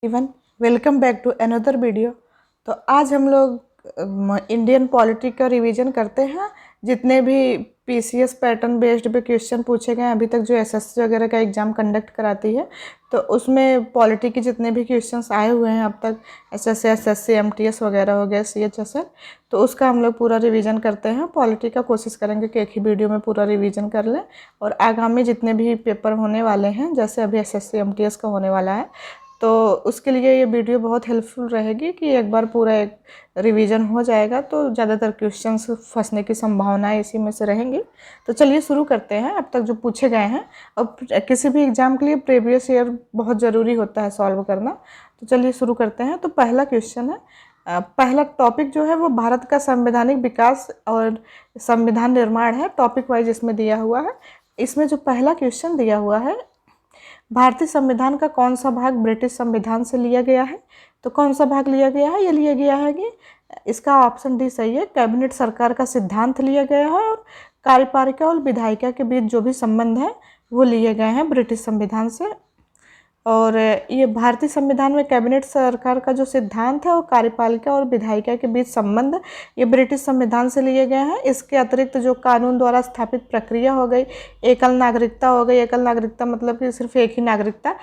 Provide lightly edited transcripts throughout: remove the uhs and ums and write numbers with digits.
Everyone, welcome back to another video. तो आज हम लोग इंडियन पॉलिटी का रिवीजन करते हैं। जितने भी पीसीएस पैटर्न बेस्ड पे क्वेश्चन पूछे गए अभी तक, जो एसएससी वगैरह का एग्ज़ाम कंडक्ट कराती है, तो उसमें पॉलिटी के जितने भी क्वेश्चंस आए हुए हैं अब तक, एसएससी, एसएससी, एमटीएस वगैरह हो गया, सीएचएसएल, तो उसका हम लोग पूरा रिवीजन करते हैं। पॉलिटी का कोशिश करेंगे कि एक ही वीडियो में पूरा रिवीजन कर लें, और आगामी जितने भी पेपर होने वाले हैं, जैसे अभी एसएससी एमटीएस का होने वाला है, तो उसके लिए ये वीडियो बहुत हेल्पफुल रहेगी कि एक बार पूरा एक रिवीजन हो जाएगा तो ज़्यादातर क्वेश्चंस फंसने की संभावनाएं इसी में से रहेंगी। तो चलिए शुरू करते हैं अब तक जो पूछे गए हैं। अब किसी भी एग्ज़ाम के लिए प्रीवियस ईयर बहुत ज़रूरी होता है सॉल्व करना। तो चलिए शुरू करते हैं। तो पहला क्वेश्चन है, पहला टॉपिक जो है वो भारत का संवैधानिक विकास और संविधान निर्माण है। टॉपिक वाइज इसमें दिया हुआ है। इसमें जो पहला क्वेश्चन दिया हुआ है, भारतीय संविधान का कौन सा भाग ब्रिटिश संविधान से लिया गया है? तो कौन सा भाग लिया गया है? ये लिया गया है कि इसका ऑप्शन डी सही है, कैबिनेट सरकार का सिद्धांत लिया गया है, और कार्यपालिका और विधायिका के बीच जो भी संबंध है वो लिए गए हैं ब्रिटिश संविधान से। और ये भारतीय संविधान में कैबिनेट सरकार का जो सिद्धांत है और कार्यपालिका और विधायिका के बीच संबंध, ये ब्रिटिश संविधान से लिए गए हैं। इसके अतिरिक्त जो कानून द्वारा स्थापित प्रक्रिया हो गई, एकल नागरिकता हो गई। एकल नागरिकता मतलब कि सिर्फ एक ही नागरिकता,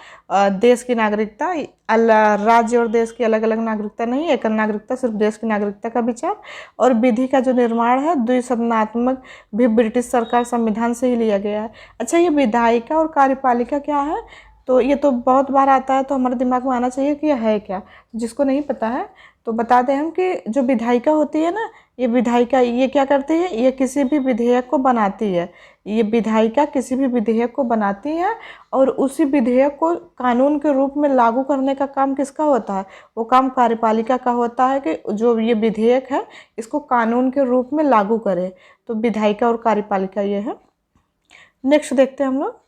देश की नागरिकता, राज्य और देश की अलग अलग नागरिकता नहीं, एकल नागरिकता, सिर्फ देश की नागरिकता का विचार। और विधि का जो निर्माण है, द्विसदनात्मक, भी ब्रिटिश सरकार संविधान से ही लिया गया है। अच्छा, ये विधायिका और कार्यपालिका क्या है? तो ये तो बहुत बार आता है, तो हमारे दिमाग में आना चाहिए कि यह है क्या। जिसको नहीं पता है तो बता दें हम कि जो विधायिका होती है ना, ये विधायिका ये क्या करती है? ये किसी भी विधेयक को बनाती है। ये विधायिका किसी भी विधेयक को बनाती है, और उसी विधेयक को कानून के रूप में लागू करने का काम किसका होता है? वो काम कार्यपालिका का होता है कि जो ये विधेयक है इसको कानून के रूप में लागू करे। तो विधायिका और कार्यपालिका ये है। नेक्स्ट देखते हैं हम लोग,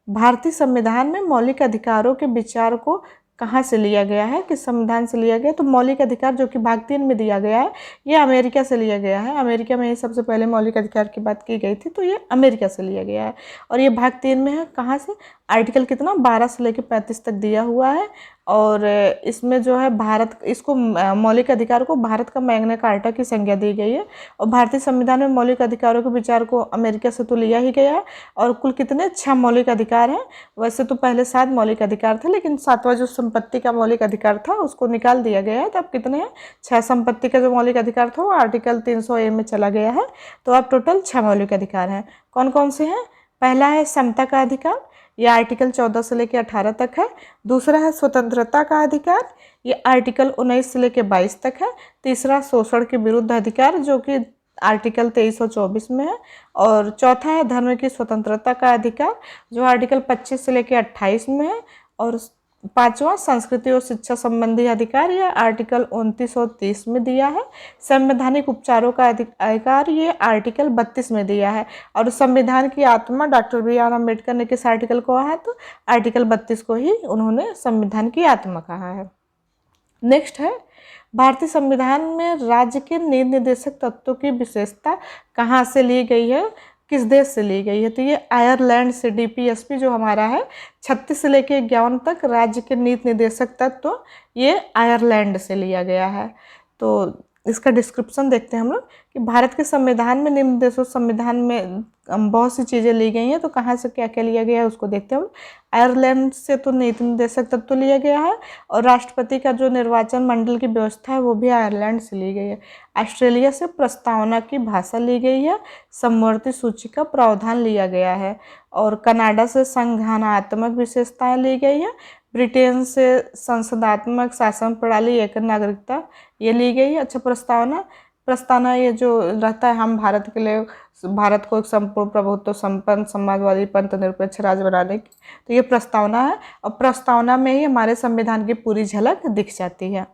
भारतीय संविधान में मौलिक अधिकारों के विचार को कहाँ से लिया गया है, किस संविधान से लिया गया? तो मौलिक अधिकार जो कि भाग 3 में दिया गया है, ये अमेरिका से लिया गया है। अमेरिका में ही सबसे पहले मौलिक अधिकार की बात की गई थी, तो ये अमेरिका से लिया गया है। और ये भाग 3 में है। कहाँ से? आर्टिकल कितना 12 से लेकर 35 तक दिया हुआ है। और इसमें जो है भारत, इसको मौलिक अधिकार को भारत का मैग्ना कार्टा की संज्ञा दी गई है। और भारतीय संविधान में मौलिक अधिकारों के विचार को अमेरिका से तो लिया ही गया है। और कुल कितने 6 मौलिक अधिकार हैं। वैसे तो पहले 7 मौलिक अधिकार थे, लेकिन 7वां जो संपत्ति का मौलिक अधिकार था उसको निकाल दिया गया है। तो अब कितने हैं? 6 संपत्ति का जो मौलिक अधिकार था वो आर्टिकल 300A में चला गया है। तो अब टोटल 6 मौलिक अधिकार हैं। कौन कौन से हैं? पहला है समता का अधिकार, ये आर्टिकल 14 से लेकर 18 तक है। दूसरा है स्वतंत्रता का अधिकार, ये आर्टिकल 19 से लेकर 22 तक है। तीसरा शोषण के विरुद्ध अधिकार, जो कि आर्टिकल 23 और 24 में है। और चौथा है धर्म की स्वतंत्रता का अधिकार, जो आर्टिकल 25 से लेकर 28 में है। और पांचवा संस्कृति और शिक्षा संबंधी अधिकार, ये आर्टिकल 29 और 30 में दिया है। संवैधानिक उपचारों का अधिकार, ये आर्टिकल 32 में दिया है। और संविधान की आत्मा डॉक्टर BR अम्बेडकर ने किस आर्टिकल को कहा है? तो आर्टिकल 32 को ही उन्होंने संविधान की आत्मा कहा है। नेक्स्ट है, भारतीय संविधान में राज्य के नीति निर्देशक तत्वों की विशेषता कहाँ से ली गई है, किस देश से ली गई है? तो ये आयरलैंड से। DPSP जो हमारा है 36 से लेकर 51 तक राज्य के नीति निर्देशक तत्व, ये आयरलैंड से लिया गया है। तो इसका डिस्क्रिप्शन देखते हैं हम लोग कि भारत के संविधान में निम्न देशों संविधान में बहुत सी चीज़ें ली गई हैं। तो कहाँ से क्या क्या लिया गया है उसको देखते हैं हम। आयरलैंड से तो नीति निर्देशक तत्व लिया गया है, और राष्ट्रपति का जो निर्वाचन मंडल की व्यवस्था है वो भी आयरलैंड से ली गई है। ऑस्ट्रेलिया से प्रस्तावना की भाषा ली गई है, समवर्ती सूची का प्रावधान लिया गया है। और कनाडा से संघानात्मक विशेषताएं ली गई है। ब्रिटेन से संसदात्मक शासन प्रणाली, एकल नागरिकता, ये ली गई है। अच्छा, प्रस्तावना ये जो रहता है, हम भारत के लिए, भारत को एक संपूर्ण प्रभुत्व संपन्न समाजवादी पंथ निरपेक्ष राज्य बनाने की, तो ये प्रस्तावना है। और प्रस्तावना में ही हमारे संविधान की पूरी झलक दिख जाती है।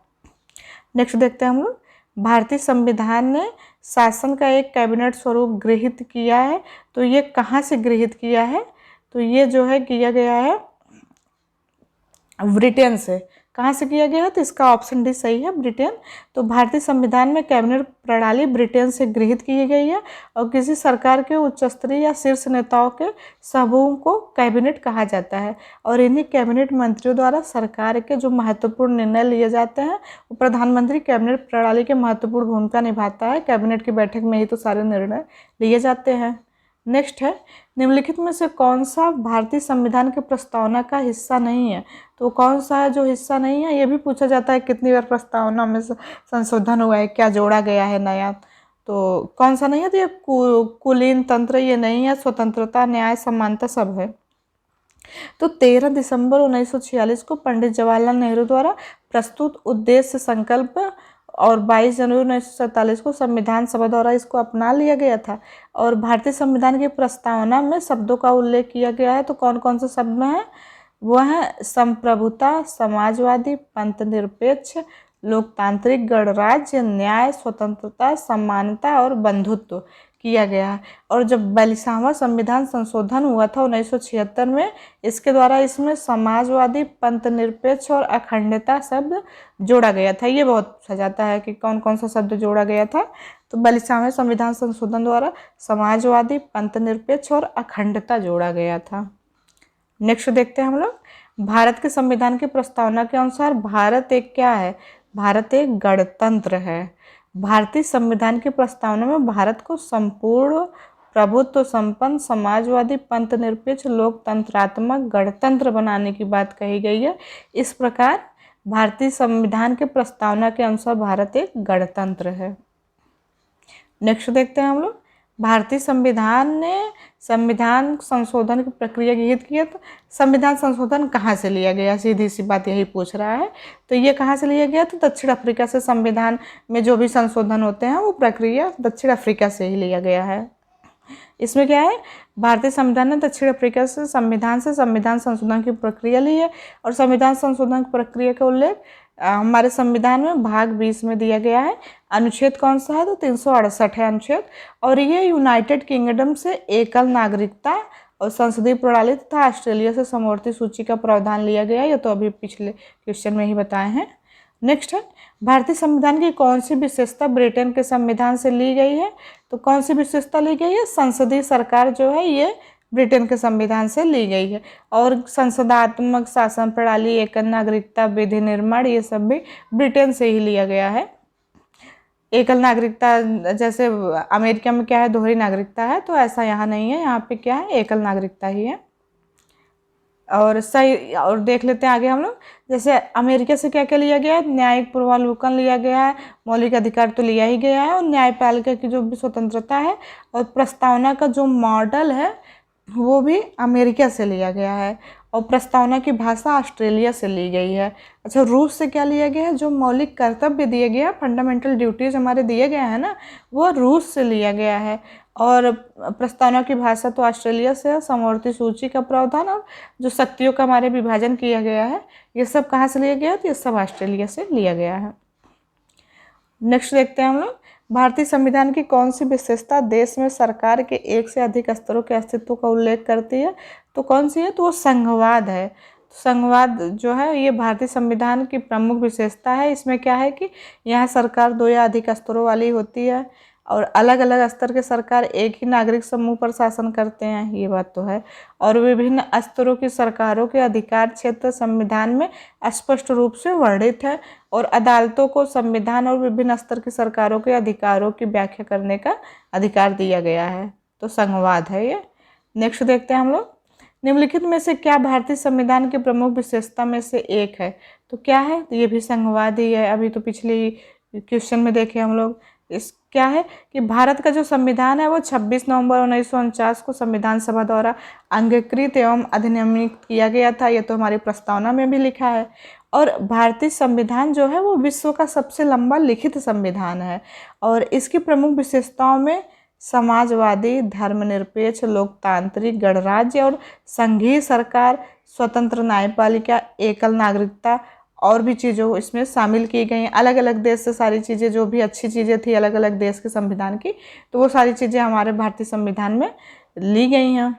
नेक्स्ट देखते हैं हम लोग, भारतीय संविधान ने शासन का एक कैबिनेट स्वरूप गृहीत किया है। तो ये कहाँ से गृहीत किया है? तो ये जो है किया गया है ब्रिटेन से। कहाँ से किया गया है? तो इसका ऑप्शन डी सही है, ब्रिटेन। तो भारतीय संविधान में कैबिनेट प्रणाली ब्रिटेन से गृहीत की गई है और किसी सरकार के उच्च स्तरीय या शीर्ष नेताओं के समूह को कैबिनेट कहा जाता है और इन्हीं कैबिनेट मंत्रियों द्वारा सरकार के जो महत्वपूर्ण निर्णय लिए जाते हैं वो प्रधानमंत्री कैबिनेट प्रणाली के महत्वपूर्ण भूमिका निभाता है। कैबिनेट की बैठक में ही तो सारे निर्णय लिए जाते हैं। नेक्स्ट है, निम्नलिखित में से कौन सा भारतीय संविधान के प्रस्तावना का हिस्सा नहीं है? तो कौन सा है जो हिस्सा नहीं है? ये भी पूछा जाता है कितनी बार प्रस्तावना में संशोधन हुआ है, क्या जोड़ा गया है नया। तो कौन सा नहीं है? तो ये कुलीन तंत्र ये नहीं है, स्वतंत्रता, न्याय, समानता सब है। तो 13 दिसंबर 1946 को पंडित जवाहरलाल नेहरू द्वारा प्रस्तुत उद्देश्य संकल्प और 22 जनवरी 1947 को संविधान सभा द्वारा इसको अपना लिया गया था। और भारतीय संविधान की प्रस्तावना में शब्दों का उल्लेख किया गया है। तो कौन कौन से शब्द में है? वो है संप्रभुता, समाजवादी, पंथ निरपेक्ष, लोकतांत्रिक, गणराज्य, न्याय, स्वतंत्रता, समानता और बंधुत्व किया गया है। और जब 42वां संविधान संशोधन हुआ था 1976 में, इसके द्वारा इसमें समाजवादी, पंथ निरपेक्ष और अखंडता शब्द जोड़ा गया था। ये बहुत पूछा जाता है कि कौन कौन सा शब्द जोड़ा गया था। तो 42वें संविधान संशोधन द्वारा समाजवादी, पंथ निरपेक्ष और अखंडता जोड़ा गया था। नेक्स्ट देखते हैं हम लोग, भारत के संविधान की प्रस्तावना के अनुसार भारत एक क्या है? भारत एक गणतंत्र है। भारतीय संविधान की प्रस्तावना में भारत को संपूर्ण प्रभुत्व संपन्न, समाजवादी, पंथ निरपेक्ष, लोकतंत्रात्मक गणतंत्र बनाने की बात कही गई है। इस प्रकार भारतीय संविधान के प्रस्तावना के अनुसार भारत एक गणतंत्र है। नेक्स्ट देखते हैं हम लोग, भारतीय संविधान ने संविधान संशोधन की प्रक्रिया गृहीत की है। तो संविधान संशोधन कहाँ से लिया गया? सीधी सी बात यही पूछ रहा है। तो ये कहाँ से लिया गया? तो दक्षिण अफ्रीका से संविधान में जो भी संशोधन होते हैं वो प्रक्रिया दक्षिण अफ्रीका से ही लिया गया है। इसमें क्या है? भारतीय संविधान ने दक्षिण अफ्रीका से संविधान संशोधन की प्रक्रिया ली है और संविधान संशोधन की प्रक्रिया का उल्लेख हमारे संविधान में भाग 20 में दिया गया है। अनुच्छेद कौन सा है? तो 368 है अनुच्छेद। और ये यूनाइटेड किंगडम से एकल नागरिकता और संसदीय प्रणाली तथा ऑस्ट्रेलिया से समवर्ती सूची का प्रावधान लिया गया है। ये तो अभी पिछले क्वेश्चन में ही बताए हैं। नेक्स्ट है, भारतीय संविधान की कौन सी विशेषता ब्रिटेन के संविधान से ली गई है? तो कौन सी विशेषता ली गई है? संसदीय सरकार जो है ये ब्रिटेन के संविधान से ली गई है। और संसदात्मक शासन प्रणाली, एकल नागरिकता, विधि निर्माण, ये सब भी ब्रिटेन से ही लिया गया है। एकल नागरिकता जैसे अमेरिका में क्या है? दोहरी नागरिकता है, तो ऐसा यहाँ नहीं है। यहाँ पे क्या है? एकल नागरिकता ही है। और सही, और देख लेते हैं आगे हम लोग, जैसे अमेरिका से क्या क्या लिया गया है? न्यायिक पूर्वावलोकन लिया गया है, मौलिक अधिकार तो लिया ही गया है, और न्यायपालिका की जो भी स्वतंत्रता है, और प्रस्तावना का जो मॉडल है वो भी अमेरिका से लिया गया है, और प्रस्तावना की भाषा ऑस्ट्रेलिया से ली गई है। अच्छा, रूस से क्या लिया गया है? जो मौलिक कर्तव्य दिए गए हैं, फंडामेंटल ड्यूटीज़ हमारे दिए गए हैं ना, वो रूस से लिया गया है। और प्रस्तावना की भाषा तो ऑस्ट्रेलिया से है। समवर्ती सूची का प्रावधान और जो शक्तियों का हमारे विभाजन किया गया है, ये सब कहाँ से लिया गया है? तो ये सब ऑस्ट्रेलिया से लिया गया है। नेक्स्ट देखते हैं हम लोग, भारतीय संविधान की कौन सी विशेषता देश में सरकार के एक से अधिक स्तरों के अस्तित्व का उल्लेख करती है? तो कौन सी है? तो वो संघवाद है। संघवाद जो है ये भारतीय संविधान की प्रमुख विशेषता है। इसमें क्या है कि यहाँ सरकार 2 या अधिक स्तरों वाली होती है और अलग अलग स्तर के सरकार एक ही नागरिक समूह पर शासन करते हैं, ये बात तो है। और विभिन्न स्तरों की सरकारों के अधिकार क्षेत्र संविधान में स्पष्ट रूप से वर्णित है और अदालतों को संविधान और विभिन्न स्तर की सरकारों के अधिकारों की व्याख्या करने का अधिकार दिया गया है। तो संघवाद है ये। नेक्स्ट देखते हैं हम लोग, निम्नलिखित में से क्या भारतीय संविधान की प्रमुख विशेषता में से एक है? तो क्या है? तो ये भी संघवाद ही है। अभी तो पिछले क्वेश्चन में देखे हम लोग, इस क्या है कि भारत का जो संविधान है वो 26 नवंबर 1949 को संविधान सभा द्वारा अंगीकृत एवं अधिनियमित किया गया था। ये तो हमारी प्रस्तावना में भी लिखा है। और भारतीय संविधान जो है वो विश्व का सबसे लंबा लिखित संविधान है और इसकी प्रमुख विशेषताओं में समाजवादी, धर्मनिरपेक्ष, लोकतांत्रिक, गणराज्य और संघीय सरकार, स्वतंत्र न्यायपालिका, एकल नागरिकता और भी चीज़ों इसमें शामिल की गई हैं। अलग अलग देश से सारी चीज़ें, जो भी अच्छी चीज़ें थी अलग अलग देश के संविधान की, तो वो सारी चीज़ें हमारे भारतीय संविधान में ली गई हैं।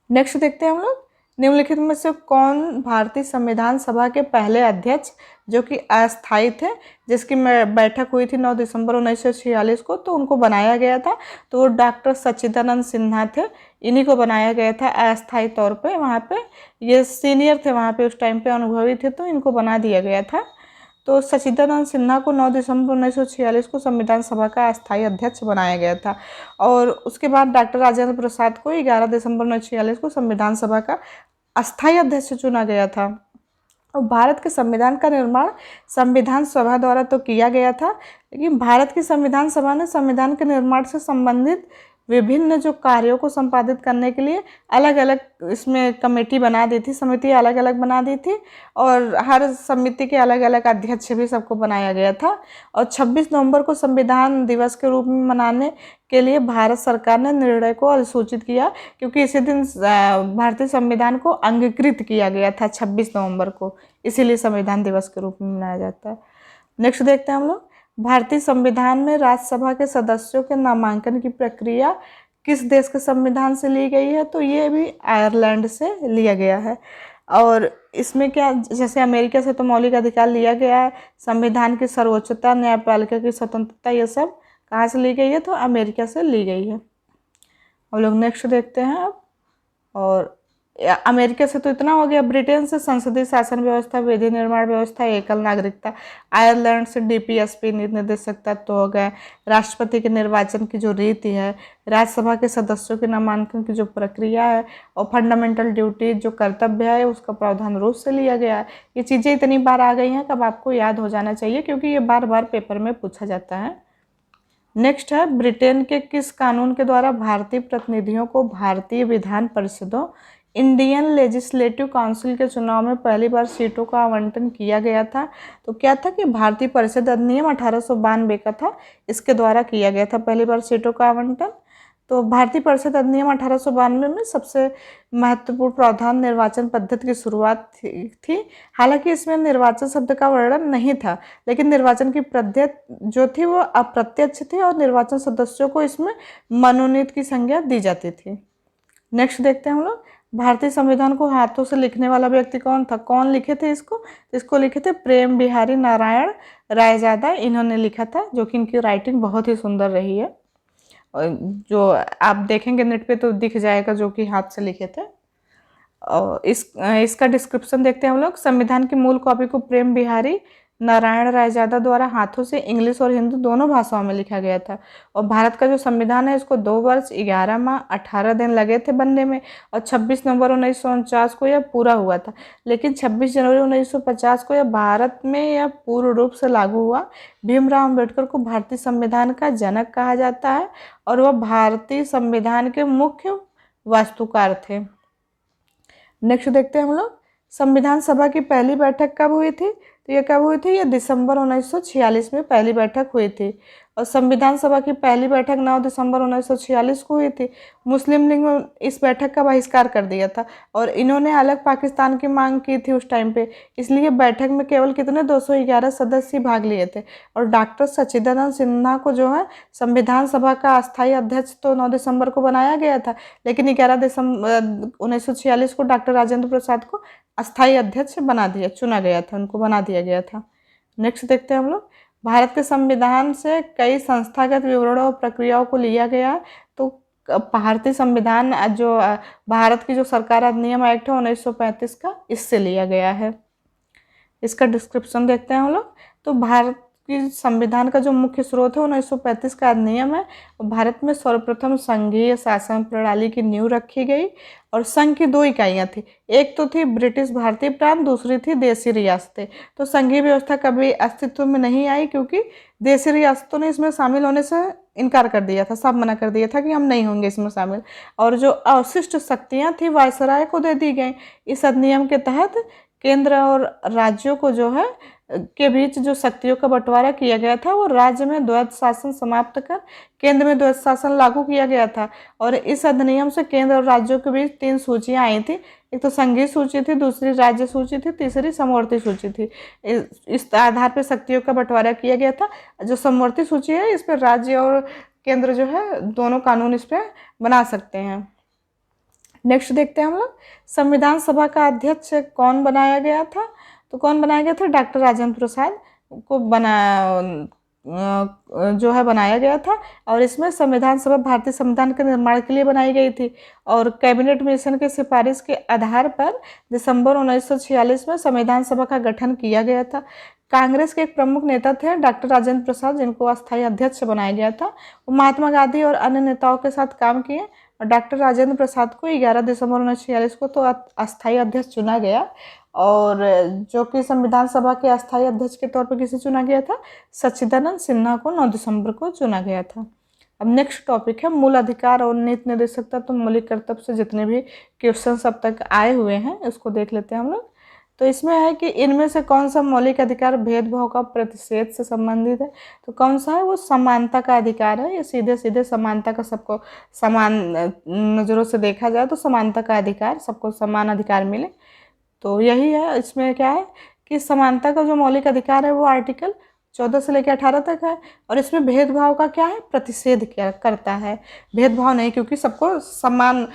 नेक्स्ट देखते हैं हम लोग, निम्नलिखित में से कौन भारतीय संविधान सभा के पहले अध्यक्ष जो कि अस्थायी थे, जिसकी बैठक हुई थी 9 दिसंबर 1946 को, तो उनको बनाया गया था, तो वो डॉक्टर सच्चिदानंद सिन्हा थे। इन्हीं को बनाया गया था अस्थायी तौर पे। वहाँ पे ये सीनियर थे, वहाँ पे उस टाइम पे अनुभवी थे, तो इनको बना दिया गया था। तो सच्चिदानंद सिन्हा को 9 दिसंबर 1946 को संविधान सभा का अस्थायी अध्यक्ष बनाया गया था। और उसके बाद डॉक्टर राजेंद्र प्रसाद को 11 दिसंबर 1946 को संविधान सभा का अस्थायी अध्यक्ष चुना गया था। और भारत के संविधान का निर्माण संविधान सभा द्वारा तो किया गया था, लेकिन भारत की संविधान सभा ने संविधान के निर्माण से संबंधित विभिन्न जो कार्यों को संपादित करने के लिए अलग अलग इसमें कमेटी बना दी थी, समिति अलग अलग बना दी थी, और हर समिति के अलग अलग अध्यक्ष भी सबको बनाया गया था। और 26 नवंबर को संविधान दिवस के रूप में मनाने के लिए भारत सरकार ने निर्णय को अधिसूचित किया, क्योंकि इसी दिन भारतीय संविधान को अंगीकृत किया गया था 26 नवंबर को, इसीलिए संविधान दिवस के रूप में मनाया जाता है। नेक्स्ट देखते हैं हम लोग, भारतीय संविधान में राज्यसभा के सदस्यों के नामांकन की प्रक्रिया किस देश के संविधान से ली गई है, तो ये भी आयरलैंड से लिया गया है। और इसमें क्या, जैसे अमेरिका से तो मौलिक अधिकार लिया गया है, संविधान की सर्वोच्चता, न्यायपालिका की स्वतंत्रता, ये सब कहाँ से ली गई है, तो अमेरिका से ली गई है। हम लोग नेक्स्ट देखते हैं अब। और अमेरिका से तो इतना हो गया, ब्रिटेन से संसदीय शासन व्यवस्था, विधि निर्माण व्यवस्था, एकल नागरिकता, आयरलैंड से डीपीएसपी निर्देशक तत्व हो गए, राष्ट्रपति के निर्वाचन की जो रीति है, राज्यसभा के सदस्यों के नामांकन की जो प्रक्रिया है, और फंडामेंटल ड्यूटी जो कर्तव्य है उसका प्रावधान रूस से लिया गया है। ये चीज़ें इतनी बार आ गई हैं कि अब आपको याद हो जाना चाहिए, क्योंकि ये बार बार पेपर में पूछा जाता है। नेक्स्ट है, ब्रिटेन के किस कानून के द्वारा भारतीय प्रतिनिधियों को भारतीय विधान परिषदों, इंडियन लेजिस्लेटिव काउंसिल के चुनाव में पहली बार सीटों का आवंटन किया गया था, तो क्या था कि भारतीय परिषद अधिनियम 1892 का था, इसके द्वारा किया गया था पहली बार सीटों का आवंटन। तो भारतीय परिषद अधिनियम 1892 में सबसे महत्वपूर्ण प्रावधान निर्वाचन पद्धति की शुरुआत थी। हालांकि इसमें निर्वाचन शब्द का वर्णन नहीं था, लेकिन निर्वाचन की पद्धति जो थी वो अप्रत्यक्ष थी, और निर्वाचन सदस्यों को इसमें मनोनीत की संज्ञा दी जाती थी। नेक्स्ट देखते हैं हम लोग, भारतीय संविधान को हाथों से लिखने वाला व्यक्ति कौन था, कौन लिखे थे इसको लिखे थे प्रेम बिहारी नारायण रायजादा, इन्होंने लिखा था, जो कि इनकी राइटिंग बहुत ही सुंदर रही है, जो आप देखेंगे नेट पे तो दिख जाएगा, जो कि हाथ से लिखे थे। और इसका डिस्क्रिप्शन देखते हैं हम लोग। संविधान की मूल कॉपी को प्रेम बिहारी नारायण रायजादा द्वारा हाथों से इंग्लिश और हिंदी दोनों भाषाओं में लिखा गया था। और भारत का जो संविधान है इसको 2 वर्ष 11 माह 18 दिन लगे थे बनने में, और 26 नवंबर 1949 को यह पूरा हुआ था। लेकिन 26 जनवरी 1950 को यह भारत में यह पूर्ण रूप से लागू हुआ। भीमराव अम्बेडकर को भारतीय संविधान का जनक कहा जाता है, और वह भारतीय संविधान के मुख्य वास्तुकार थे। नेक्स्ट देखते हैं हम लोग, संविधान सभा की पहली बैठक कब हुई थी, तो ये कब हुई थी, ये दिसंबर 1946 में पहली बैठक हुई थी। और संविधान सभा की पहली बैठक 9 दिसंबर 1946 को हुई थी। मुस्लिम लीग ने इस बैठक का बहिष्कार कर दिया था, और इन्होंने अलग पाकिस्तान की मांग की थी उस टाइम पे, इसलिए बैठक में केवल कितने 211 सदस्य भाग लिए थे। और डॉक्टर सच्चिदानंद सिन्हा को जो है संविधान सभा का अस्थायी अध्यक्ष तो 9 दिसंबर को बनाया गया था, लेकिन 11 दिसंबर 1946 को डॉक्टर राजेंद्र प्रसाद को अस्थायी अध्यक्ष चुना गया था, उनको बना दिया गया था। नेक्स्ट देखते हैं हम लोग, भारत के संविधान से कई संस्थागत विवरणों और प्रक्रियाओं को लिया गया है। तो भारतीय संविधान जो भारत की जो सरकार अधिनियम एक्ट है 1935 का, इससे लिया गया है। इसका डिस्क्रिप्शन देखते हैं हम लोग। तो भारत की संविधान का जो मुख्य स्रोत है 1935 का अधिनियम है। भारत में सर्वप्रथम संघीय शासन प्रणाली की नींव रखी गई, और संघ की 2 इकाइयाँ थी, एक तो थी ब्रिटिश भारतीय प्रांत, दूसरी थी देशी रियासतें। तो संघीय व्यवस्था कभी अस्तित्व में नहीं आई, क्योंकि देशी रियासतों ने इसमें शामिल होने से इनकार कर दिया था, साफ मना कर दिया था कि हम नहीं होंगे इसमें शामिल। और जो अवशिष्ट शक्तियाँ थी वायसराय को दे दी गई। इस अधिनियम के तहत केंद्र और राज्यों को जो है के बीच जो शक्तियों का बंटवारा किया गया था, वो राज्य में द्वैध शासन समाप्त कर केंद्र में द्वैध शासन लागू किया गया था। और इस अधिनियम से केंद्र और राज्यों के बीच 3 सूचियां आई थी, एक तो संघीय सूची थी, दूसरी राज्य सूची थी, तीसरी समवर्ती सूची थी। इस आधार पर शक्तियों का बंटवारा किया गया था। जो समवर्ती सूची है इस पर राज्य और केंद्र जो है दोनों कानून इस पर बना सकते हैं। नेक्स्ट देखते हैं हम लोग, संविधान सभा का अध्यक्ष कौन बनाया गया था? तो कौन बनाया गया था? डॉक्टर राजेंद्र प्रसाद को जो है बनाया गया था। और इसमें संविधान सभा भारतीय संविधान के निर्माण के लिए बनाई गई थी और कैबिनेट मिशन की सिफारिश के आधार पर दिसंबर 1946 में संविधान सभा का गठन किया गया था। कांग्रेस के एक प्रमुख नेता थे डॉक्टर राजेंद्र प्रसाद, जिनको अस्थायी अध्यक्ष बनाया गया था। वो महात्मा गांधी और अन्य नेताओं के साथ काम किए और डॉक्टर राजेंद्र प्रसाद को 11 दिसंबर 1946 को तो अस्थायी अध्यक्ष चुना गया। और जो कि संविधान सभा के अस्थायी अध्यक्ष के तौर पर किसे चुना गया था? सच्चिदानंद सिन्हा को 9 दिसंबर को चुना गया था। अब नेक्स्ट टॉपिक है मूल अधिकार और नीति निर्देशकता। तो मौलिक कर्तव्य से जितने भी क्वेश्चन अब तक आए हुए हैं उसको देख लेते हैं हम लोग। तो इसमें है कि इनमें से कौन सा मौलिक अधिकार भेदभाव का प्रतिषेध से संबंधित है? तो कौन सा है? वो समानता का अधिकार है। ये सीधे सीधे समानता का, सबको समान नज़रों से देखा जाए तो समानता का अधिकार, सबको समान अधिकार मिले, तो यही है। इसमें क्या है कि समानता का जो मौलिक अधिकार है वो आर्टिकल 14 से लेकर 18 तक है। और इसमें भेदभाव का क्या है? प्रतिषेध क्या करता है? भेदभाव नहीं, क्योंकि सबको समान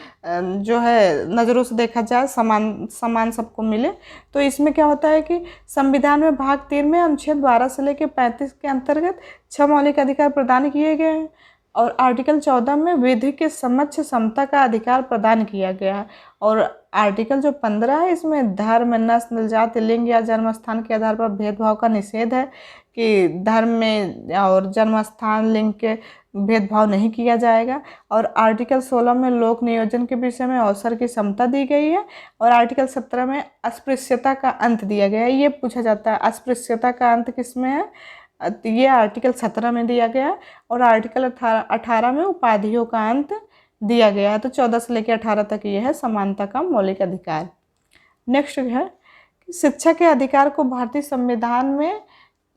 जो है नज़रों से देखा जाए, समान सबको मिले। तो इसमें क्या होता है कि संविधान में भाग 3 में अनुच्छेद 12 से लेकर 35 के अंतर्गत 6 मौलिक अधिकार प्रदान किए गए हैं और आर्टिकल 14 में विधि के समक्ष समता का अधिकार प्रदान किया गया है। और आर्टिकल जो 15 है इसमें धर्म, नस्ल, जाति, लिंग या जन्म स्थान के आधार पर भेदभाव का निषेध है कि धर्म में और जन्म स्थान, लिंग के भेदभाव नहीं किया जाएगा। और आर्टिकल 16 में लोक नियोजन के विषय में अवसर की समता दी गई है। और आर्टिकल 17 में अस्पृश्यता का अंत दिया गया है। ये पूछा जाता है अस्पृश्यता का अंत किसमें है? ये आर्टिकल 17 में दिया गया है। और आर्टिकल 18 में उपाधियों का अंत दिया गया है। तो 14 से लेकर 18 तक ये है समानता का मौलिक अधिकार। नेक्स्ट है कि शिक्षा के अधिकार को भारतीय संविधान में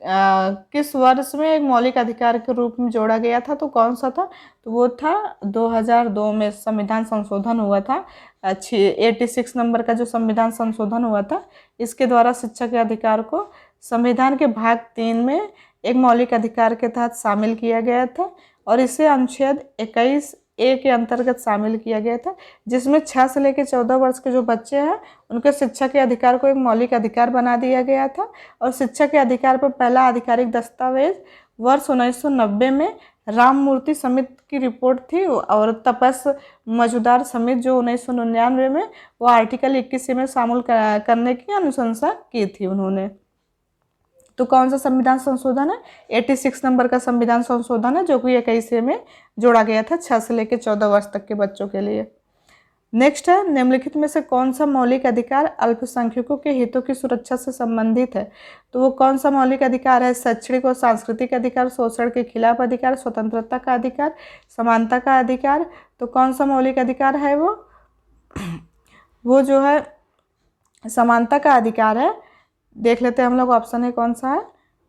किस वर्ष में एक मौलिक अधिकार के रूप में जोड़ा गया था? तो कौन सा था? तो वो था 2002 में संविधान संशोधन हुआ था। 86 नंबर का जो संविधान संशोधन हुआ था, इसके द्वारा शिक्षा के अधिकार को संविधान के भाग 3 में एक मौलिक अधिकार के तहत शामिल किया गया था। और इसे अनुच्छेद 21A के अंतर्गत शामिल किया गया था, जिसमें 6 से लेकर 14 वर्ष के जो बच्चे हैं उनके शिक्षा के अधिकार को एक मौलिक अधिकार बना दिया गया था। और शिक्षा के अधिकार पर पहला आधिकारिक दस्तावेज वर्ष 1990 में राममूर्ति समिति की रिपोर्ट थी। और तपस मजुदार समिति जो 1999 में वो आर्टिकल 21 में शामिल करने की अनुशंसा की थी उन्होंने। तो कौन सा संविधान संशोधन है? 86 नंबर का संविधान संशोधन है, जो कि 21 में जोड़ा गया था 6 से लेकर 14 वर्ष तक के बच्चों के लिए। नेक्स्ट है, निम्नलिखित में से कौन सा मौलिक अधिकार अल्पसंख्यकों के हितों की सुरक्षा से संबंधित है? तो वो कौन सा मौलिक अधिकार है? शैक्षणिक और सांस्कृतिक अधिकार, शोषण के खिलाफ अधिकार, स्वतंत्रता का अधिकार, समानता का अधिकार। तो कौन सा मौलिक अधिकार है वो जो है समानता का अधिकार है। देख लेते हैं हम लोग, ऑप्शन ए कौन सा है?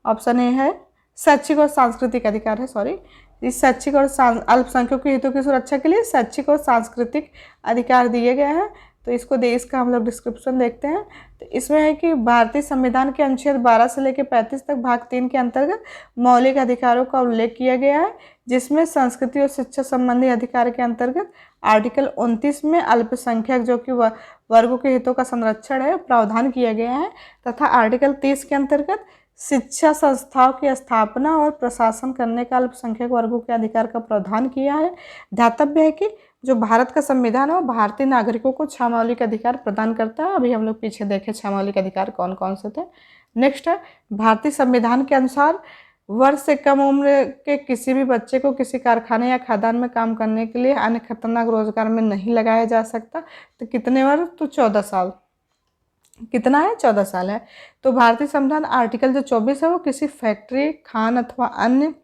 ऑप्शन ए है शैक्षिक और सांस्कृतिक अधिकार है। सॉरी, इस शैक्षिक और अल्पसंख्यकों के हितों की सुरक्षा के लिए शैक्षिक और सांस्कृतिक अधिकार दिए गए हैं। तो इसका हम लोग डिस्क्रिप्शन देखते हैं। तो इसमें है कि भारतीय संविधान के अनुच्छेद 12 से लेकर 35 तक भाग 3 के अंतर्गत मौलिक अधिकारों का उल्लेख किया गया है, जिसमें संस्कृति और शिक्षा संबंधी अधिकार के अंतर्गत आर्टिकल 29 में अल्पसंख्यक जो कि वर्गों के हितों का संरक्षण है प्रावधान किया गया है। तथा आर्टिकल 30 के अंतर्गत शिक्षा संस्थाओं की स्थापना और प्रशासन करने का अल्पसंख्यक वर्गों के अधिकार का प्रावधान किया है। ध्यातव्य है कि जो भारत का संविधान है वो भारतीय नागरिकों को 6 मौलिक अधिकार प्रदान करता है। अभी हम लोग पीछे देखे 6 मौलिक अधिकार कौन कौन से थे। नेक्स्ट है, भारतीय संविधान के अनुसार वर्ष से कम उम्र के किसी भी बच्चे को किसी कारखाने या खदान में काम करने के लिए अन्य खतरनाक रोजगार में नहीं लगाया जा सकता। तो कितने वर्ष? तो 14 साल। कितना है? 14 साल है। तो भारतीय संविधान आर्टिकल जो 24 है वो किसी फैक्ट्री, खान अथवा अन्य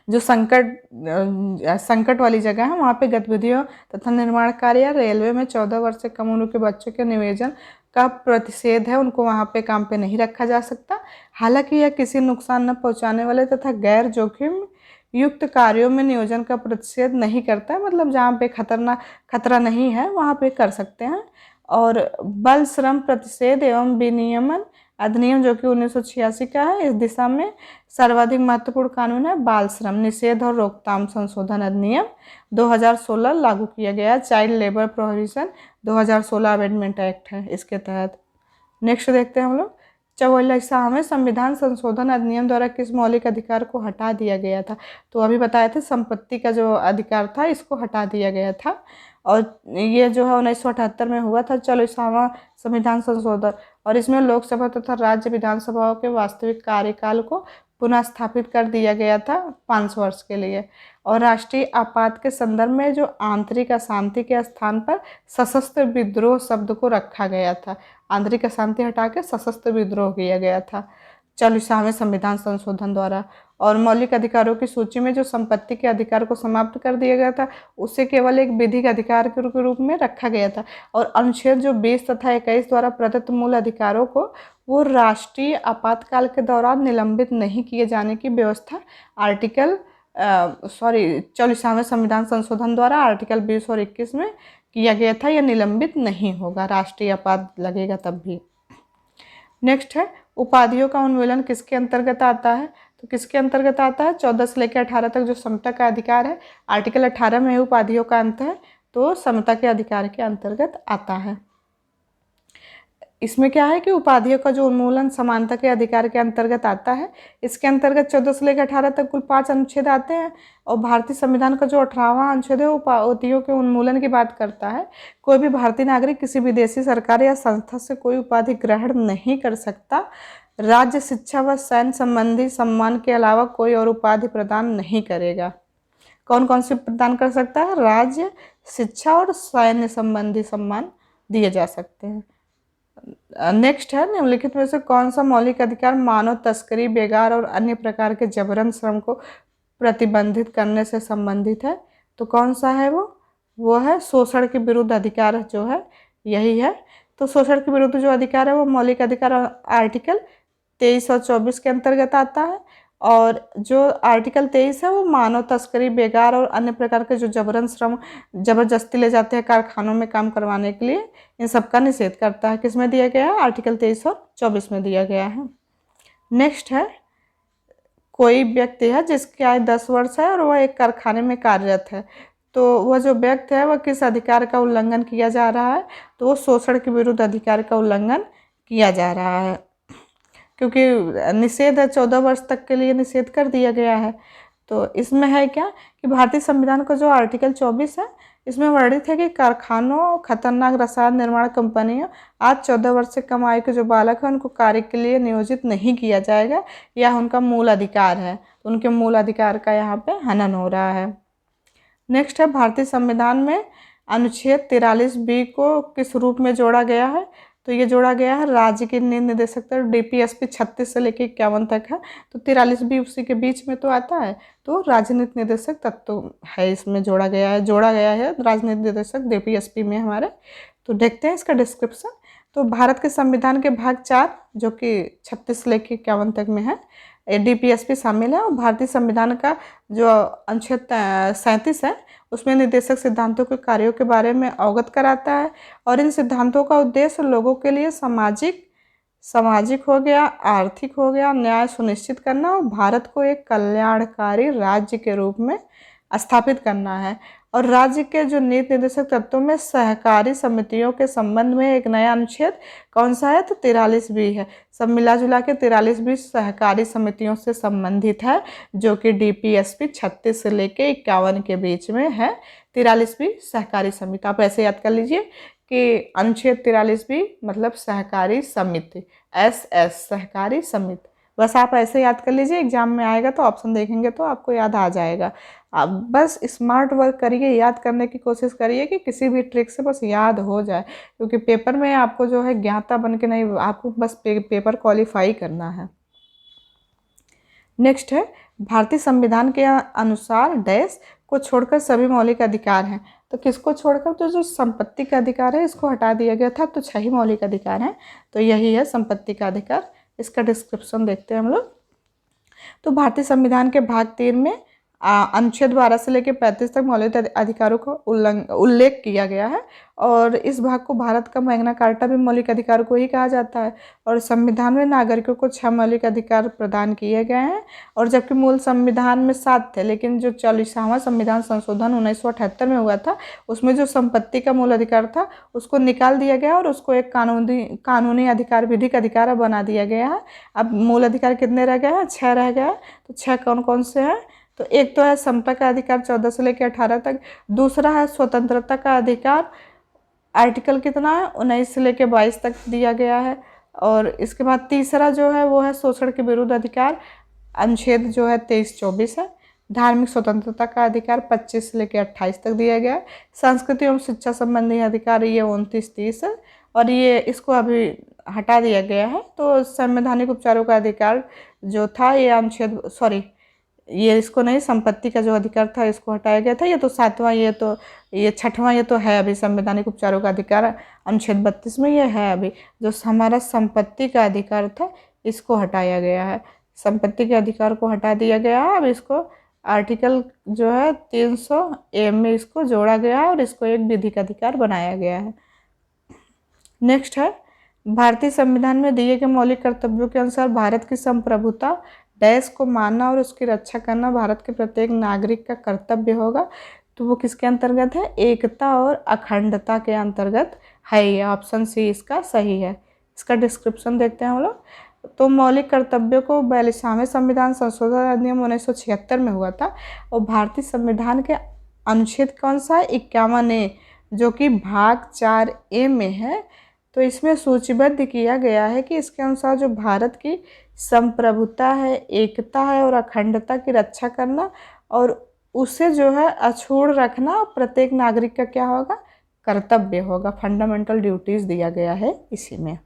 जो संकट वाली जगह है वहाँ पे गतिविधियों तथा निर्माण कार्य या रेलवे में 14 वर्ष से कम उम्र के बच्चों के नियोजन का प्रतिषेध है, उनको वहाँ पे काम पे नहीं रखा जा सकता। हालांकि यह किसी नुकसान न पहुँचाने वाले तथा गैर जोखिम युक्त कार्यों में नियोजन का प्रतिषेध नहीं करता है। मतलब जहाँ पे खतरा नहीं है वहाँ पे कर सकते हैं। और बल, श्रम, प्रतिषेध एवं विनियमन अधिनियम जो कि 1986 का है। इस दिशा में सर्वाधिक महत्वपूर्ण कानून है बाल श्रम निषेध और रोकथाम संशोधन अधिनियम 2016 लागू किया गया। Child labour prohibition 2016 amendment act है इसके तहत। नेक्स्ट देखते हैं हम लोग 44 में संविधान संशोधन अधिनियम द्वारा किस मौलिक अधिकार को हटा दिया गया था। तो अभी बताए थे संपत्ति का जो अधिकार था इसको हटा दिया गया था, और ये जो है 1978 में हुआ था 44वां संविधान संशोधन। और इसमें लोकसभा तथा राज्य विधानसभाओं के वास्तविक कार्यकाल को पुनः स्थापित कर दिया गया था 5 वर्ष के लिए। और राष्ट्रीय आपात के संदर्भ में जो आंतरिक अशांति के स्थान पर सशस्त्र विद्रोह शब्द को रखा गया था। आंतरिक अशांति हटा के सशस्त्र विद्रोह किया गया था 44वें संविधान संशोधन द्वारा। और मौलिक अधिकारों की सूची में जो संपत्ति के अधिकार को समाप्त कर दिया गया था उसे केवल एक विधिक अधिकार के रूप में रखा गया था। और अनुच्छेद जो 20 तथा 21 द्वारा प्रदत्त मूल अधिकारों को वो राष्ट्रीय आपातकाल के दौरान निलंबित नहीं किए जाने की व्यवस्था 44वें संविधान संशोधन द्वारा आर्टिकल 20 और 21 में किया गया था। यह निलंबित नहीं होगा, राष्ट्रीय आपात लगेगा तब भी। नेक्स्ट है उपाधियों का उन्मूलन किसके अंतर्गत आता है। तो किसके अंतर्गत आता है 14 से लेकर 18 तक जो समता का अधिकार है, आर्टिकल 18 में उपाधियों का अंत है तो समता के अधिकार के अंतर्गत आता है। इसमें क्या है कि उपाधियों का जो उन्मूलन समानता के अधिकार के अंतर्गत आता है। इसके अंतर्गत 14 से लेकर 18 तक कुल 5 अनुच्छेद आते हैं। और भारतीय संविधान का जो 18वां अनुच्छेद है वो उपाधियों के उन्मूलन की बात करता है। कोई भी भारतीय नागरिक किसी विदेशी सरकार या संस्था से कोई उपाधि ग्रहण नहीं कर सकता। राज्य शिक्षा व सैन्य संबंधी सम्मान के अलावा कोई और उपाधि प्रदान नहीं करेगा। कौन कौन सी प्रदान कर सकता है, राज्य शिक्षा और सैन्य संबंधी सम्मान दिए जा सकते हैं। नेक्स्ट है निम्नलिखित में से कौन सा मौलिक अधिकार मानव तस्करी, बेगार और अन्य प्रकार के जबरन श्रम को प्रतिबंधित करने से संबंधित है। तो कौन सा है वो है शोषण के विरुद्ध अधिकार जो है यही है। तो शोषण के विरुद्ध जो अधिकार है वो मौलिक अधिकार आर्टिकल 23 और 24 के अंतर्गत आता है। और जो आर्टिकल 23 है वो मानव तस्करी, बेगार और अन्य प्रकार के जो जबरन श्रम जबरदस्ती ले जाते हैं कारखानों में काम करवाने के लिए, इन सब का निषेध करता है। किस में दिया गया है, आर्टिकल 23 और 24 में दिया गया है। नेक्स्ट है कोई व्यक्ति है जिसकी आयु 10 वर्ष है और वह एक कारखाने में कार्यरत है। तो वह जो व्यक्ति है वह किस अधिकार का उल्लंघन किया जा रहा है, तो वो शोषण के विरुद्ध अधिकार का उल्लंघन किया जा रहा है, क्योंकि निषेध है 14 वर्ष तक के लिए निषेध कर दिया गया है। तो इसमें है क्या कि भारतीय संविधान का जो आर्टिकल 24 है इसमें वर्णित है कि कारखानों, खतरनाक रसायन निर्माण कंपनियों आज 14 वर्ष से कम आयु के जो बालक हैं उनको कार्य के लिए नियोजित नहीं किया जाएगा, यह उनका मूल अधिकार है। तो उनके मूल अधिकार का यहाँ पे हनन हो रहा है। नेक्स्ट है भारतीय संविधान में अनुच्छेद 43B को किस रूप में जोड़ा गया है। तो ये जोड़ा गया है राज्य के नीति निदेशक तक DPSP 36 से लेकर 51 तक है। तो 43B उसी के बीच में तो आता है, तो राजनीति निदेशक तत्व है इसमें जोड़ा गया है राजनीति निदेशक DPSP में हमारे। तो देखते हैं इसका डिस्क्रिप्शन। तो भारत के संविधान के भाग 4 जो कि 36 से लेकर 51 तक में है DPSP शामिल है। और भारतीय संविधान का जो अनुच्छेद 37 है उसमें निदेशक सिद्धांतों के कार्यों के बारे में अवगत कराता है। और इन सिद्धांतों का उद्देश्य लोगों के लिए सामाजिक हो गया, आर्थिक हो गया न्याय सुनिश्चित करना और भारत को एक कल्याणकारी राज्य के रूप में स्थापित करना है। और राज्य के जो नीति निर्देशक तत्वों में सहकारी समितियों के संबंध में एक नया अनुच्छेद कौन सा है, तो 43B है। सब मिला जुला के 43B सहकारी समितियों से संबंधित है, जो कि DPSP 36 से लेके 51 के बीच में है। 43B सहकारी समिति, आप ऐसे याद कर लीजिए कि अनुच्छेद 43B मतलब सहकारी समिति, SS सहकारी समिति। बस आप ऐसे याद कर लीजिए, एग्जाम में आएगा तो ऑप्शन देखेंगे तो आपको याद आ जाएगा। आप बस स्मार्ट वर्क करिए, याद करने की कोशिश करिए कि किसी भी ट्रिक से बस याद हो जाए, क्योंकि पेपर में आपको जो है ज्ञाता बन के नहीं, आपको बस पेपर क्वालिफाई करना है। नेक्स्ट है भारतीय संविधान के अनुसार डैश को छोड़कर सभी मौलिक अधिकार हैं। तो किसको छोड़कर, तो जो संपत्ति का अधिकार है इसको हटा दिया गया था। तो 6 ही मौलिक अधिकार हैं, तो यही है संपत्ति का अधिकार। इसका डिस्क्रिप्शन देखते हैं हम लोग। तो भारतीय संविधान के भाग 3 में अनुच्छेद 12 से लेकर 35 तक मौलिक अधिकारों का उल्लेख किया गया है और इस भाग को भारत का मैग्ना कार्टा भी मौलिक अधिकार को ही कहा जाता है। और संविधान में नागरिकों को 6 मौलिक अधिकार प्रदान किए गए हैं और जबकि मूल संविधान में 7 थे, लेकिन जो 40वां संविधान संशोधन 1978 में हुआ था उसमें जो संपत्ति का मूल अधिकार था उसको निकाल दिया गया और उसको एक कानूनी अधिकार, विधिक अधिकार बना दिया गया है। अब मूल अधिकार कितने रह गए हैं? 6 रह गए हैं। तो 6 कौन कौन से हैं? तो एक तो है समता का अधिकार 14 से लेकर 18 तक, दूसरा है स्वतंत्रता का अधिकार, आर्टिकल कितना है? 19 से लेकर 22 तक दिया गया है। और इसके बाद तीसरा जो है वो है शोषण के विरुद्ध अधिकार, अनुच्छेद जो है 23-24 है। धार्मिक स्वतंत्रता का अधिकार 25 से लेकर 28 तक दिया गया है। संस्कृति एवं शिक्षा संबंधी अधिकार ये 29-30 है और ये इसको अभी हटा दिया गया है। तो संवैधानिक उपचारों का अधिकार जो था ये अनुच्छेद ये इसको नहीं, संपत्ति का जो अधिकार था इसको हटाया गया था। ये तो 7वां, ये 6वां, ये तो है अभी संवैधानिक उपचारों का अधिकार अनुच्छेद 32 में ये है अभी। जो हमारा संपत्ति का अधिकार था इसको हटाया गया है, संपत्ति के अधिकार को हटा दिया गया है। अब इसको आर्टिकल जो है 300A में इसको जोड़ा गया है और इसको एक विधिक अधिकार बनाया गया है। नेक्स्ट है भारतीय संविधान में दिए गए मौलिक कर्तव्यों के अनुसार भारत की संप्रभुता देश को मानना और उसकी रक्षा करना भारत के प्रत्येक नागरिक का कर्तव्य होगा। तो वो किसके अंतर्गत है? एकता और अखंडता के अंतर्गत है। ये ऑप्शन सी इसका सही है। इसका डिस्क्रिप्शन देखते हैं हम लोग। तो मौलिक कर्तव्यों को 42वें संविधान संशोधन अधिनियम 1976 में हुआ था और भारतीय संविधान के अनुच्छेद कौन सा है? 51A, जो कि भाग 4A में है। तो इसमें सूचीबद्ध किया गया है कि इसके अनुसार जो भारत की संप्रभुता है, एकता है और अखंडता की रक्षा करना और उसे जो है अछूड़ रखना प्रत्येक नागरिक का क्या होगा? कर्तव्य होगा। फंडामेंटल ड्यूटीज़ दिया गया है, इसी में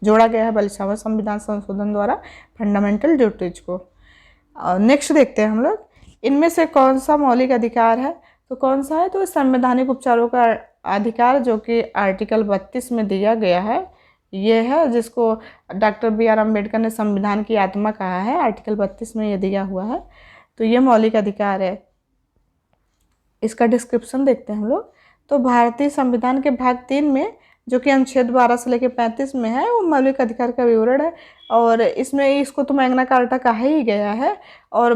जोड़ा गया है 42वां संविधान संशोधन द्वारा फंडामेंटल ड्यूटीज को। नेक्स्ट देखते हैं हम लोग, इनमें से कौन सा मौलिक अधिकार है? तो कौन सा है? तो संवैधानिक उपचारों का अधिकार जो कि आर्टिकल 32 में दिया गया है, ये है जिसको डॉक्टर BR अम्बेडकर ने संविधान की आत्मा कहा है। आर्टिकल 32 में ये दिया हुआ है। तो ये मौलिक अधिकार है। इसका डिस्क्रिप्शन देखते हैं हम लोग। तो भारतीय संविधान के भाग 3 में जो कि अनुच्छेद 12 से लेकर 35 में है वो मौलिक अधिकार का विवरण है और इसमें इसको तो मैग्ना कार्टा कहा ही गया है। और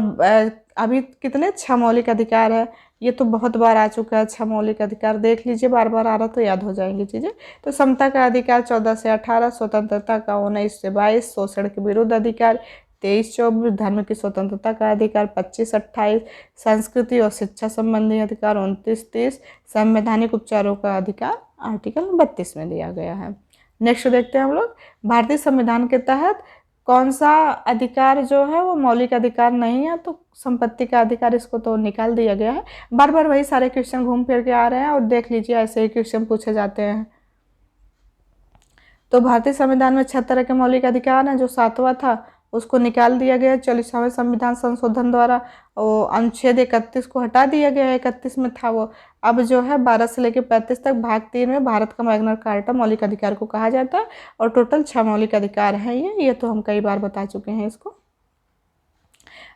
अभी कितने 6 मौलिक अधिकार है, ये तो बहुत बार आ चुका है। 6 मौलिक अधिकार देख लीजिए, बार बार आ रहा तो याद हो जाएंगी चीज़ें। तो समता का अधिकार 14 से 18, स्वतंत्रता का 19 से 22, शोषण के विरुद्ध अधिकार 23-24, धर्म की स्वतंत्रता का अधिकार 25-28, संस्कृति और शिक्षा संबंधी अधिकार 29-30, संवैधानिक उपचारों का अधिकार आर्टिकल 32 में दिया गया है। नेक्स्ट देखते हैं हम लोग, भारतीय संविधान के तहत कौन सा अधिकार जो है वो मौलिक अधिकार नहीं है? तो संपत्ति का अधिकार, इसको तो निकाल दिया गया है। बार बार वही सारे क्वेश्चन घूम फिर के आ रहे हैं और देख लीजिए ऐसे ही क्वेश्चन पूछे जाते हैं। तो भारतीय संविधान में 6 तरह के मौलिक अधिकार हैं। जो 7वां था उसको निकाल दिया गया 40वें संविधान संशोधन द्वारा। और अनुच्छेद 31 को हटा दिया गया है, 31 में था वो। अब जो है 12 से लेकर 35 तक भाग 3 में भारत का मैग्ना कार्टा मौलिक अधिकार को कहा जाता है और टोटल 6 मौलिक अधिकार हैं। ये तो हम कई बार बता चुके हैं इसको।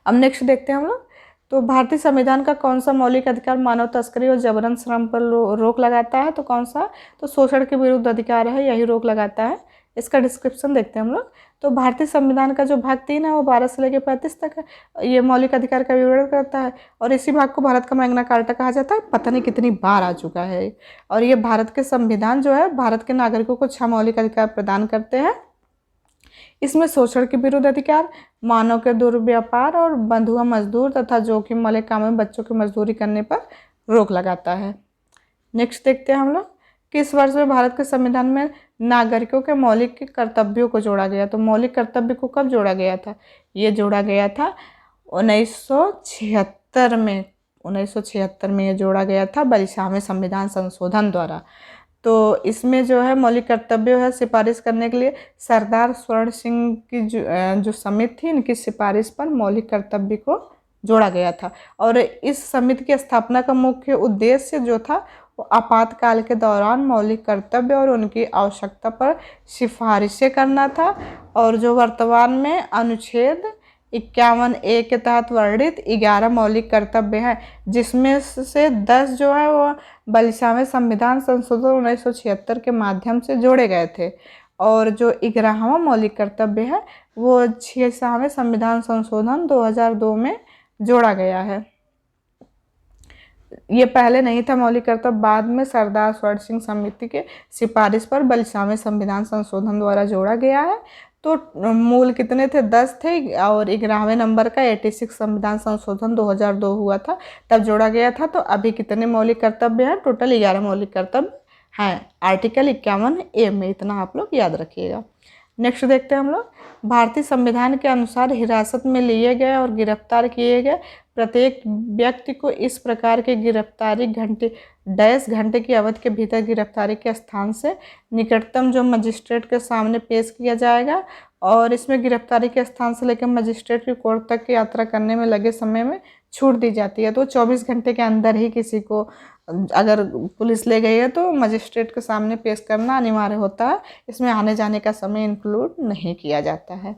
अब नेक्स्ट देखते हैं हम लोग। तो भारतीय संविधान का कौन सा मौलिक अधिकार मानव तस्करी और जबरन श्रम पर रोक लगाता है? तो कौन सा? तो शोषण के विरुद्ध अधिकार है, यही रोक लगाता है। इसका डिस्क्रिप्शन देखते हैं हम लोग। तो भारतीय संविधान का जो भाग 3 है वो 12 से लेकर 35 तक है। ये मौलिक अधिकार का विवरण करता है और इसी भाग को भारत का मैग्ना कार्टा कहा जाता है। पता नहीं कितनी बार आ चुका है। और ये भारत के संविधान जो है भारत के नागरिकों को 6 मौलिक अधिकार प्रदान करते हैं। इसमें शोषण के विरुद्ध अधिकार, मानव के दुर्व्यापार और बंधुआ मजदूर तथा जोखिम वाले कामों में बच्चों की मजदूरी करने पर रोक लगाता है। नेक्स्ट देखते हैं हम लोग, किस वर्ष में भारत के संविधान में नागरिकों के मौलिक कर्तव्यों को जोड़ा गया? तो मौलिक कर्तव्य को कब जोड़ा गया था? ये जोड़ा गया था 1976 में। 1976 में ये जोड़ा गया था 42वें संविधान संशोधन द्वारा। तो इसमें जो है मौलिक कर्तव्य है सिफारिश करने के लिए सरदार स्वर्ण सिंह की जो समिति थी, इनकी सिफारिश पर मौलिक कर्तव्य को जोड़ा गया था। और इस समिति की स्थापना का मुख्य उद्देश्य जो था वो आपातकाल के दौरान मौलिक कर्तव्य और उनकी आवश्यकता पर सिफारिशें करना था। और जो वर्तमान में अनुच्छेद 51A के तहत वर्णित 11 मौलिक कर्तव्य हैं, जिसमें से 10 जो है वो 42वें संविधान संशोधन 1976 के माध्यम से जोड़े गए थे, और जो 11वां मौलिक कर्तव्य है वो 6वें संविधान संशोधन 2002 में जोड़ा गया है। ये पहले नहीं था मौलिक कर्तव्य, बाद में सरदार स्वर्ण सिंह समिति के सिफारिश पर 42वें संविधान संशोधन द्वारा जोड़ा गया है। तो मूल कितने थे? 10 थे, और 11वें नंबर का 86 संविधान संशोधन 2002 हुआ था, तब जोड़ा गया था। तो अभी कितने मौलिक कर्तव्य हैं? टोटल 11 मौलिक कर्तव्य हैं आर्टिकल 51A में, इतना आप लोग याद रखिएगा। नेक्स्ट देखते हैं हम लोग, भारतीय संविधान के अनुसार हिरासत में लिए गए और गिरफ्तार किए गए प्रत्येक व्यक्ति को इस प्रकार की गिरफ्तारी घंटे की अवधि के भीतर गिरफ्तारी के स्थान से निकटतम जो मजिस्ट्रेट के सामने पेश किया जाएगा, और इसमें गिरफ्तारी के स्थान से लेकर मजिस्ट्रेट की कोर्ट तक की यात्रा करने में लगे समय में छूट दी जाती है। तो 24 घंटे के अंदर ही किसी को अगर पुलिस ले गई है तो मजिस्ट्रेट के सामने पेश करना अनिवार्य होता है, इसमें आने जाने का समय इंक्लूड नहीं किया जाता है।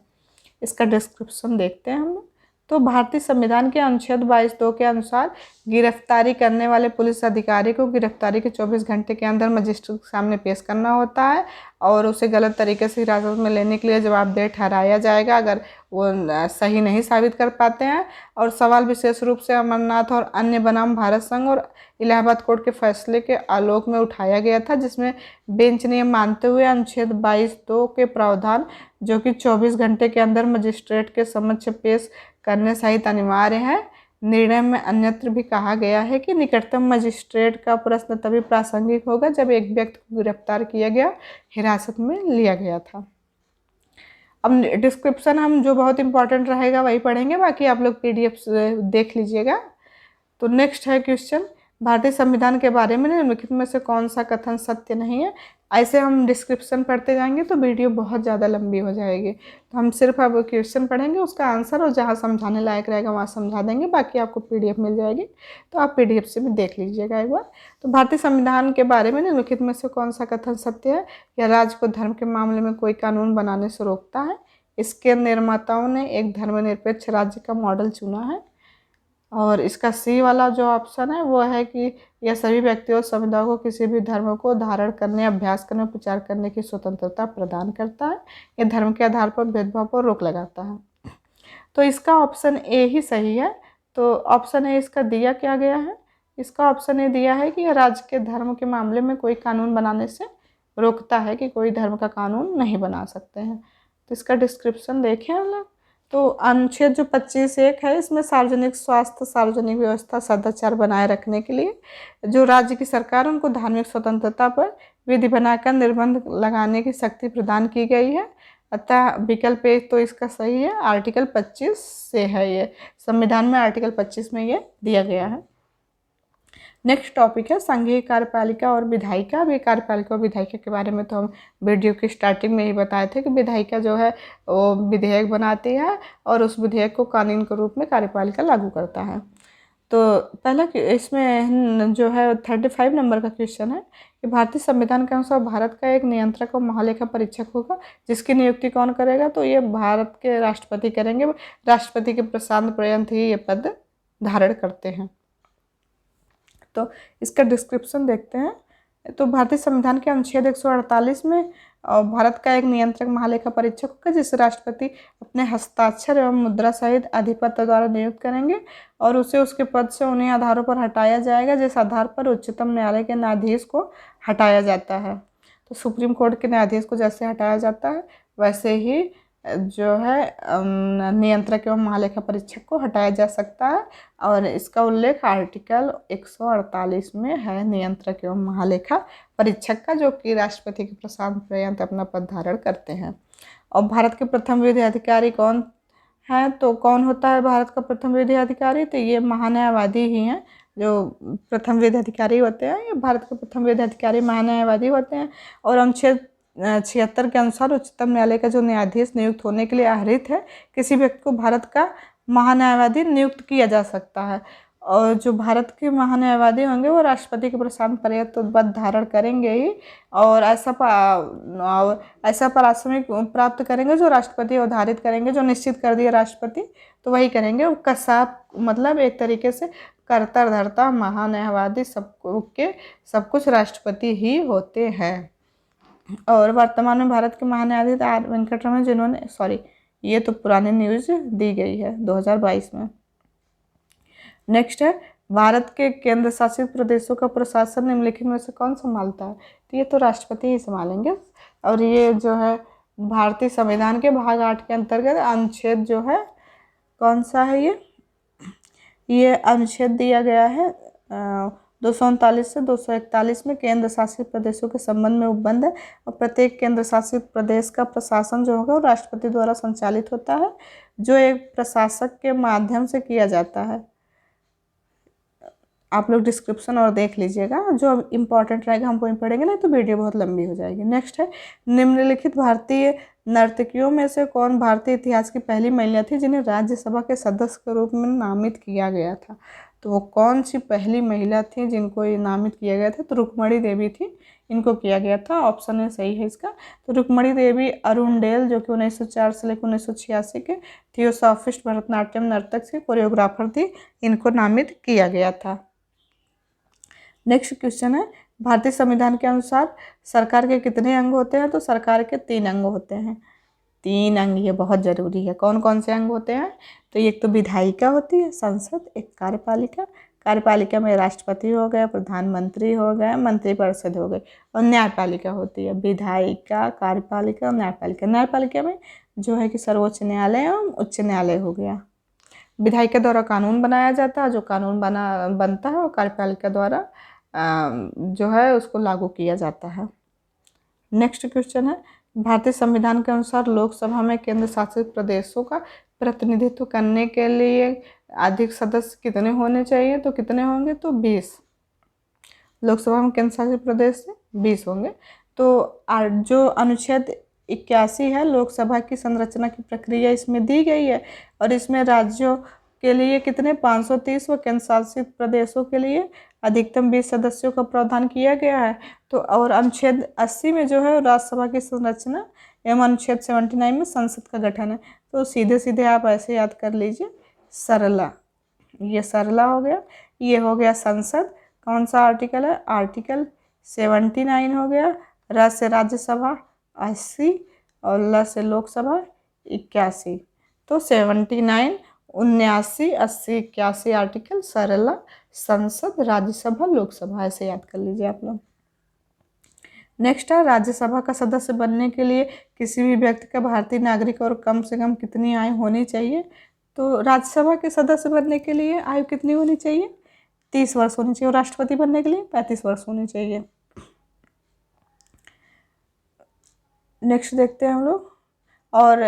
इसका डिस्क्रिप्शन देखते हैं हम। तो भारतीय संविधान के अनुच्छेद 22(2) के अनुसार गिरफ्तारी करने वाले पुलिस अधिकारी को गिरफ्तारी के 24 घंटे के अंदर मजिस्ट्रेट के सामने पेश करना होता है, और उसे गलत तरीके से हिरासत में लेने के लिए जवाबदेह ठहराया जाएगा अगर वो सही नहीं साबित कर पाते हैं। और सवाल विशेष रूप से अमरनाथ और अन्य बनाम भारत संघ और इलाहाबाद कोर्ट के फैसले के आलोक में उठाया गया था, जिसमें बेंच ने मानते हुए अनुच्छेद 22(2) के प्रावधान जो कि 24 घंटे के अंदर मजिस्ट्रेट के समक्ष पेश करने सहित अनिवार्य है, निर्णय में अन्यत्र भी कहा गया है कि निकटतम मजिस्ट्रेट का प्रश्न तभी प्रासंगिक होगा जब एक व्यक्ति को गिरफ्तार किया गया, हिरासत में लिया गया था। अब डिस्क्रिप्शन हम जो बहुत इंपॉर्टेंट रहेगा वही पढ़ेंगे, बाकी आप लोग PDF देख लीजिएगा। तो नेक्स्ट है क्वेश्चन, भारतीय संविधान के बारे में निम्नलिखित में से कौन सा कथन सत्य नहीं है? ऐसे हम डिस्क्रिप्शन पढ़ते जाएंगे तो वीडियो बहुत ज़्यादा लंबी हो जाएगी, तो हम सिर्फ अब क्वेश्चन पढ़ेंगे, उसका आंसर और जहाँ समझाने लायक रहेगा वहाँ समझा देंगे, बाकी आपको PDF मिल जाएगी, तो आप PDF से भी देख लीजिएगा एक बार। तो भारतीय संविधान के बारे में निम्नलिखित में से कौन सा कथन सत्य है? यह राज्य को धर्म के मामले में कोई कानून बनाने से रोकता है। इसके निर्माताओं ने एक धर्मनिरपेक्ष राज्य का मॉडल चुना है। और इसका C वाला जो ऑप्शन है वो है कि यह सभी व्यक्तियों और समुदायों को किसी भी धर्म को धारण करने, अभ्यास करने, प्रचार करने की स्वतंत्रता प्रदान करता है। यह धर्म के आधार पर भेदभाव पर रोक लगाता है। तो इसका ऑप्शन A ही सही है। तो ऑप्शन A इसका दिया क्या गया है? इसका ऑप्शन A दिया है कि यह राज्य के धर्म के मामले में कोई कानून बनाने से रोकता है, कि कोई धर्म का कानून नहीं बना सकते हैं। तो इसका डिस्क्रिप्शन देखें हम लोग। तो अनुच्छेद जो 25(1) है, इसमें सार्वजनिक स्वास्थ्य, सार्वजनिक व्यवस्था, सदाचार बनाए रखने के लिए जो राज्य की सरकार उनको धार्मिक स्वतंत्रता पर विधि बनाकर निर्बंध लगाने की शक्ति प्रदान की गई है। अतः विकल्प A तो इसका सही है, आर्टिकल 25 से है, ये संविधान में आर्टिकल 25 में ये दिया गया है। नेक्स्ट टॉपिक है संघीय कार्यपालिका और विधायिका। अभी कार्यपालिका और विधायिका के बारे में तो हम वीडियो की स्टार्टिंग में ही बताए थे कि विधायिका जो है वो विधेयक बनाती है और उस विधेयक को कानून के रूप में कार्यपालिका लागू करता है। तो पहला इसमें जो है 35 नंबर का क्वेश्चन है कि भारतीय संविधान के अनुसार भारत का एक नियंत्रक और महालेखा परीक्षक होगा, जिसकी नियुक्ति कौन करेगा? तो ये भारत के राष्ट्रपति करेंगे। राष्ट्रपति के प्रसाद पर्यंत ही ये पद धारण करते हैं। तो इसका डिस्क्रिप्शन देखते हैं। तो भारतीय संविधान के अनुच्छेद 148 में भारत का एक नियंत्रक महालेखा परीक्षक होगा, जिसे राष्ट्रपति अपने हस्ताक्षर एवं मुद्रा सहित अधिपत्र द्वारा नियुक्त करेंगे, और उसे उसके पद से उन्हीं आधारों पर हटाया जाएगा जिस आधार पर उच्चतम न्यायालय के न्यायाधीश को हटाया जाता है। तो सुप्रीम कोर्ट के न्यायाधीश को जैसे हटाया जाता है वैसे ही जो है नियंत्रक एवं महालेखा परीक्षक को हटाया जा सकता है, और इसका उल्लेख आर्टिकल 148 में है नियंत्रक एवं महालेखा परीक्षक का, जो कि राष्ट्रपति के प्रसाद पर्यंत अपना पद धारण करते हैं। और भारत के प्रथम विधि अधिकारी कौन है? तो कौन होता है भारत का प्रथम विधि अधिकारी? तो ये महान्यायवादी ही हैं जो प्रथम विधि अधिकारी होते हैं। ये भारत के प्रथम विधि अधिकारी महान्यायवादी होते हैं। और अनुच्छेद 76 के अनुसार उच्चतम न्यायालय का जो न्यायाधीश नियुक्त होने के लिए अर्हित है, किसी व्यक्ति को भारत का महान्यायवादी नियुक्त किया जा सकता है। और जो भारत के महान्यायवादी होंगे वो राष्ट्रपति के प्रशांत पर्यत तो पद धारण करेंगे ही, और ऐसा प्राथमिक प्राप्त करेंगे जो राष्ट्रपति अवधारित करेंगे, जो निश्चित कर दिए राष्ट्रपति तो वही करेंगे। वो कसाब मतलब एक तरीके से कर्ता धर्ता महान्यायवादी सब कुछ राष्ट्रपति ही होते हैं। और वर्तमान में भारत के महान्यायाधीश आर वेंकटरमन, जिन्होंने ये तो पुरानी न्यूज़ दी गई है 2022 में। नेक्स्ट है, भारत के केंद्र शासित प्रदेशों का प्रशासन निम्नलिखित में से कौन संभालता है? तो ये तो राष्ट्रपति ही संभालेंगे। और ये जो है भारतीय संविधान के भाग 8 के अंतर्गत अनुच्छेद जो है कौन सा है, ये अनुच्छेद दिया गया है 239 से 241 में केंद्र शासित प्रदेशों के संबंध में उपबंध है। और प्रत्येक केंद्र शासित प्रदेश का प्रशासन जो होगा वो राष्ट्रपति द्वारा संचालित होता है, जो एक प्रशासक के माध्यम से किया जाता है। आप लोग डिस्क्रिप्शन और देख लीजिएगा, जो इम्पोर्टेंट रहेगा हम वही पढ़ेंगे, नहीं तो वीडियो बहुत लंबी हो जाएगी। नेक्स्ट है, निम्नलिखित भारतीय नर्तकियों में से कौन भारतीय इतिहास की पहली महिला थी जिन्हें राज्यसभा के सदस्य के रूप में नामित किया गया था? तो वो कौन सी पहली महिला थी जिनको ये नामित किया गया था? तो रुक्मणी देवी थी, इनको किया गया था। ऑप्शन में सही है इसका। तो रुक्मणी देवी अरुणडेल जो कि 1904 से लेकर 1986 के थियोसॉफिस्ट भरतनाट्यम नर्तक से कोरियोग्राफर थी, इनको नामित किया गया था। नेक्स्ट क्वेश्चन है, भारतीय संविधान के अनुसार सरकार के कितने अंग होते हैं? तो सरकार के 3 अंग होते हैं। 3 अंग, ये बहुत जरूरी है। कौन कौन से अंग होते हैं? तो एक तो विधायिका होती है, संसद, एक कार्यपालिका। कार्यपालिका में राष्ट्रपति हो गया, प्रधानमंत्री हो गया, मंत्रिपरिषद हो गई, और न्यायपालिका होती है। विधायिका, कार्यपालिका और न्यायपालिका। न्यायपालिका में जो है कि सर्वोच्च न्यायालय एवं उच्च न्यायालय हो गया। विधायिका द्वारा कानून बनाया जाता है, जो कानून बनता है वो कार्यपालिका द्वारा जो है उसको लागू किया जाता है। नेक्स्ट क्वेश्चन है, भारतीय संविधान के अनुसार लोकसभा में केंद्र शासित प्रदेशों का प्रतिनिधित्व करने के लिए अधिक सदस्य कितने होने चाहिए? तो कितने होंगे? तो 20। लोकसभा में केंद्र शासित प्रदेश से 20 होंगे। तो जो अनुच्छेद 81 है, लोकसभा की संरचना की प्रक्रिया इसमें दी गई है, और इसमें राज्यों के लिए कितने 530 व केंद्र शासित प्रदेशों के लिए अधिकतम 20 सदस्यों का प्रावधान किया गया है। तो और अनुच्छेद 80 में जो है राज्यसभा की संरचना एवं अनुच्छेद 79 में संसद का गठन है। तो सीधे सीधे आप ऐसे याद कर लीजिए, सरला, ये सरला हो गया, ये हो गया संसद। कौन सा आर्टिकल है? आर्टिकल 79 हो गया। र से राज्यसभा 80 और ल से लोकसभा 81। तो 79, 79, 80, 81 आर्टिकल, सरला, संसद, राज्यसभा, लोकसभा, ऐसे याद कर लीजिए आप लोग। नेक्स्ट है, राज्यसभा का सदस्य बनने के लिए किसी भी व्यक्ति का भारतीय नागरिक और कम से कम कितनी आयु होनी चाहिए? तो राज्यसभा के सदस्य बनने के लिए आयु कितनी होनी चाहिए? 30 वर्ष होनी चाहिए, और राष्ट्रपति बनने के लिए 35 वर्ष होनी चाहिए। नेक्स्ट देखते हैं हम लोग। और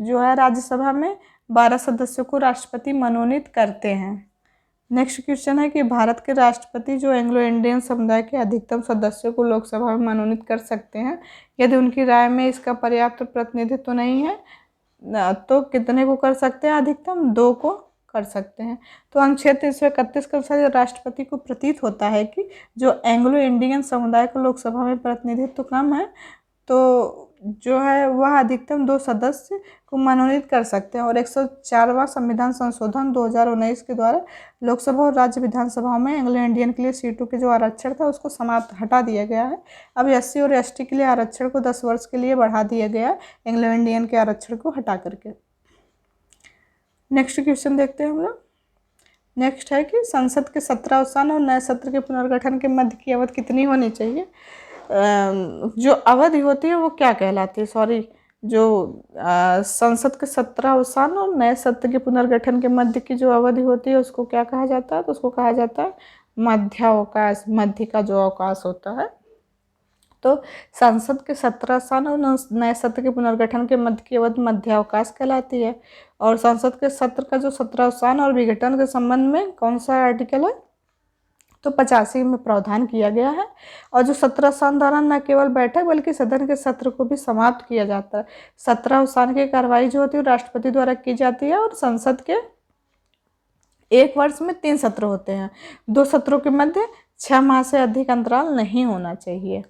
जो है राज्यसभा में 12 सदस्यों को राष्ट्रपति मनोनीत करते हैं। नेक्स्ट क्वेश्चन है कि भारत के राष्ट्रपति जो एंग्लो इंडियन समुदाय के अधिकतम सदस्यों को लोकसभा में मनोनीत कर सकते हैं यदि उनकी राय में इसका पर्याप्त प्रतिनिधित्व नहीं है, तो कितने को कर सकते हैं? अधिकतम 2 को कर सकते हैं। तो अनुच्छेद 331 के अनुसार राष्ट्रपति को प्रतीत होता है कि जो एंग्लो इंडियन समुदाय को लोकसभा में प्रतिनिधित्व कम है, तो जो है वह अधिकतम 2 सदस्य को मनोनीत कर सकते हैं। और 104वां संविधान संशोधन 2019 के द्वारा लोकसभा और राज्य विधानसभाओं में एंग्लो इंडियन के लिए सीटों के जो आरक्षण था उसको समाप्त हटा दिया गया है। अब SC और ST के लिए आरक्षण को 10 वर्ष के लिए बढ़ा दिया गया है, एंग्लो इंडियन के आरक्षण को हटा करके। नेक्स्ट क्वेश्चन देखते हैं हम लोग। नेक्स्ट है कि संसद के 17 अवसान और नए सत्र के पुनर्गठन के मध्य की अवधि कितनी होनी चाहिए? जो अवधि होती है वो क्या कहलाती है? जो संसद के 17 अवसान और नए सत्र के पुनर्गठन के मध्य की जो अवधि होती है उसको क्या कहा जाता है? तो उसको कहा जाता है मध्यावकाश। मध्य का जो अवकाश होता है, तो संसद के 17 अवसान और नए सत्र के पुनर्गठन के मध्य की अवधि मध्यावकाश कहलाती है। और संसद के सत्र का जो 17 अवसान और विघटन के संबंध में कौन सा आर्टिकल है? तो 85 में प्रावधान किया गया है। और जो 17 अवसान दौरान न केवल बैठक बल्कि सदन के सत्र को भी समाप्त किया जाता है। 17 अवसान की कार्रवाई जो होती है राष्ट्रपति द्वारा की जाती है, और संसद के एक वर्ष में 3 सत्र होते हैं, 2 सत्रों के मध्य 6 माह से अधिक अंतराल नहीं होना चाहिए।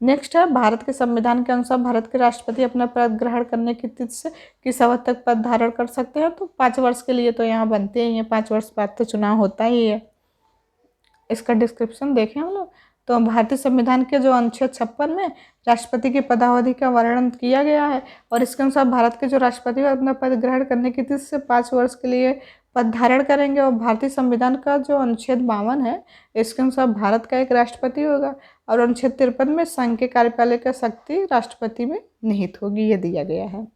नेक्स्ट है, भारत के संविधान के अनुसार भारत के राष्ट्रपति अपना पद ग्रहण करने की तिथि से किस अवधि तक पद धारण कर सकते हैं। तो 5 वर्ष के लिए तो यहाँ बनते ही हैं, 5 वर्ष बाद तो चुनाव होता ही है। इसका डिस्क्रिप्शन देखें हम लोग, तो भारतीय संविधान के जो अनुच्छेद 56 में राष्ट्रपति की पदावधि का वर्णन किया गया है, और इसके अनुसार भारत के जो राष्ट्रपति अपना पद ग्रहण करने की तिथि से 5 वर्ष के लिए पद धारण करेंगे। और भारतीय संविधान का जो अनुच्छेद 52 है, इसके अनुसार भारत का एक राष्ट्रपति होगा, और अनुच्छेद 53 में संघ के कार्यपालिका शक्ति राष्ट्रपति में निहित होगी, ये दिया गया है।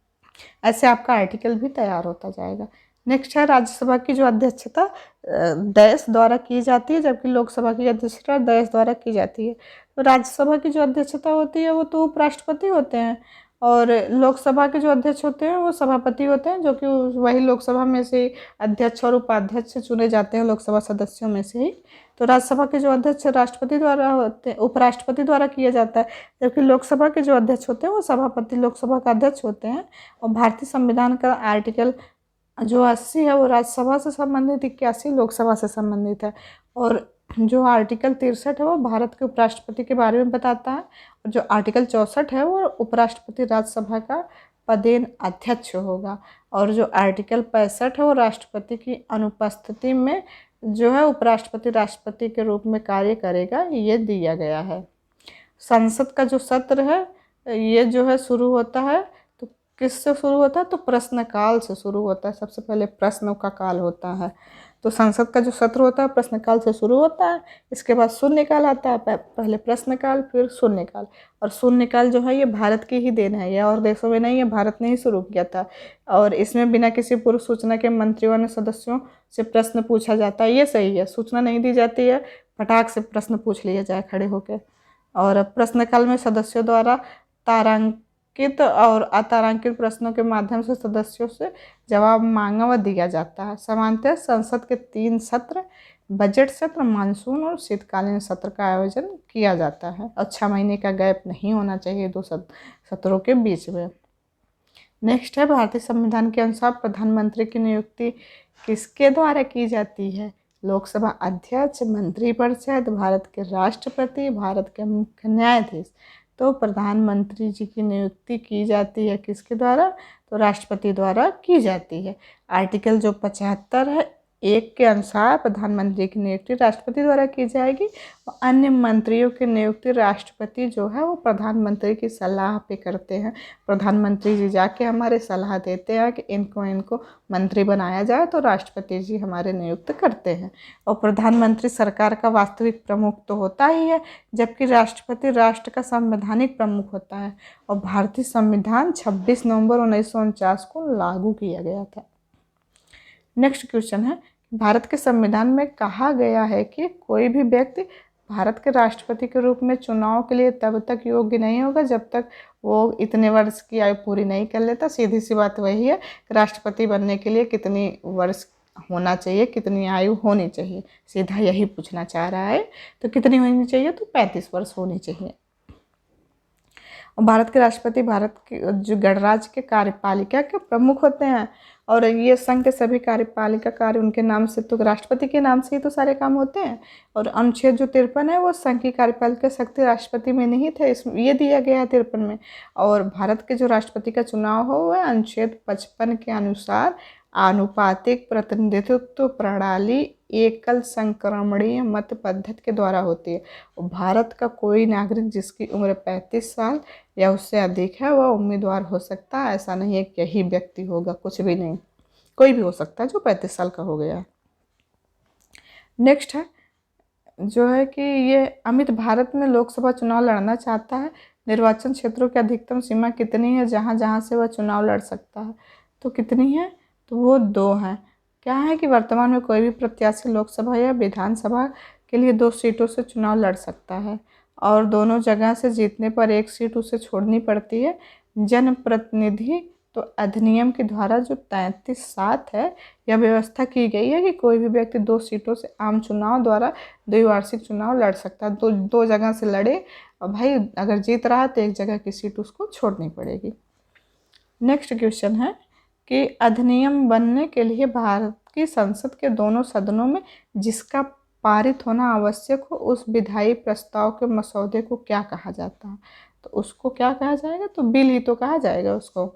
ऐसे आपका आर्टिकल भी तैयार होता जाएगा। नेक्स्ट है, राज्यसभा की जो अध्यक्षता देश द्वारा की जाती है, जबकि लोकसभा की अध्यक्षता देश द्वारा की जाती है। तो राज्यसभा की जो अध्यक्षता होती है वो तो उपराष्ट्रपति होते हैं, और लोकसभा के जो अध्यक्ष होते हैं वो सभापति होते हैं, जो कि वही लोकसभा में से अध्यक्ष और उपाध्यक्ष चुने जाते हैं लोकसभा सदस्यों में से ही। तो राज्यसभा के जो अध्यक्ष राष्ट्रपति द्वारा होते हैं, उपराष्ट्रपति द्वारा किया जाता है, जबकि लोकसभा के जो अध्यक्ष होते हैं वो सभापति लोकसभा का अध्यक्ष होते हैं। और भारतीय संविधान का आर्टिकल जो 80 है वो राज्यसभा से संबंधित, 81 लोकसभा से संबंधित है, और जो आर्टिकल 63 है वो भारत के उपराष्ट्रपति के बारे में बताता है, और जो आर्टिकल 64 है वो उपराष्ट्रपति राज्यसभा का पदेन अध्यक्ष होगा, और जो आर्टिकल 65 है वो राष्ट्रपति की अनुपस्थिति में जो है उपराष्ट्रपति राष्ट्रपति के रूप में कार्य करेगा, ये दिया गया है। संसद का जो सत्र है ये जो है शुरू होता है, तो किससे शुरू होता है, तो प्रश्नकाल से शुरू होता है। सबसे पहले प्रश्नों का काल होता है, तो संसद का जो सत्र होता है प्रश्नकाल से शुरू होता है। इसके बाद शून्यकाल आता है, पहले प्रश्नकाल फिर शून्यकाल। और शून्यकाल जो है ये भारत की ही देन है, यह और देशों में नहीं है, भारत ने ही शुरू किया था। और इसमें बिना किसी पूर्व सूचना के मंत्रियों ने सदस्यों से प्रश्न पूछा जाता है, ये सही है, सूचना नहीं दी जाती है, फटाक से प्रश्न पूछ लिया जाए खड़े होकर। और प्रश्नकाल में सदस्यों द्वारा तारांकित और अतारांकित प्रश्नों के माध्यम से सदस्यों से जवाब मांगा व दिया जाता है। सामान्यतः संसद के 3 सत्र, बजट सत्र, मानसून और शीतकालीन सत्र का आयोजन किया जाता है, और 6 महीने का गैप नहीं होना चाहिए 2 सत्रों के बीच में। नेक्स्ट है, भारतीय संविधान के अनुसार प्रधानमंत्री की नियुक्ति किसके द्वारा की जाती है। लोकसभा अध्यक्ष, मंत्रिपरिषद, भारत के राष्ट्रपति, भारत के मुख्य न्यायाधीश। तो प्रधानमंत्री जी की नियुक्ति की जाती है किसके द्वारा, तो राष्ट्रपति द्वारा की जाती है। आर्टिकल जो 75 है 1 के अनुसार प्रधानमंत्री की नियुक्ति राष्ट्रपति द्वारा की जाएगी, और अन्य मंत्रियों की नियुक्ति राष्ट्रपति जो है वो प्रधानमंत्री की सलाह पे करते हैं। प्रधानमंत्री जी जाके हमारे सलाह देते हैं कि इनको मंत्री बनाया जाए, तो राष्ट्रपति जी हमारे नियुक्त करते हैं। और प्रधानमंत्री सरकार का वास्तविक प्रमुख तो होता ही है, जबकि राष्ट्रपति राष्ट्र का संवैधानिक प्रमुख होता है। और भारतीय संविधान 26 नवंबर 1949 को लागू किया गया था। नेक्स्ट क्वेश्चन है, भारत के संविधान में कहा गया है कि कोई भी व्यक्ति भारत के राष्ट्रपति के रूप में चुनाव के लिए तब तक योग्य नहीं होगा जब तक वो इतने वर्ष की आयु पूरी नहीं कर लेता। सीधी सी बात वही है, राष्ट्रपति बनने के लिए कितनी वर्ष होना चाहिए, कितनी आयु होनी चाहिए, सीधा यही पूछना चाह रहा है। तो कितनी होनी चाहिए, तो 35 वर्ष होनी चाहिए। और भारत के राष्ट्रपति भारत के जो गणराज्य के कार्यपालिका के प्रमुख होते हैं, और ये संघ के सभी कार्यपालिका कार्य उनके नाम से, तो राष्ट्रपति के नाम से ही तो सारे काम होते हैं। और अनुच्छेद जो 53 है वो संघ की कार्यपालिका शक्ति राष्ट्रपति में निहित है, इसमें ये दिया गया है 53 में। और भारत के जो राष्ट्रपति का चुनाव हो वह अनुच्छेद 55 के अनुसार आनुपातिक प्रतिनिधित्व प्रणाली एकल संक्रमणीय मत पद्धति के द्वारा होती है। और भारत का कोई नागरिक जिसकी उम्र 35 साल या उससे अधिक है वह उम्मीदवार हो सकता है, ऐसा नहीं है कि यही व्यक्ति होगा, कुछ भी नहीं, कोई भी हो सकता है जो 35 साल का हो गया। नेक्स्ट है जो है कि ये अमित भारत में लोकसभा चुनाव लड़ना चाहता है, निर्वाचन क्षेत्रों की अधिकतम सीमा कितनी है जहाँ जहाँ से वह चुनाव लड़ सकता है, तो कितनी है, तो वो 2 हैं। क्या है कि वर्तमान में कोई भी प्रत्याशी लोकसभा या विधानसभा के लिए 2 सीटों से चुनाव लड़ सकता है, और दोनों जगह से जीतने पर 1 सीट उसे छोड़नी पड़ती है। जनप्रतिनिधि तो अधिनियम के द्वारा जो 33(7) है यह व्यवस्था की गई है कि कोई भी व्यक्ति 2 सीटों से आम चुनाव द्वारा द्विवार्षिक चुनाव लड़ सकता है। तो 2 जगह से लड़े, और भाई अगर जीत रहा है तो 1 जगह की सीट उसको छोड़नी पड़ेगी। नेक्स्ट क्वेश्चन है कि अधिनियम बनने के लिए भारत की संसद के दोनों सदनों में जिसका पारित होना आवश्यक हो उस विधायी प्रस्ताव के मसौदे को क्या कहा जाता है? तो उसको क्या कहा जाएगा? तो बिल ही तो कहा जाएगा उसको।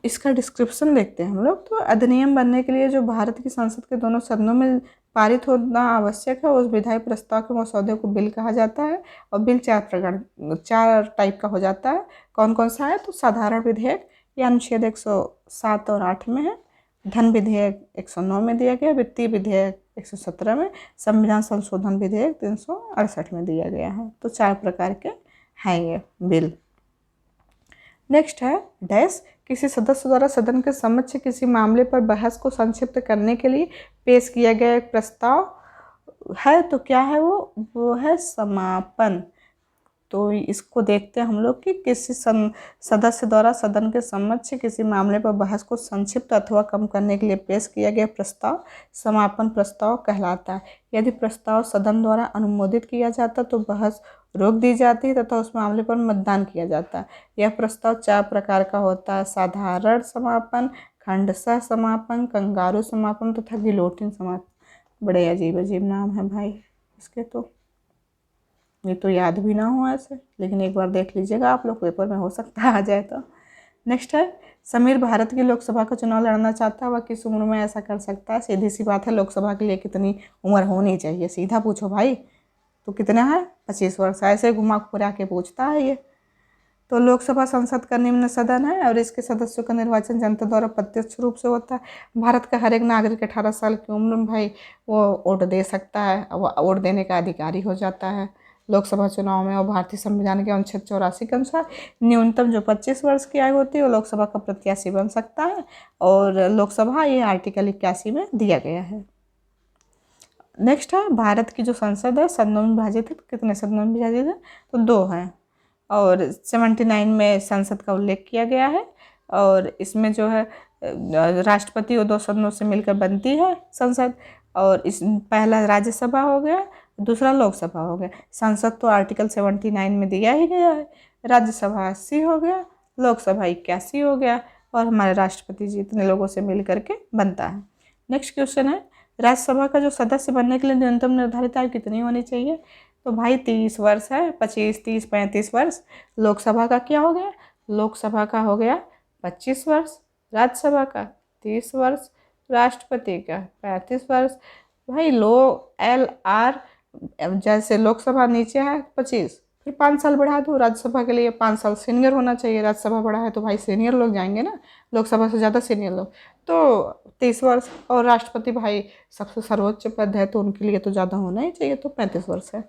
इसका डिस्क्रिप्शन देखते हैं हम लोग। तो अधिनियम बनने के लिए जो भारत की संसद के दोनों सदनों में पारित होना आवश्यक है उस विधायी प्रस्ताव के मसौदे को बिल कहा जाता है। और बिल चार टाइप का हो जाता है। कौन कौन सा है? तो साधारण विधेयक ये अनुच्छेद 107 और 8 में है। धन विधेयक 109 में दिया गया। वित्तीय विधेयक 117 में। संविधान संशोधन विधेयक 368 में दिया गया है। तो 4 प्रकार के हैं ये बिल। नेक्स्ट है डैश, किसी सदस्य द्वारा सदन के समक्ष किसी मामले पर बहस को संक्षिप्त करने के लिए पेश किया गया एक प्रस्ताव है। तो क्या है वो है समापन। तो इसको देखते हैं हम लोग कि किसी सदस्य द्वारा सदन के समक्ष किसी मामले पर बहस को संक्षिप्त अथवा कम करने के लिए पेश किया गया प्रस्ताव समापन प्रस्ताव कहलाता है। यदि प्रस्ताव सदन द्वारा अनुमोदित किया जाता तो बहस रोक दी जाती है तथा उस मामले पर मतदान किया जाता है। यह प्रस्ताव 4 प्रकार का होता है: साधारण समापन, खंडशः समापन, कंगारू समापन तथा गिलोटिन समापन। बड़े अजीब अजीब नाम है भाई इसके, तो ये तो याद भी ना हो ऐसे, लेकिन एक बार देख लीजिएगा आप लोग, पेपर में हो सकता है आ जाए तो। नेक्स्ट है समीर भारत की लोकसभा का चुनाव लड़ना चाहता है, वह किस उम्र में ऐसा कर सकता है? सीधी सी बात है, लोकसभा के लिए कितनी उम्र होनी चाहिए? सीधा पूछो भाई, तो कितना है? 25 वर्ष। ऐसे घुमा फिरा के पूछता है ये। तो लोकसभा संसद का निम्न सदन है और इसके सदस्यों का निर्वाचन जनता द्वारा प्रत्यक्ष रूप से होता है। भारत का हर एक नागरिक 18 साल की उम्र में भाई वो वोट दे सकता है, वो वोट देने का अधिकारी हो जाता है लोकसभा चुनाव में। और भारतीय संविधान के अनुच्छेद 84 के अनुसार न्यूनतम जो 25 वर्ष की आयु होती है वो लोकसभा का प्रत्याशी बन सकता है। और लोकसभा ये आर्टिकल 81 में दिया गया है। नेक्स्ट है भारत की जो संसद है सदनों में विभाजित है। कितने सदनों में विभाजित है? तो 2 हैं। और 79 में संसद का उल्लेख किया गया है। और इसमें जो है राष्ट्रपति और 2 सदनों से मिलकर बनती है संसद। और इस पहला राज्यसभा हो गया, दूसरा लोकसभा हो गया। संसद तो आर्टिकल 79 में दिया ही गया है। राज्यसभा 80 हो गया, लोकसभा 81 हो गया। और हमारे राष्ट्रपति जी इतने लोगों से मिल करके बनता है। नेक्स्ट क्वेश्चन है राज्यसभा का जो सदस्य बनने के लिए न्यूनतम निर्धारित आयु कितनी होनी चाहिए? तो भाई 30 वर्ष है। 25, 30, 35 वर्ष। लोकसभा का क्या हो गया? लोकसभा का हो गया 25 वर्ष, राज्यसभा का 30 वर्ष, राष्ट्रपति का 35 वर्ष। भाई LR जैसे लोकसभा नीचे है 25, फिर 5 साल बढ़ा दो। राज्यसभा के लिए 5 साल सीनियर होना चाहिए। राज्यसभा बड़ा है तो भाई सीनियर लोग जाएंगे ना, लोकसभा से ज़्यादा सीनियर लोग। तो 30 वर्ष। और राष्ट्रपति भाई सबसे सर्वोच्च पद है तो उनके लिए तो ज़्यादा होना ही चाहिए, तो 35 वर्ष है।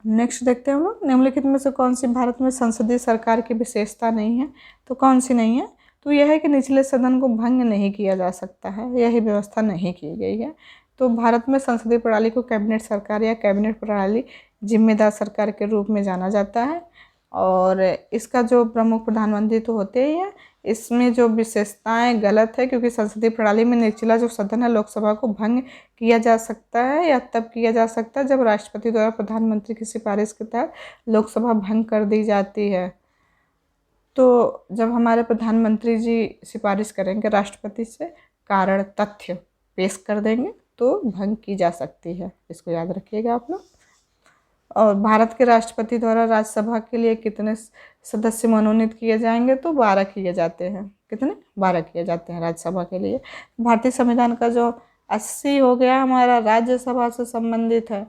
नेक्स्ट देखते हैं हम लोग निम्नलिखित में से कौन सी भारत में संसदीय सरकार की विशेषता नहीं है? तो कौन सी नहीं है? तो यह है कि निचले सदन को भंग नहीं किया जा सकता है, यही व्यवस्था नहीं की गई है। तो भारत में संसदीय प्रणाली को कैबिनेट सरकार या कैबिनेट प्रणाली जिम्मेदार सरकार के रूप में जाना जाता है। और इसका जो प्रमुख प्रधानमंत्री तो होते ही हैं। इसमें जो विशेषताएं गलत है क्योंकि संसदीय प्रणाली में निचला जो सदन है लोकसभा को भंग किया जा सकता है या तब किया जा सकता है जब राष्ट्रपति द्वारा प्रधानमंत्री की सिफारिश के तहत लोकसभा भंग कर दी जाती है। तो जब हमारे प्रधानमंत्री जी सिफारिश करेंगे राष्ट्रपति से, कारण तथ्य पेश कर देंगे तो भंग की जा सकती है। इसको याद रखिएगा आप लोग। और भारत के राष्ट्रपति द्वारा राज्यसभा के लिए कितने सदस्य मनोनीत किए जाएंगे? तो 12 किए जाते हैं। कितने? 12 किए जाते हैं राज्यसभा के लिए। भारतीय संविधान का जो 80 हो गया हमारा राज्यसभा से संबंधित है।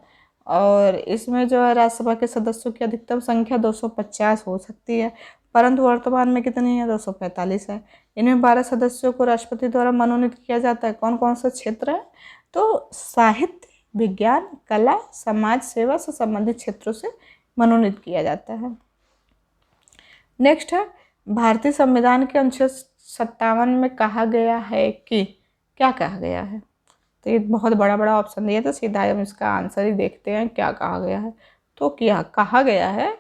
और इसमें जो है राज्यसभा के सदस्यों की अधिकतम संख्या 250 हो सकती है, परंतु वर्तमान में कितनी है? 245 है। इनमें 12 सदस्यों को राष्ट्रपति द्वारा मनोनीत किया जाता है। कौन कौन सा क्षेत्र है? तो साहित्य, विज्ञान, कला, समाज सेवा से संबंधित क्षेत्रों से मनोनीत किया जाता है। नेक्स्ट है भारतीय संविधान के अनुच्छेद 57 में कहा गया है कि, क्या कहा गया है? तो ये बहुत बड़ा बड़ा ऑप्शन दिया, तो सीधा हम इसका आंसर ही देखते हैं क्या कहा गया है। तो क्या कहा गया है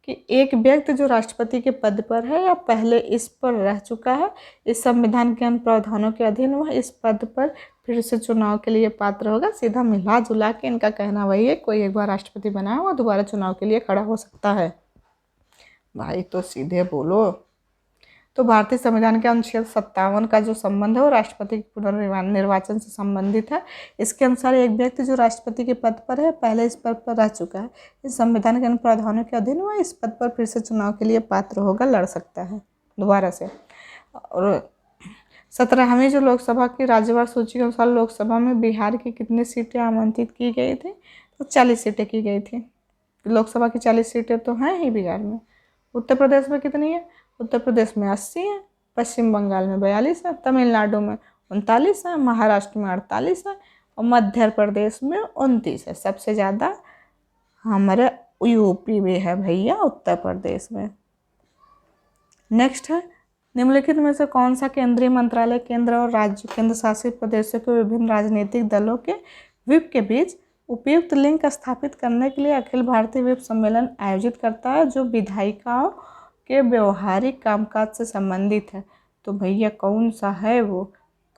कि एक व्यक्ति जो राष्ट्रपति के पद पर है या पहले इस पर रह चुका है, इस संविधान के अन्य प्रावधानों के अधीन वह इस पद पर फिर से चुनाव के लिए पात्र होगा। सीधा मिला जुला के इनका कहना वही है, कोई एक बार राष्ट्रपति बना हुआ दोबारा चुनाव के लिए खड़ा हो सकता है। भाई तो सीधे बोलो। तो भारतीय संविधान के अनुच्छेद 57 का जो संबंध है वो राष्ट्रपति के पुनर्निर्वाचन से संबंधित है। इसके अनुसार एक व्यक्ति जो राष्ट्रपति के पद पर है, पहले इस पद पर रह चुका है, इस संविधान के अन्य प्रावधानों के अधीन वह इस पद पर फिर से चुनाव के लिए पात्र होगा, लड़ सकता है दोबारा से। और 17वीं जो लोकसभा की राज्यवार सूची के अनुसार लोकसभा में बिहार की कितनी सीटें आमंत्रित की गई थी? तो 40 सीटें की गई थी। लोकसभा की 40 सीटें तो हैं ही बिहार में। उत्तर प्रदेश में कितनी है? उत्तर प्रदेश में 80 है, पश्चिम बंगाल में 42 है, तमिलनाडु में 39 है, महाराष्ट्र में 48 है और मध्य प्रदेश में 29 है। सबसे ज़्यादा हमारे यूपी में है भैया, उत्तर प्रदेश में। नेक्स्ट है, निम्नलिखित में से कौन सा केंद्रीय मंत्रालय केंद्र और राज्य केंद्र शासित प्रदेशों के विभिन्न राजनीतिक दलों के व्हिप के बीच उपयुक्त लिंक स्थापित करने के लिए अखिल भारतीय व्हिप सम्मेलन आयोजित करता है, जो विधायिकाओं के व्यवहारिक कामकाज से संबंधित है? तो भैया कौन सा है वो?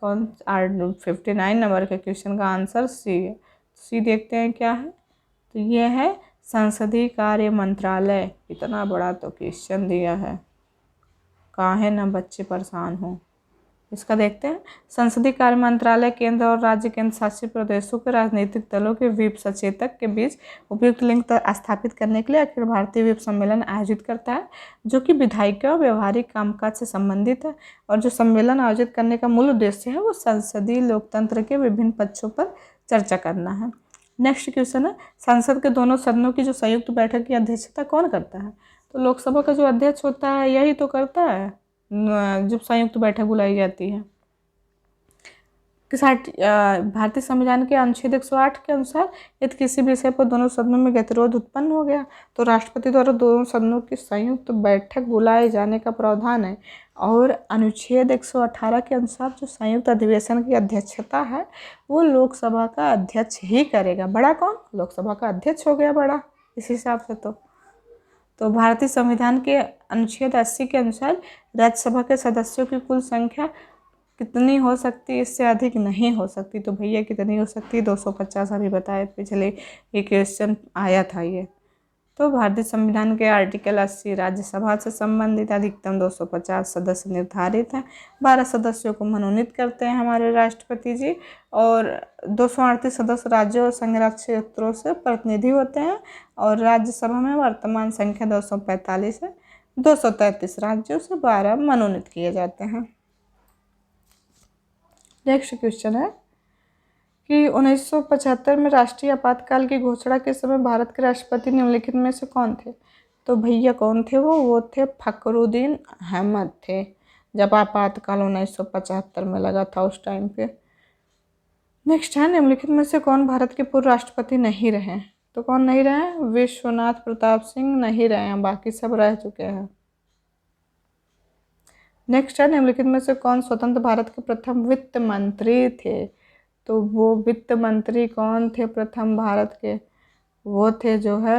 59 नंबर के क्वेश्चन का आंसर सी है। सी देखते हैं क्या है, तो ये है संसदीय कार्य मंत्रालय। इतना बड़ा तो क्वेश्चन दिया है, काहे ना बच्चे परेशान हो। इसका देखते हैं, संसदीय कार्य मंत्रालय केंद्र और राज्य केंद्र शासित प्रदेशों के राजनीतिक दलों के व्हिप सचेतक के बीच उपयुक्त लिंक स्थापित करने के लिए अखिल भारतीय व्हिप सम्मेलन आयोजित करता है, जो कि विधायिका और व्यवहारिक कामकाज से संबंधित है। और जो सम्मेलन आयोजित करने का मूल उद्देश्य है वो संसदीय लोकतंत्र के विभिन्न पक्षों पर चर्चा करना है। नेक्स्ट क्वेश्चन है, संसद के दोनों सदनों की जो संयुक्त बैठक की अध्यक्षता कौन करता है? तो लोकसभा का जो अध्यक्ष होता है यही तो करता है जब संयुक्त बैठक बुलाई जाती है। भारतीय संविधान के अनुच्छेद 108 के अनुसार यदि किसी विषय पर दोनों सदनों में गतिरोध उत्पन्न हो गया तो राष्ट्रपति द्वारा दोनों सदनों की संयुक्त बैठक बुलाए जाने का प्रावधान है। और अनुच्छेद 118 के अनुसार जो संयुक्त अधिवेशन की अध्यक्षता है वो लोकसभा का अध्यक्ष ही करेगा। बड़ा कौन? लोकसभा का अध्यक्ष हो गया बड़ा इस हिसाब से। तो भारतीय संविधान के अनुच्छेद 80 के अनुसार राज्यसभा के सदस्यों की कुल संख्या कितनी हो सकती है? इससे अधिक नहीं हो सकती। तो भैया कितनी हो सकती है? 250। अभी बताए पिछले ये क्वेश्चन आया था ये। तो भारतीय संविधान के आर्टिकल 80 राज्यसभा से संबंधित अधिकतम 250 सदस्य निर्धारित हैं। 12 सदस्यों को मनोनीत करते हैं हमारे राष्ट्रपति जी और 238 सदस्य राज्यों और संघराज्य क्षेत्रों से प्रतिनिधि होते हैं। और राज्यसभा में वर्तमान संख्या 245 है। 233 राज्यों से 12 मनोनीत किए जाते हैं। नेक्स्ट क्वेश्चन है कि 1975 में राष्ट्रीय आपातकाल की घोषणा के समय भारत के राष्ट्रपति निम्नलिखित में से कौन थे? तो भैया कौन थे वो थे फखरुद्दीन अहमद थे, जब आपातकाल 1975 में लगा था उस टाइम पे। नेक्स्ट है, निम्नलिखित में से कौन भारत के पूर्व राष्ट्रपति नहीं रहे? तो कौन नहीं रहे? विश्वनाथ प्रताप सिंह नहीं रहे हैं, बाकी सब रह चुके हैं। नेक्स्ट है, निम्नलिखित में से कौन स्वतंत्र भारत के प्रथम वित्त मंत्री थे? तो वो वित्त मंत्री कौन थे प्रथम भारत के? वो थे जो है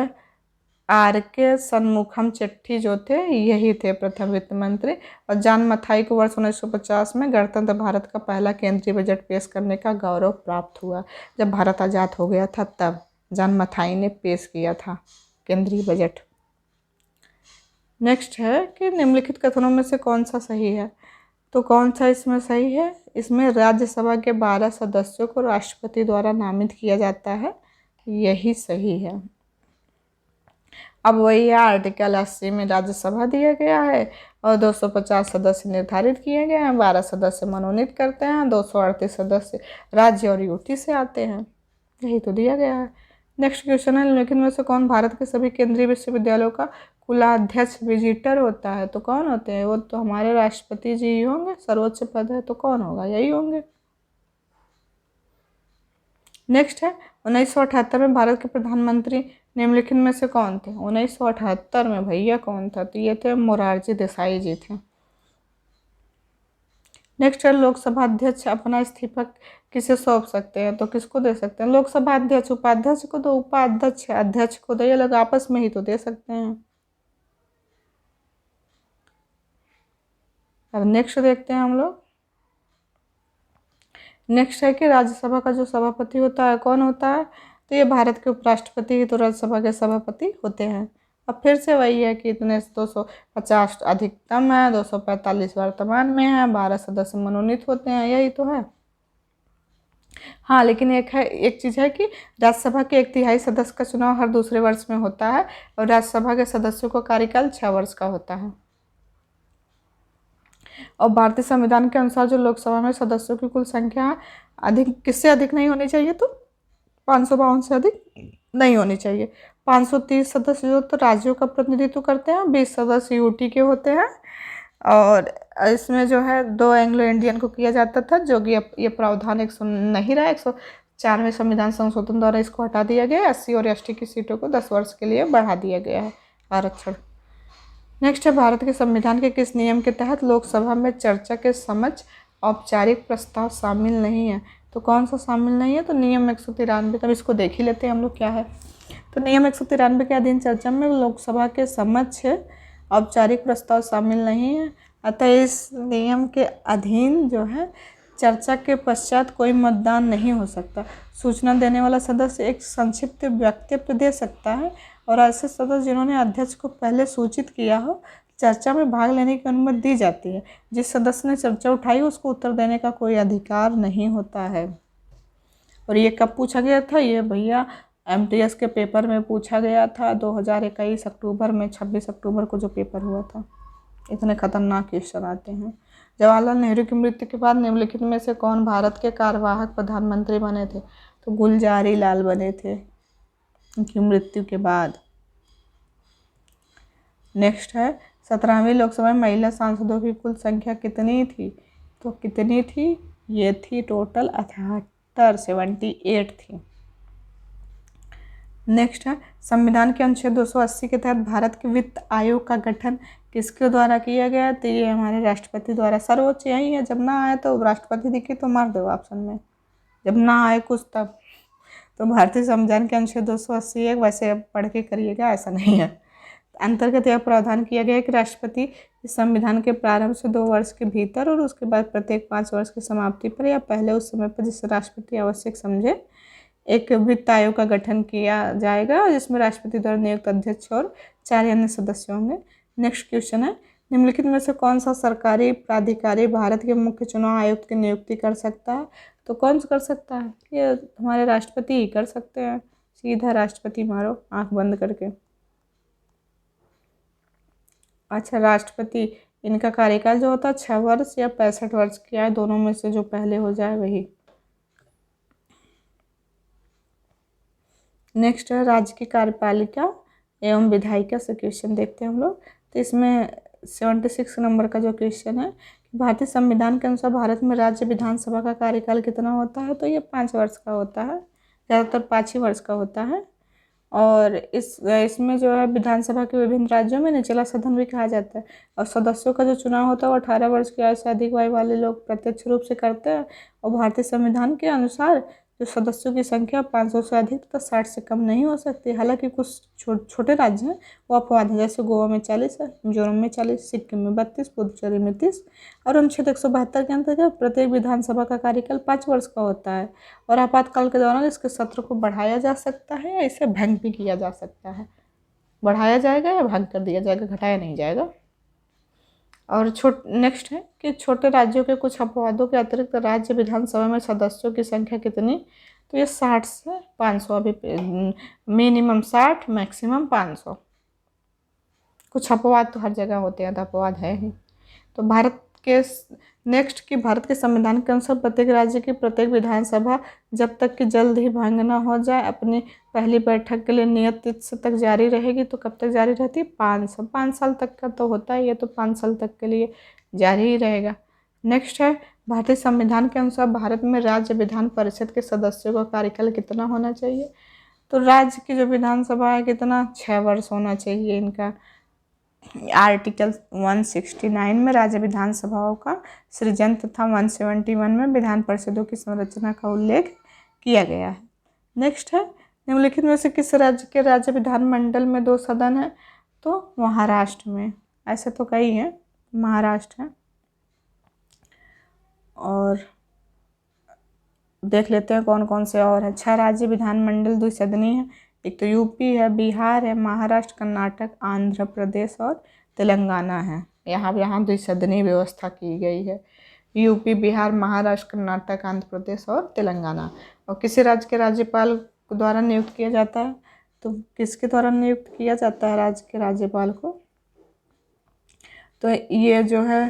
आर.के. शनमुखम चेट्टी जो थे, यही थे प्रथम वित्त मंत्री। और जॉन मथाई को वर्ष 1950 में गणतंत्र भारत का पहला केंद्रीय बजट पेश करने का गौरव प्राप्त हुआ। जब भारत आज़ाद हो गया था तब जॉन मथाई ने पेश किया था केंद्रीय बजट। नेक्स्ट है कि निम्नलिखित कथनों में से कौन सा सही है? तो कौन सा इसमें सही है? इसमें राज्यसभा के 12 सदस्यों को राष्ट्रपति द्वारा नामित किया जाता है, यही सही है। अब वही आर्टिकल 80 में राज्यसभा दिया गया है और 250 सदस्य निर्धारित किए गए हैं, 12 सदस्य मनोनीत करते हैं, 238 सदस्य राज्य और यूटी से आते हैं, यही तो दिया गया है। नेक्स्ट क्वेश्चन है, निम्नलिखित में से कौन भारत के सभी केंद्रीय विश्वविद्यालयों का कुलाध्यक्ष विजिटर होता है? तो कौन होते हैं? वो तो हमारे राष्ट्रपति जी ही होंगे, सर्वोच्च पद है तो कौन होगा? यही होंगे। नेक्स्ट है, 1978 में भारत के प्रधानमंत्री निम्नलिखित में से कौन थे? 1978 में भैया कौन था? तो ये थे मोरारजी देसाई जी थे। नेक्स्ट है, लोकसभा अध्यक्ष अपना इस्तीफा किसे सौंप सकते हैं? तो किसको दे सकते हैं? लोकसभा अध्यक्ष उपाध्यक्ष को दो, उपाध्यक्ष अध्यक्ष को दो, ये लोग आपस में ही तो दे सकते हैं। अब नेक्स्ट देखते हैं हम लोग। नेक्स्ट है कि राज्यसभा का जो सभापति होता है कौन होता है? तो ये भारत के उपराष्ट्रपति ही तो राज्यसभा के सभापति होते हैं। अब फिर से वही है कि इतने 250 अधिकतम है, 245 वर्तमान में है, 12 सदस्य मनोनीत होते हैं, यही तो है। हाँ, लेकिन एक चीज़ है कि राज्यसभा के 1/3 सदस्य का चुनाव हर दूसरे वर्ष में होता है और राज्यसभा के सदस्यों का कार्यकाल 6 वर्ष का होता है। और भारतीय संविधान के अनुसार जो लोकसभा में सदस्यों की कुल संख्या अधिक किससे अधिक नहीं होनी चाहिए, तो 552 से अधिक नहीं होनी चाहिए। 530 सदस्य जो तो राज्यों का प्रतिनिधित्व करते हैं, 20 सदस्य यूटी के होते हैं, और इसमें जो है 2 एंग्लो इंडियन को किया जाता था, जो कि ये प्रावधान नहीं रहा। 104वें संविधान संशोधन द्वारा इसको हटा दिया गया। 80 और एसटी की सीटों को 10 वर्ष के लिए बढ़ा दिया गया है आरक्षण। नेक्स्ट है, भारत के संविधान के किस नियम के तहत लोकसभा में चर्चा के समक्ष औपचारिक प्रस्ताव शामिल नहीं है? तो कौन सा शामिल नहीं है? तो नियम 193। तब इसको देख ही लेते हैं हम लोग क्या है। तो नियम 193 के अधीन चर्चा में लोकसभा के समक्ष औपचारिक प्रस्ताव शामिल नहीं है। अतः इस नियम के अधीन जो है चर्चा के पश्चात कोई मतदान नहीं हो सकता। सूचना देने वाला सदस्य एक संक्षिप्त वक्तव्य दे सकता है और ऐसे सदस्य जिन्होंने अध्यक्ष को पहले सूचित किया हो चर्चा में भाग लेने की अनुमति दी जाती है। जिस सदस्य ने चर्चा उठाई उसको उत्तर देने का कोई अधिकार नहीं होता है। और ये कब पूछा गया था? ये भैया एमटीएस के पेपर में पूछा गया था 2021 अक्टूबर में, 26 अक्टूबर को जो पेपर हुआ था। इतने खतरनाक क्वेश्चन आते हैं। जवाहरलाल नेहरू की मृत्यु के बाद निम्नलिखित में से कौन भारत के कार्यवाहक प्रधानमंत्री बने थे? तो गुलजारी लाल बने थे उनकी मृत्यु के बाद। नेक्स्ट है, 17वीं लोकसभा में महिला सांसदों की कुल संख्या कितनी थी? तो कितनी थी? ये थी टोटल 78 थी। नेक्स्ट है, संविधान के अनुच्छेद 280 के तहत भारत के वित्त आयोग का गठन किसके द्वारा किया गया? तो ये हमारे राष्ट्रपति द्वारा। सर्वोच्च यही है, जब ना आए तो राष्ट्रपति दिखे तो मार दो ऑप्शन में, जब ना आए कुछ तब। तो भारतीय संविधान के अनुच्छेद 280 एक वैसे पढ़ के करिएगा, ऐसा नहीं है। अंतर्गत यह प्रावधान किया गया कि राष्ट्रपति इस संविधान के प्रारंभ से 2 वर्ष के भीतर और उसके बाद प्रत्येक 5 वर्ष की समाप्ति पर या पहले उस समय पर जिसे राष्ट्रपति आवश्यक समझे एक वित्त आयोग का गठन किया जाएगा, जिसमें राष्ट्रपति द्वारा नियुक्त अध्यक्ष और 4 अन्य सदस्य होंगे। नेक्स्ट क्वेश्चन है, निम्नलिखित में से कौन सा सरकारी प्राधिकारी भारत के मुख्य चुनाव आयुक्त की नियुक्ति कर सकता है? तो कौन कर सकता है? ये हमारे राष्ट्रपति ही कर सकते हैं। सीधा राष्ट्रपति मारो आंख बंद करके। अच्छा, राष्ट्रपति, इनका कार्यकाल जो होता है 6 वर्ष या 65 वर्ष किया है, दोनों में से जो पहले हो जाए वही। नेक्स्ट है, राज्य की कार्यपालिका एवं विधायिका से क्वेश्चन देखते हैं हम लोग। तो इसमें 76 नंबर का जो क्वेश्चन है, भारतीय संविधान के अनुसार भारत में राज्य विधानसभा का कार्यकाल कितना होता है? तो ये 5 वर्ष का होता है, ज़्यादातर 5 ही वर्ष का होता है। और इसमें जो है विधानसभा के विभिन्न राज्यों में निचला सदन भी कहा जाता है। और सदस्यों का जो चुनाव होता है वो 18 वर्ष की आयु से अधिक आयु वाले लोग प्रत्यक्ष रूप से करते हैं। और भारतीय संविधान के अनुसार जो सदस्यों की संख्या 500 से अधिक तथा 60 से कम नहीं हो सकती। हालांकि कुछ छोटे राज्य हैं वो अपवाद हैं, जैसे गोवा में 40 है, मिजोरम में 40, सिक्किम में 32, पुदुचेरी में 30। और अनुच्छेद 172 के अंतर्गत प्रत्येक विधानसभा का कार्यकाल 5 वर्ष का होता है और आपातकाल के दौरान इसके सत्र को बढ़ाया जा सकता है या इसे भंग भी किया जा सकता है। बढ़ाया जाएगा या भंग कर दिया जाएगा, घटाया नहीं जाएगा। और नेक्स्ट है कि छोटे राज्यों के कुछ अपवादों के अतिरिक्त राज्य विधानसभा में सदस्यों की संख्या कितनी? तो ये 60 से 500, अभी मिनिमम 60, मैक्सिमम 500। कुछ अपवाद तो हर जगह होते हैं, तो अपवाद है ही। तो भारत के नेक्स्ट कि भारत के संविधान के अनुसार प्रत्येक राज्य की प्रत्येक विधानसभा जब तक कि जल्द ही भंग न हो जाए अपनी पहली बैठक के लिए नियत तिथि तक जारी रहेगी। तो कब तक जारी रहती है? 5 साल तक का तो होता है ये, तो 5 साल तक के लिए जारी ही रहेगा। नेक्स्ट है, भारतीय संविधान के अनुसार भारत में राज्य विधान परिषद के सदस्यों का कार्यकाल कितना होना चाहिए? तो राज्य की जो विधानसभा है कितना? 6 वर्ष होना चाहिए इनका। आर्टिकल 169 में राज्य विधानसभाओं का सृजन तथा 171 में विधान परिषदों की संरचना का उल्लेख किया गया है। नेक्स्ट है, निम्नलिखित में से किस राज्य के राज्य विधानमंडल में 2 सदन है? तो महाराष्ट्र में। ऐसे तो कई हैं, महाराष्ट्र है। और देख लेते हैं कौन कौन से और है। 6 राज्य विधानमंडल द्विसदनीय है। एक तो यूपी है, बिहार है, महाराष्ट्र, कर्नाटक, आंध्र प्रदेश और तेलंगाना है। यहाँ द्विसदनीय व्यवस्था की गई है। यूपी, बिहार, महाराष्ट्र, कर्नाटक, आंध्र प्रदेश और तेलंगाना। और किसी राज्य के राज्यपाल द्वारा नियुक्त किया जाता है, तो किसके द्वारा नियुक्त किया जाता है राज्य के राज्यपाल को? तो ये जो है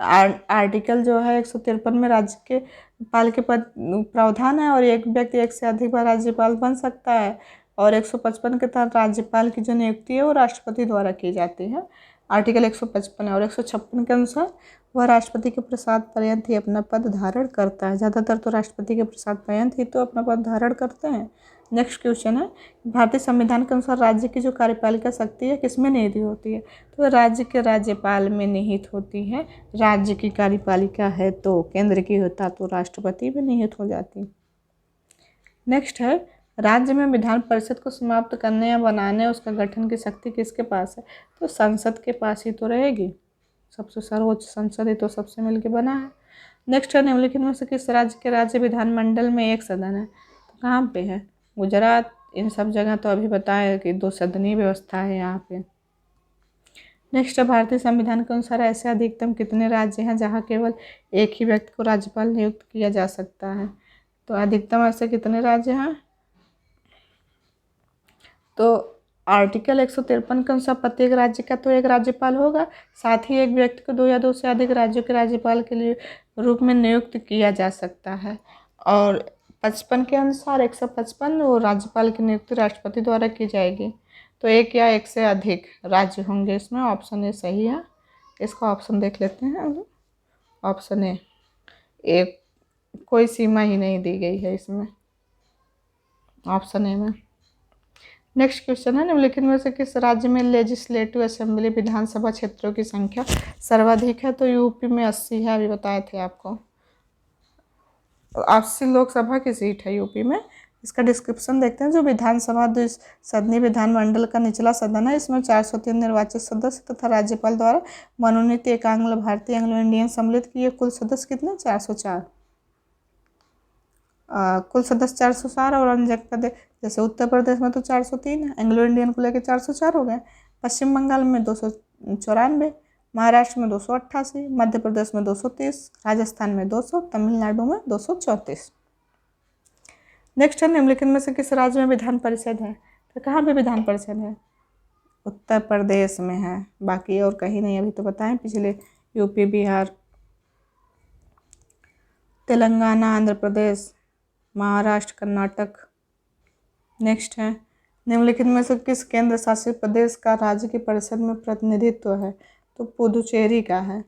आर्टिकल जो है 153 में राज्यपाल के पद प्रावधान है, और एक व्यक्ति एक से अधिक बार राज्यपाल बन सकता है। और 155 के तहत राज्यपाल की जो नियुक्ति है वो राष्ट्रपति द्वारा की जाती है। आर्टिकल 155 है। और 156 के अनुसार वह राष्ट्रपति के प्रसाद पर्यंत ही अपना पद धारण करता है। ज़्यादातर तो राष्ट्रपति के प्रसाद पर्यंत ही तो अपना पद धारण करते हैं। नेक्स्ट क्वेश्चन है, भारतीय संविधान के अनुसार राज्य की जो कार्यपालिका शक्ति है किसमें निहित होती है? तो राज्य के राज्यपाल में निहित होती है। राज्य की कार्यपालिका है तो केंद्र की होता तो राष्ट्रपति में निहित हो जाती। नेक्स्ट है, राज्य में विधान परिषद को समाप्त करने या बनाने उसका गठन की शक्ति किसके पास है? तो संसद के पास ही तो रहेगी। सबसे सर्वोच्च संसद ही तो सबसे मिलकर बना है। नेक्स्ट है, निम्नलिखित में से किस राज्य के राज्य विधानमंडल में एक सदन है? तो कहाँ पे है? गुजरात। इन सब जगह तो अभी बताया कि 2 सदनीय व्यवस्था है यहाँ पे। नेक्स्ट है, भारतीय संविधान के अनुसार ऐसे अधिकतम कितने राज्य हैं जहाँ केवल एक ही व्यक्ति को राज्यपाल नियुक्त किया जा सकता है? तो अधिकतम ऐसे कितने राज्य हैं? तो आर्टिकल 153 के अनुसार प्रत्येक राज्य का तो एक राज्यपाल होगा, साथ ही एक व्यक्ति को 2 या 2 से अधिक राज्यों के राज्यपाल के लिए रूप में नियुक्त किया जा सकता है। और 55 के अनुसार 155 वो राज्यपाल की नियुक्ति राष्ट्रपति द्वारा की जाएगी। तो एक या एक से अधिक राज्य होंगे इसमें। ऑप्शन ए सही है। इसका ऑप्शन देख लेते हैं। ऑप्शन ए, एक कोई सीमा ही नहीं दी गई है इसमें, ऑप्शन ए में। नेक्स्ट क्वेश्चन है, निम्नलिखित में से किस राज्य में लेजिस्लेटिव असेंबली विधानसभा क्षेत्रों की संख्या सर्वाधिक है? तो यूपी में 80 है, अभी बताए थे आपको। 80 लोकसभा की सीट है यूपी में। इसका डिस्क्रिप्शन देखते हैं। जो विधानसभा द्विसदनीय विधानमंडल का निचला सदन है, इसमें 403 निर्वाचित सदस्य तथा राज्यपाल द्वारा मनोनीत एक एंग्लो भारतीय एंग्लो इंडियन सम्मिलित किए कुल सदस्य कितने? 404। कुल सदस्य 404। और अन्य प्रदेश जैसे उत्तर प्रदेश में तो 403 है, एंग्लो इंडियन को लेकर 404 हो गए। पश्चिम बंगाल में 294, महाराष्ट्र में 288, मध्य प्रदेश में 230, राजस्थान में 200, तमिलनाडु में 234। नेक्स्ट है, निम्नलिखित में से किस राज्य में विधान परिषद है? तो कहाँ पे विधान परिषद है? उत्तर प्रदेश में है, बाकी और कहीं नहीं। अभी तो बताएं पिछले, यूपी, बिहार, तेलंगाना, आंध्र प्रदेश, महाराष्ट्र, कर्नाटक। नेक्स्ट है, निम्नलिखित में से किस केंद्र शासित प्रदेश का राज्य की परिषद में प्रतिनिधित्व है? तो पुदुचेरी का है।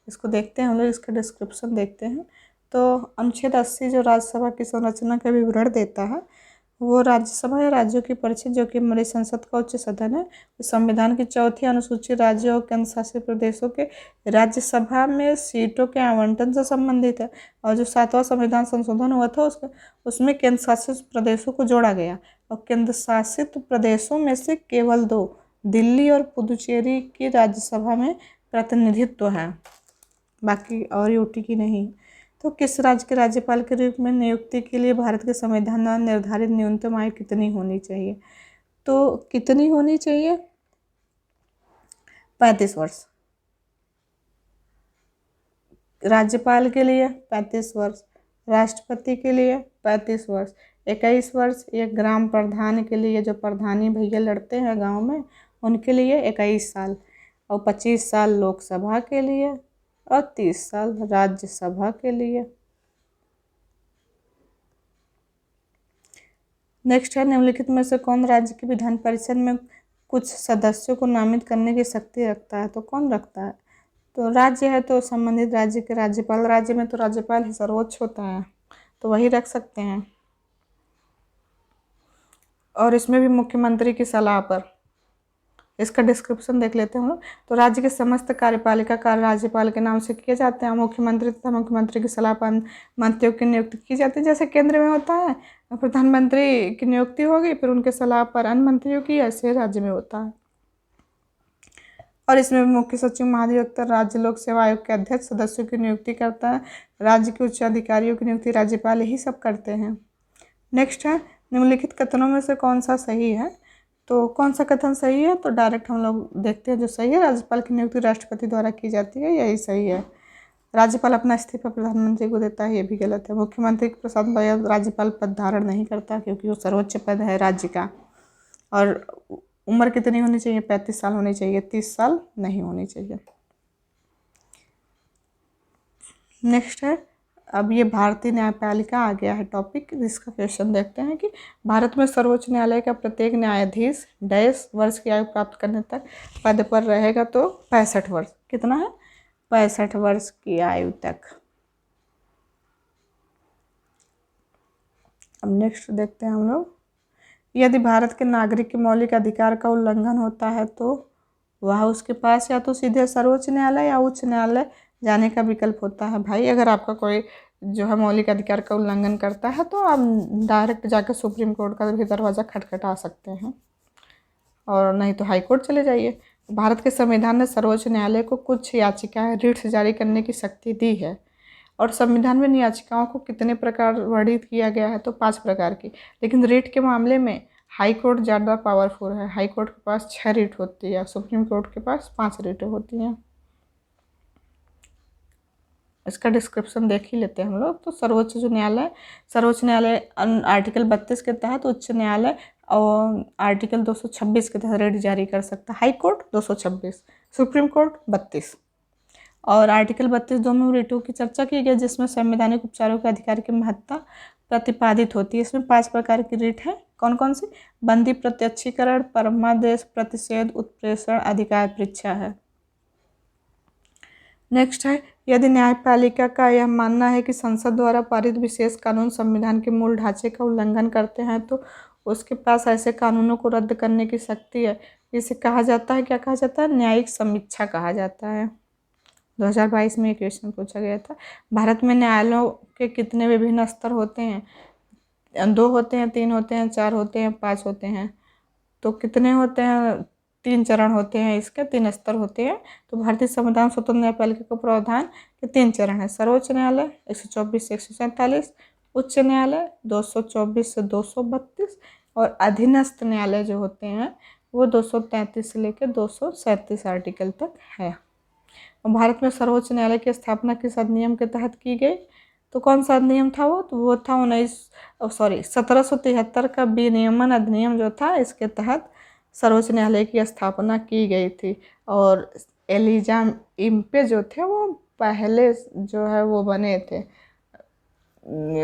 इसको देखते हैं हम लोग, इसका डिस्क्रिप्शन देखते हैं। तो अनुच्छेद 80 जो राज्यसभा की संरचना का विवरण देता है, वो राज्यसभा या राज्यों की परिषद जो कि हमारी संसद का उच्च सदन है, संविधान की 4थी अनुसूची राज्यों और केंद्र शासित प्रदेशों के राज्यसभा में सीटों के आवंटन से संबंधित है। और जो 7वां संविधान संशोधन हुआ था उसमें केंद्र शासित प्रदेशों को जोड़ा गया, और केंद्र शासित प्रदेशों में से केवल 2, दिल्ली और पुदुचेरी की राज्यसभा में प्रतिनिधित्व है, बाकी और यूटी की नहीं। तो किस राज्य के राज्यपाल के रूप में नियुक्ति के लिए भारत के संविधान द्वारा निर्धारित न्यूनतम आयु कितनी होनी चाहिए? तो कितनी होनी चाहिए? 35 वर्ष। राज्यपाल के लिए 35 वर्ष, राष्ट्रपति के लिए 35 वर्ष, 21 वर्ष एक ग्राम प्रधान के लिए, जो प्रधानी भैया लड़ते हैं गांव में, उनके लिए 21 साल, और 25 साल लोकसभा के लिए, और 30 साल राज्यसभा के लिए। नेक्स्ट है, निम्नलिखित में से कौन राज्य की विधान परिषद में कुछ सदस्यों को नामित करने की शक्ति रखता है? तो कौन रखता है? तो राज्य है तो संबंधित राज्य के राज्यपाल, राज्य में तो राज्यपाल ही सर्वोच्च होता है, तो वही रख सकते हैं। और इसमें भी मुख्यमंत्री की सलाह पर। इसका डिस्क्रिप्शन देख लेते हैं हम लोग। तो राज्य के समस्त कार्यपालिका कार्य राज्यपाल के नाम से किए जाते हैं। मुख्यमंत्री तथा मुख्यमंत्री की सलाह पर मंत्रियों की नियुक्ति की जाती है, जैसे केंद्र में होता है प्रधानमंत्री की नियुक्ति होगी, फिर उनके सलाह पर अन्य मंत्रियों की, ऐसे राज्य में होता है। और इसमें मुख्य सचिव महाधिवक्ता राज्य लोक सेवा आयोग के अध्यक्ष सदस्यों की नियुक्ति करता है। राज्य के उच्च अधिकारियों की नियुक्ति राज्यपाल ही सब करते हैं। नेक्स्ट है, निम्नलिखित कथनों में से कौन सा सही है? तो कौन सा कथन सही है? तो डायरेक्ट हम लोग देखते हैं जो सही है, राज्यपाल की नियुक्ति राष्ट्रपति द्वारा की जाती है, यही सही है। राज्यपाल अपना इस्तीफा प्रधानमंत्री को देता है, ये भी गलत है। मुख्यमंत्री प्रसाद राज्यपाल पद धारण नहीं करता क्योंकि वो सर्वोच्च पद है राज्य का। और उम्र कितनी होनी चाहिए? 35 साल होनी चाहिए, 30 साल नहीं होनी चाहिए। नेक्स्ट है, अब ये भारतीय न्यायपालिका आ गया है टॉपिक, जिसका क्वेश्चन देखते हैं कि भारत में सर्वोच्च न्यायालय का प्रत्येक न्यायाधीश डैश वर्ष की आयु प्राप्त करने तक पद पर रहेगा। तो 65 वर्ष। कितना है? 65 वर्ष की आयु तक। अब नेक्स्ट देखते हैं हम लोग, यदि भारत के नागरिक के मौलिक अधिकार का उल्लंघन होता है तो वह उसके पास या तो सीधे सर्वोच्च न्यायालय या उच्च न्यायालय जाने का विकल्प होता है। भाई अगर आपका कोई जो है मौलिक अधिकार का उल्लंघन करता है तो आप डायरेक्ट जाकर सुप्रीम कोर्ट का भी दरवाज़ा खटखटा सकते हैं, और नहीं तो हाई कोर्ट चले जाइए। भारत के संविधान ने सर्वोच्च न्यायालय को कुछ याचिकाएं रिट्स जारी करने की शक्ति दी है। और संविधान में इन याचिकाओं को कितने प्रकार वर्णित किया गया है? तो 5 प्रकार की। लेकिन रिट के मामले में हाई कोर्ट ज़्यादा पावरफुल है। हाई कोर्ट के पास 6 रिट होती है, सुप्रीम कोर्ट के पास 5 रिटें होती हैं। इसका डिस्क्रिप्शन देख ही लेते हैं हम लोग। तो सर्वोच्च न्यायालय आर्टिकल 32 के तहत, उच्च न्यायालय और आर्टिकल 226 के तहत रिट जारी कर सकता है। High court 226, supreme court 32। और आर्टिकल 32 दोनों रिटों की चर्चा की गई, जिसमें संवैधानिक उपचारों के अधिकार की महत्ता प्रतिपादित होती है। इसमें 5 प्रकार की रिट है। कौन कौन सी? बंदी प्रत्यक्षीकरण, परमादेश, प्रतिषेध, उत्प्रेषण, अधिकार परीक्षा है। नेक्स्ट है, यदि न्यायपालिका का यह मानना है कि संसद द्वारा पारित विशेष कानून संविधान के मूल ढांचे का उल्लंघन करते हैं तो उसके पास ऐसे कानूनों को रद्द करने की शक्ति है। इसे कहा जाता है, क्या कहा जाता है? न्यायिक समीक्षा कहा जाता है। 2022 में ये क्वेश्चन पूछा गया था। भारत में न्यायालयों के कितने विभिन्न स्तर होते हैं? 2 होते हैं, 3 होते हैं, 4 होते हैं, 5 होते हैं। तो कितने होते हैं? 3 चरण होते हैं इसके, 3 स्तर होते हैं। तो भारतीय संविधान स्वतंत्र न्यायपालिका का प्रावधान के 3 चरण है। सर्वोच्च न्यायालय 124 से 147, उच्च न्यायालय 224 से 232, और अधीनस्थ न्यायालय जो होते हैं वो 233 से लेकर 237 आर्टिकल तक है। भारत में सर्वोच्च न्यायालय की स्थापना किस अधिनियम के तहत की गई? तो कौन सा अधिनियम था वो? तो वो था 1773 का विनियमन अधिनियम जो था, इसके तहत सर्वोच्च न्यायालय की स्थापना की गई थी। और एलिजा इम्पे जो थे वो पहले जो है वो बने थे,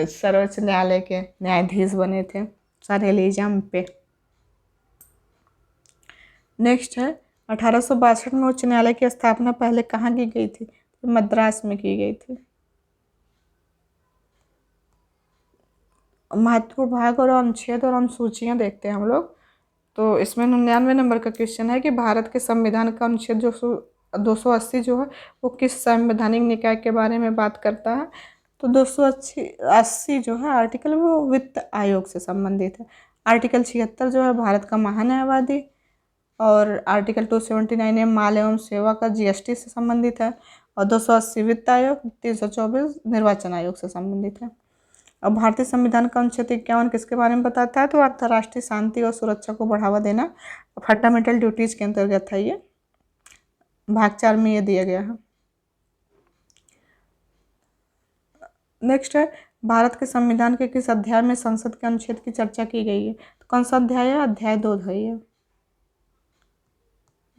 सर्वोच्च न्यायालय के न्यायाधीश बने थे, सर एलिजा इम्पे। नेक्स्ट है, 1862 में उच्च न्यायालय की स्थापना पहले कहाँ की गई थी? तो मद्रास में की गई थी। महत्वपूर्ण भाग और अनुच्छेद और अनुसूचियाँ देखते हैं हम लोग। तो इसमें 99 नंबर का क्वेश्चन है कि भारत के संविधान का अनुच्छेद 280 जो है वो किस संवैधानिक निकाय के बारे में बात करता है? तो 280 जो है आर्टिकल वो वित्त आयोग से संबंधित है। आर्टिकल 76 जो है भारत का महान्यायवादी, और आर्टिकल 279 माल एवं सेवा का जीएसटी से संबंधित है, और 280 वित्त आयोग, 324 निर्वाचन आयोग से संबंधित है। अब भारतीय संविधान का अनुच्छेद 51 किसके बारे में बताता है? तो अंतर्राष्ट्रीय शांति और सुरक्षा को बढ़ावा देना, फंडामेंटल ड्यूटीज के अंतर्गत है ये। भाग 4 में ये दिया गया है। नेक्स्ट है, भारत के संविधान के किस अध्याय में संसद के अनुच्छेद की चर्चा की गई है? तो कौन सा अध्याय है? अध्याय 2 है।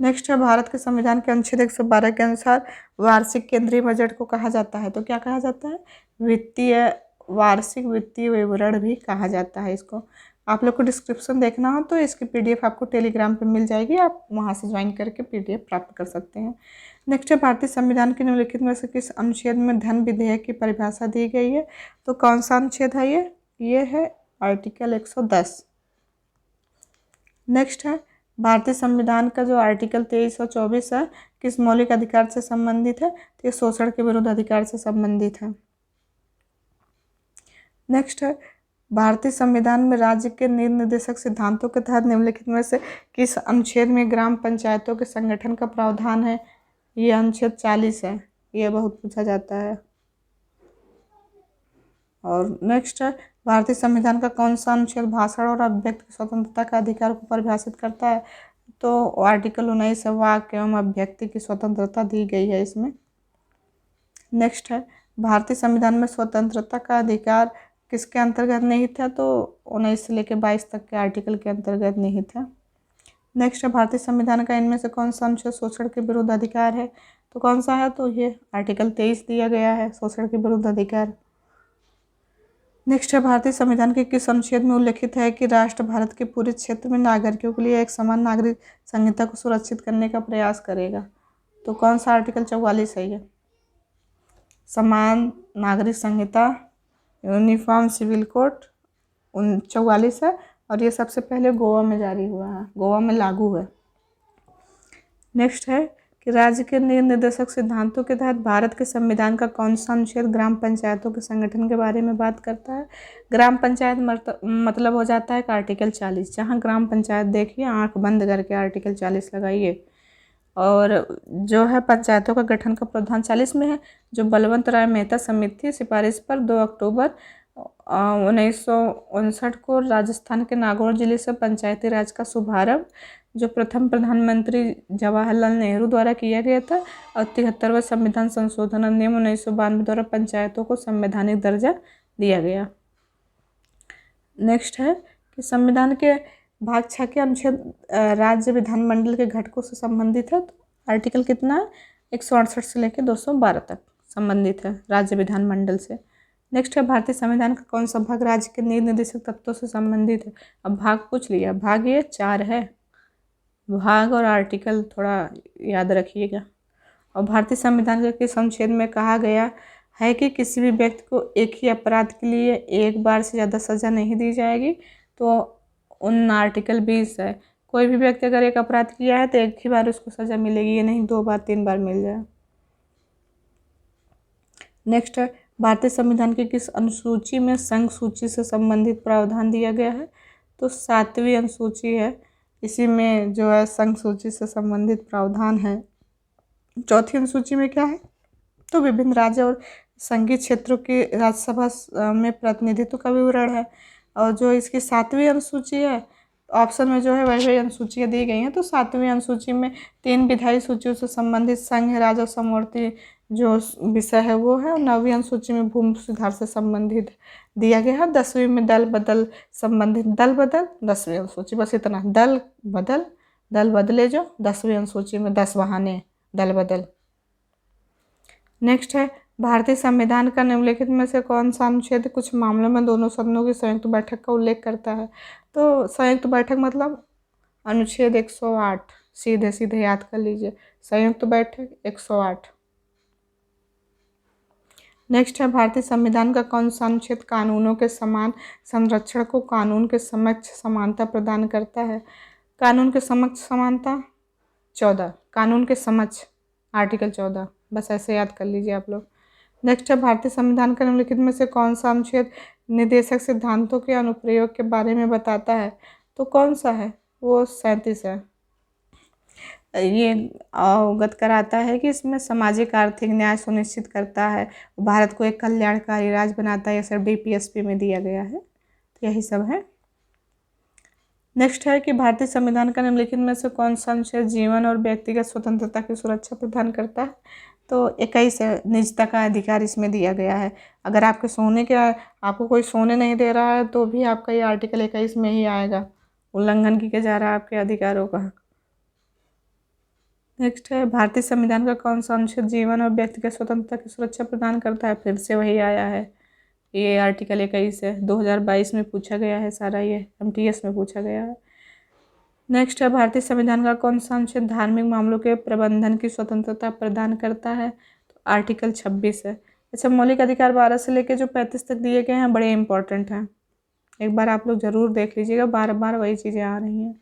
नेक्स्ट है, भारत के संविधान के अनुच्छेद 112 के अनुसार वार्षिक केंद्रीय बजट को कहा जाता है। तो क्या कहा जाता है? वार्षिक वित्तीय विवरण भी कहा जाता है इसको। आप लोग को डिस्क्रिप्शन देखना हो तो इसकी पीडीएफ आपको टेलीग्राम पे मिल जाएगी, आप वहाँ से ज्वाइन करके पीडीएफ प्राप्त कर सकते हैं। नेक्स्ट है, भारतीय संविधान के निम्नलिखित में से किस अनुच्छेद में धन विधेयक की परिभाषा दी गई है? तो कौन सा अनुच्छेद है ये है आर्टिकल 110। नेक्स्ट है, भारतीय संविधान का जो आर्टिकल 23 और 24 है किस मौलिक अधिकार से संबंधित है? तो ये शोषण के विरुद्ध अधिकार से संबंधित है। नेक्स्ट है, भारतीय संविधान में राज्य के निर्देशक सिद्धांतों के तहत निम्नलिखित में से किस अनुच्छेद में ग्राम पंचायतों के संगठन का प्रावधान है? ये अनुच्छेद 40 है, ये बहुत पूछा जाता है। और नेक्स्ट है, भारतीय संविधान का कौन सा अनुच्छेद भाषण और अभिव्यक्ति की स्वतंत्रता का अधिकार को परिभाषित करता है? तो आर्टिकल 19 वाक एवं अभिव्यक्ति की स्वतंत्रता दी गई है इसमें। नेक्स्ट है, भारतीय संविधान में स्वतंत्रता का अधिकार किसके अंतर्गत निहित है? तो 19 से लेकर 22 तक के आर्टिकल के अंतर्गत निहित है। नेक्स्ट है, भारतीय संविधान का इनमें से कौन सा अनुच्छेद शोषण के विरुद्ध अधिकार है? तो कौन सा है? तो ये आर्टिकल 23 दिया गया है, शोषण के विरुद्ध अधिकार। नेक्स्ट है, भारतीय संविधान के किस अनुच्छेद में उल्लेखित है कि राष्ट्र भारत के पूरे क्षेत्र में नागरिकों के लिए एक समान नागरिक संहिता को सुरक्षित करने का प्रयास करेगा? तो कौन सा आर्टिकल 44 है ये? समान नागरिक संहिता, यूनिफॉर्म सिविल कोड 44 है, और ये सबसे पहले गोवा में जारी हुआ है, गोवा में लागू है। नेक्स्ट है कि राज्य के निर्देशक सिद्धांतों के तहत भारत के संविधान का कौन सा अनुच्छेद ग्राम पंचायतों के संगठन के बारे में बात करता है? ग्राम पंचायत मतलब हो जाता है आर्टिकल 40, जहाँ ग्राम पंचायत देखिए आंख बंद करके आर्टिकल 40 लगाइए। और जो है पंचायतों का गठन का प्रावधान 40 में है, जो बलवंत राय मेहता समिति सिफारिश पर 2 अक्टूबर 1959 को राजस्थान के नागौर जिले से पंचायती राज का शुभारंभ जो प्रथम प्रधानमंत्री जवाहरलाल नेहरू द्वारा किया गया था, और 73वां संविधान संशोधन अधिनियम 1992 द्वारा पंचायतों को संवैधानिक दर्जा दिया गया। नेक्स्ट है कि संविधान के भाग 6 के अनुच्छेद राज्य विधानमंडल के घटकों से संबंधित है। तो आर्टिकल कितना है? 168 से लेकर 212 तक संबंधित है राज्य विधानमंडल से। नेक्स्ट है, भारतीय संविधान का कौन सा भाग राज्य के निर्देशक तत्वों से संबंधित है? अब भाग पूछ लिया, भाग ये 4 है, भाग और आर्टिकल थोड़ा याद रखिएगा। और भारतीय संविधान के किस अनुच्छेद में कहा गया है कि किसी भी व्यक्ति को एक ही अपराध के लिए एक बार से ज़्यादा सज़ा नहीं दी जाएगी? तो आर्टिकल 20 है, कोई भी व्यक्ति अगर एक अपराध किया है तो एक ही बार उसको सज़ा मिलेगी, ये नहीं 2 बार 3 बार मिल जाए। नेक्स्ट है, भारतीय संविधान की किस अनुसूची में संघ सूची से संबंधित प्रावधान दिया गया है? तो 7वीं अनुसूची है, इसी में जो है संघ सूची से संबंधित प्रावधान है। चौथी अनुसूची में क्या है? तो विभिन्न राज्य और संघीय क्षेत्रों की राज्यसभा में प्रतिनिधित्व का विवरण है। और जो इसकी 7वीं अनुसूची है, ऑप्शन में जो है वही अनुसूचियाँ दी गई हैं। तो 7वीं अनुसूची में 3 विधायी सूचियों से संबंधित संघ राज्य और समवर्ती जो विषय है वो है। और 9वीं अनुसूची में भूमि सुधार से संबंधित दिया गया है। 10वीं में दल बदल संबंधित दल बदल, 10वीं अनुसूची बस इतना, दल बदले जो 10वीं अनुसूची में 10 बहाने दल बदल। नेक्स्ट है, भारतीय संविधान का निम्नलिखित में से कौन सा अनुच्छेद कुछ मामलों में दोनों सदनों की संयुक्त बैठक का उल्लेख करता है? तो संयुक्त बैठक मतलब अनुच्छेद 108, सीधे सीधे याद कर लीजिए, संयुक्त बैठक 108। नेक्स्ट है, भारतीय संविधान का कौन सा अनुच्छेद कानूनों के समान संरक्षण को कानून के समक्ष समानता प्रदान करता है? कानून के समक्ष समानता 14, कानून के समक्ष आर्टिकल 14, बस ऐसे याद कर लीजिए आप लोग। नेक्स्ट है, भारतीय संविधान का निम्नलिखित में से कौन सा अनुच्छेद निर्देशक सिद्धांतों के अनुप्रयोग के बारे में बताता है? तो कौन सा है? वो 37 है। ये अवगत कराता है कि इसमें सामाजिक आर्थिक न्याय सुनिश्चित करता है, भारत को एक कल्याणकारी राज्य बनाता है। ये सब DPSP में दिया गया है। तो यही सब है। नेक्स्ट है कि भारतीय संविधान का निम्नलिखित में से कौन सा अनुच्छेद जीवन और व्यक्तिगत स्वतंत्रता की सुरक्षा प्रदान करता है? तो 21 है, निजता का अधिकार इसमें दिया गया है। अगर आपको कोई सोने नहीं दे रहा है तो भी आपका ये आर्टिकल 21 में ही आएगा, उल्लंघन किया जा रहा है आपके अधिकारों का। नेक्स्ट है, भारतीय संविधान का कौन सा अनुच्छेद जीवन और व्यक्तिगत स्वतंत्रता की सुरक्षा प्रदान करता है? फिर से वही आया है, ये आर्टिकल 21 है, 2022 में पूछा गया है सारा, ये MTS में पूछा गया है। नेक्स्ट है, भारतीय संविधान का कौन सा अनुच्छेद धार्मिक मामलों के प्रबंधन की स्वतंत्रता प्रदान करता है? तो आर्टिकल 26 है। अच्छा, मौलिक अधिकार 12 से लेकर जो 35 तक दिए गए हैं बड़े इंपॉर्टेंट हैं, एक बार आप लोग जरूर देख लीजिएगा, बार बार वही चीज़ें आ रही हैं।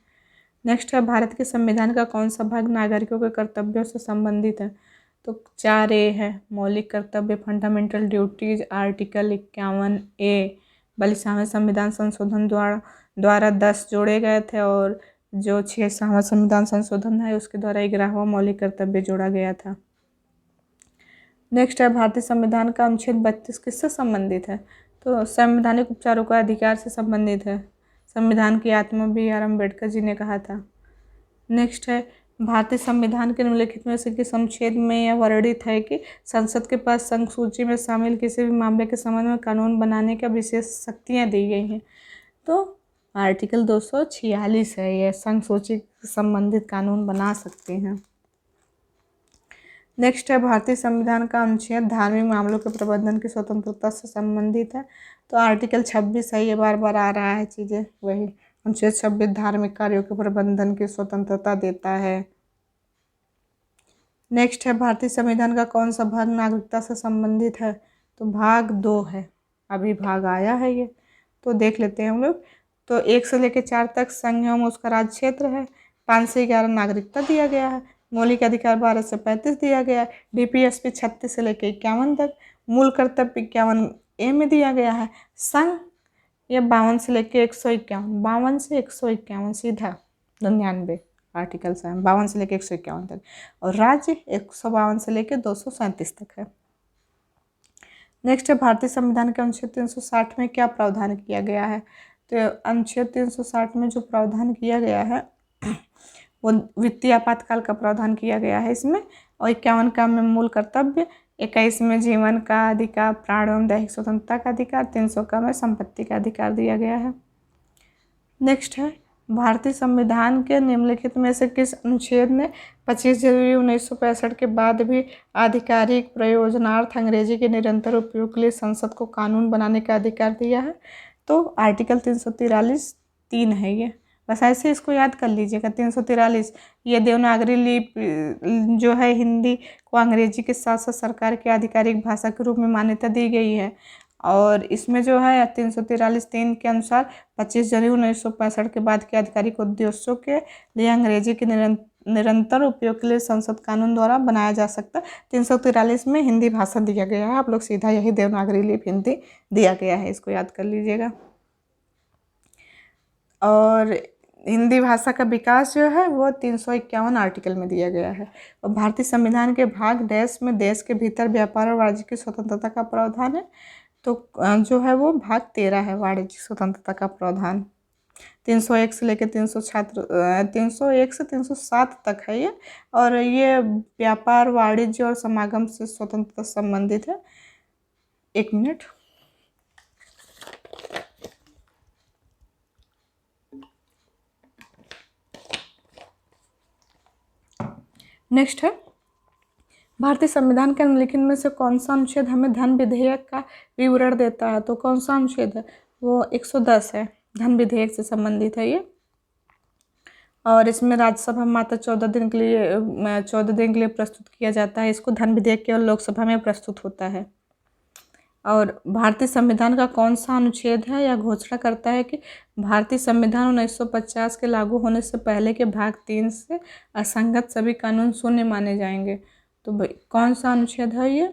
नेक्स्ट है, भारत के संविधान का कौन सा भाग नागरिकों के कर्तव्यों से संबंधित है? तो 4A है, मौलिक कर्तव्य फंडामेंटल ड्यूटीज, आर्टिकल 51A। 42वें संविधान संशोधन द्वारा 10 जोड़े गए थे, और जो 46वां संविधान संशोधन है उसके द्वारा 11वां मौलिक कर्तव्य जोड़ा गया था। नेक्स्ट है, भारतीय संविधान का अनुच्छेद 32 किससे संबंधित है? तो संवैधानिक उपचारों का अधिकार से संबंधित है, संविधान की आत्मा बी आर अम्बेडकर जी ने कहा था। नेक्स्ट है, भारतीय संविधान के निम्नलिखित में से किस अनुच्छेद में यह वर्णित है कि संसद के पास संघ सूची में शामिल किसी भी मामले के संबंध में कानून बनाने का विशेष शक्तियाँ दी गई हैं। तो आर्टिकल 246 है, यह संघ सूची से संबंधित कानून बना सकते हैं। नेक्स्ट है, भारतीय संविधान का अनुच्छेद धार्मिक मामलों के प्रबंधन की स्वतंत्रता से संबंधित है। तो आर्टिकल 26 है, ये बार बार आ रहा है चीज़ें, वही अनुच्छेद 26 धार्मिक कार्यों के प्रबंधन की स्वतंत्रता देता है। नेक्स्ट है, भारतीय संविधान का कौन सा भाग नागरिकता से संबंधित है? तो भाग 2 है, अभी भाग आया है ये, तो देख लेते हैं हम लोग। तो 1 से लेकर 4 तक संघ एवं उसका राज्य क्षेत्र है। 5 से 11 नागरिकता दिया गया है। मौलिक अधिकार 12 से 35 दिया गया है। DPSP 36 से लेकर 51 तक। मूल कर्तव्य 51A में दिया गया है। संघ ये 52 से लेकर 151, 52 से 151 सीधा 99 आर्टिकल्स हैं, 52 से लेकर 151 तक। और राज्य 152 से लेकर 237 तक है। नेक्स्ट है, भारतीय संविधान के अनुच्छेद 360 में क्या प्रावधान किया गया है? तो अनुच्छेद 360 में जो प्रावधान किया गया है वो वित्तीय आपातकाल का प्रावधान किया गया है इसमें। और 51 का में मूल कर्तव्य, 21 में जीवन का अधिकार, प्राण एवं दैहिक स्वतंत्रता का अधिकार, 300 का में संपत्ति का अधिकार दिया गया है। नेक्स्ट है, भारतीय संविधान के निम्नलिखित में से किस अनुच्छेद ने 25 जनवरी 1965 के बाद भी आधिकारिक प्रयोजनार्थ अंग्रेजी के निरंतर उपयोग के लिए संसद को कानून बनाने का अधिकार दिया है? तो आर्टिकल 343 3 है ये, बस ऐसे इसको याद कर लीजिएगा। 343 ये देवनागरी लिपि जो है हिंदी को अंग्रेजी के साथ साथ सरकार की आधिकारिक भाषा के रूप में मान्यता दी गई है। और इसमें जो है 343 3 के अनुसार 25 जनवरी 1965 के बाद के आधिकारिक उद्देश्यों के लिए अंग्रेजी के निरंतर उपयोग के लिए संसद कानून द्वारा बनाया जा सकता है। 343 में हिंदी भाषा दिया गया है, आप लोग सीधा यही देवनागरी लिपि हिंदी दिया गया है, इसको याद कर लीजिएगा। और हिंदी भाषा का विकास जो है वो 351 आर्टिकल में दिया गया है। और भारतीय संविधान के भाग देश में देश के भीतर व्यापार और वाणिज्य की स्वतंत्रता का प्रावधान है। तो जो है वो भाग 13 है, वाणिज्यिक स्वतंत्रता का प्रावधान। 301 से लेकर 301 से 307 तक है ये। और ये व्यापार, वाणिज्य और समागम से स्वतंत्रता संबंधित है। 1 मिनट। नेक्स्ट है, भारतीय संविधान के निम्नलिखित में से कौन सा अनुच्छेद हमें धन विधेयक का विवरण देता है? तो कौन सा अनुच्छेद है? वो 110 है, धन विधेयक से संबंधित है ये। और इसमें राज्यसभा मात्र 14 दिन के लिए प्रस्तुत किया जाता है। इसको धन विधेयक केवल लोकसभा में प्रस्तुत होता है। और भारतीय संविधान का कौन सा अनुच्छेद है यह घोषणा करता है कि भारतीय संविधान 1950 के लागू होने से पहले के भाग 3 से असंगत सभी कानून शून्य माने जाएंगे? तो भाई कौन सा अनुच्छेद है ये?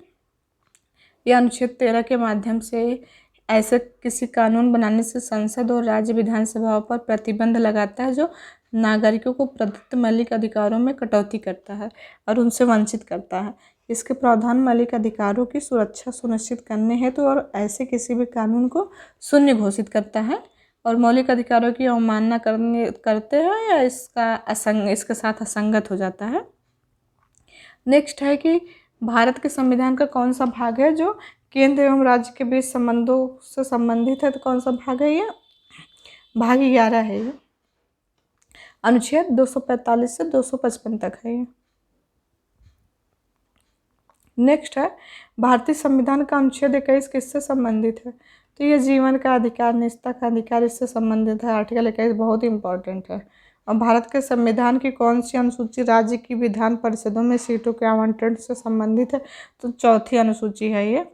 यह अनुच्छेद 13 के माध्यम से ऐसे किसी कानून बनाने से संसद और राज्य विधानसभाओं पर प्रतिबंध लगाता है जो नागरिकों को प्रदत्त मौलिक अधिकारों में कटौती करता है और उनसे वंचित करता है। इसके प्रावधान मौलिक अधिकारों की सुरक्षा सुनिश्चित करने हेतु और ऐसे किसी भी कानून को शून्य घोषित करता है और मौलिक अधिकारों की अवमानना करते हैं या इसके साथ असंगत हो जाता है। नेक्स्ट है कि भारत के संविधान का कौन सा भाग है जो केंद्र एवं राज्य के बीच संबंधों से संबंधित है? तो कौन सा भाग है ये? भाग 11 है ये, अनुच्छेद 245 से 255 तक है ये। नेक्स्ट है, भारतीय संविधान का अनुच्छेद 21 किससे संबंधित है? तो ये जीवन का अधिकार, निजता का अधिकार इससे संबंधित है। आर्टिकल 21 बहुत ही इंपॉर्टेंट है। और भारत के संविधान की कौन सी अनुसूची राज्य की विधान परिषदों में सीटों के आवंटन से संबंधित है? तो चौथी अनुसूची है ये।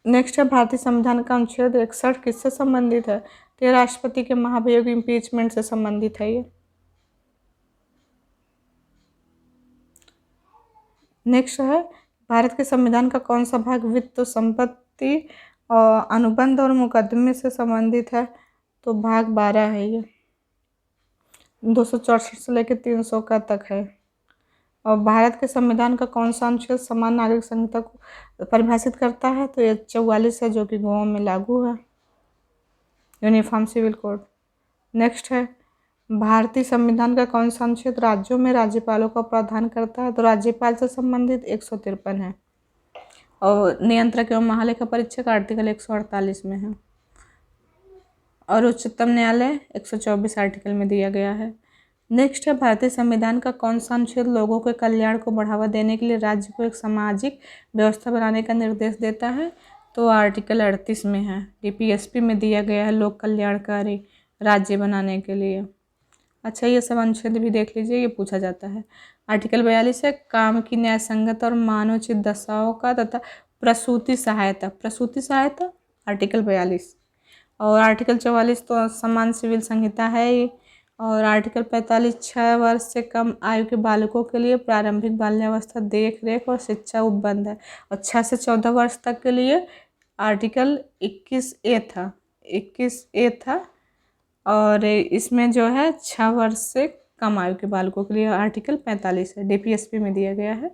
नेक्स्ट है, भारतीय संविधान का अनुच्छेद 61 किससे संबंधित है? तो ये राष्ट्रपति के महाभियोग इम्पीचमेंट से संबंधित है ये। नेक्स्ट है, भारत के संविधान का कौन सा भाग वित्त, संपत्ति, अनुबंध और मुकदमे से संबंधित है? तो भाग 12 है ये, 264 से लेकर 300 का तक है। और भारत के संविधान का कौन सा अनुच्छेद समान नागरिक संहिता को परिभाषित करता है? तो ये 44 है, जो कि गोवा में लागू है, यूनिफॉर्म सिविल कोड। नेक्स्ट है, भारतीय संविधान का कौन सा अनुच्छेद राज्यों में राज्यपालों का प्रावधान करता है? तो राज्यपाल से संबंधित 153 है। और नियंत्रक एवं महालेखा परीक्षक आर्टिकल 148 में है। और उच्चतम न्यायालय 124 आर्टिकल में दिया गया है। नेक्स्ट है, भारतीय संविधान का कौन सा अनुच्छेद लोगों के कल्याण को बढ़ावा देने के लिए राज्य को एक सामाजिक व्यवस्था बनाने का निर्देश देता है? तो आर्टिकल 38 में है, डीपीएसपी में दिया गया है, लोक कल्याणकारी राज्य बनाने के लिए। अच्छा, ये सब अनुच्छेद भी देख लीजिए, ये पूछा जाता है। आर्टिकल 42 है, काम की न्यायसंगत और मानवोचित दशाओं का तथा प्रसूति सहायता आर्टिकल 42। और आर्टिकल 44 तो समान सिविल संहिता है ये। और आर्टिकल 45 6 वर्ष से कम आयु के बालकों के लिए प्रारंभिक बाल्यावस्था देख रेख और शिक्षा उपबंध है। और 6 से 14 वर्ष तक के लिए आर्टिकल 21A था। और इसमें जो है 6 वर्ष से कम आयु के बालकों के लिए आर्टिकल 45 है, डीपीएसपी में दिया गया है,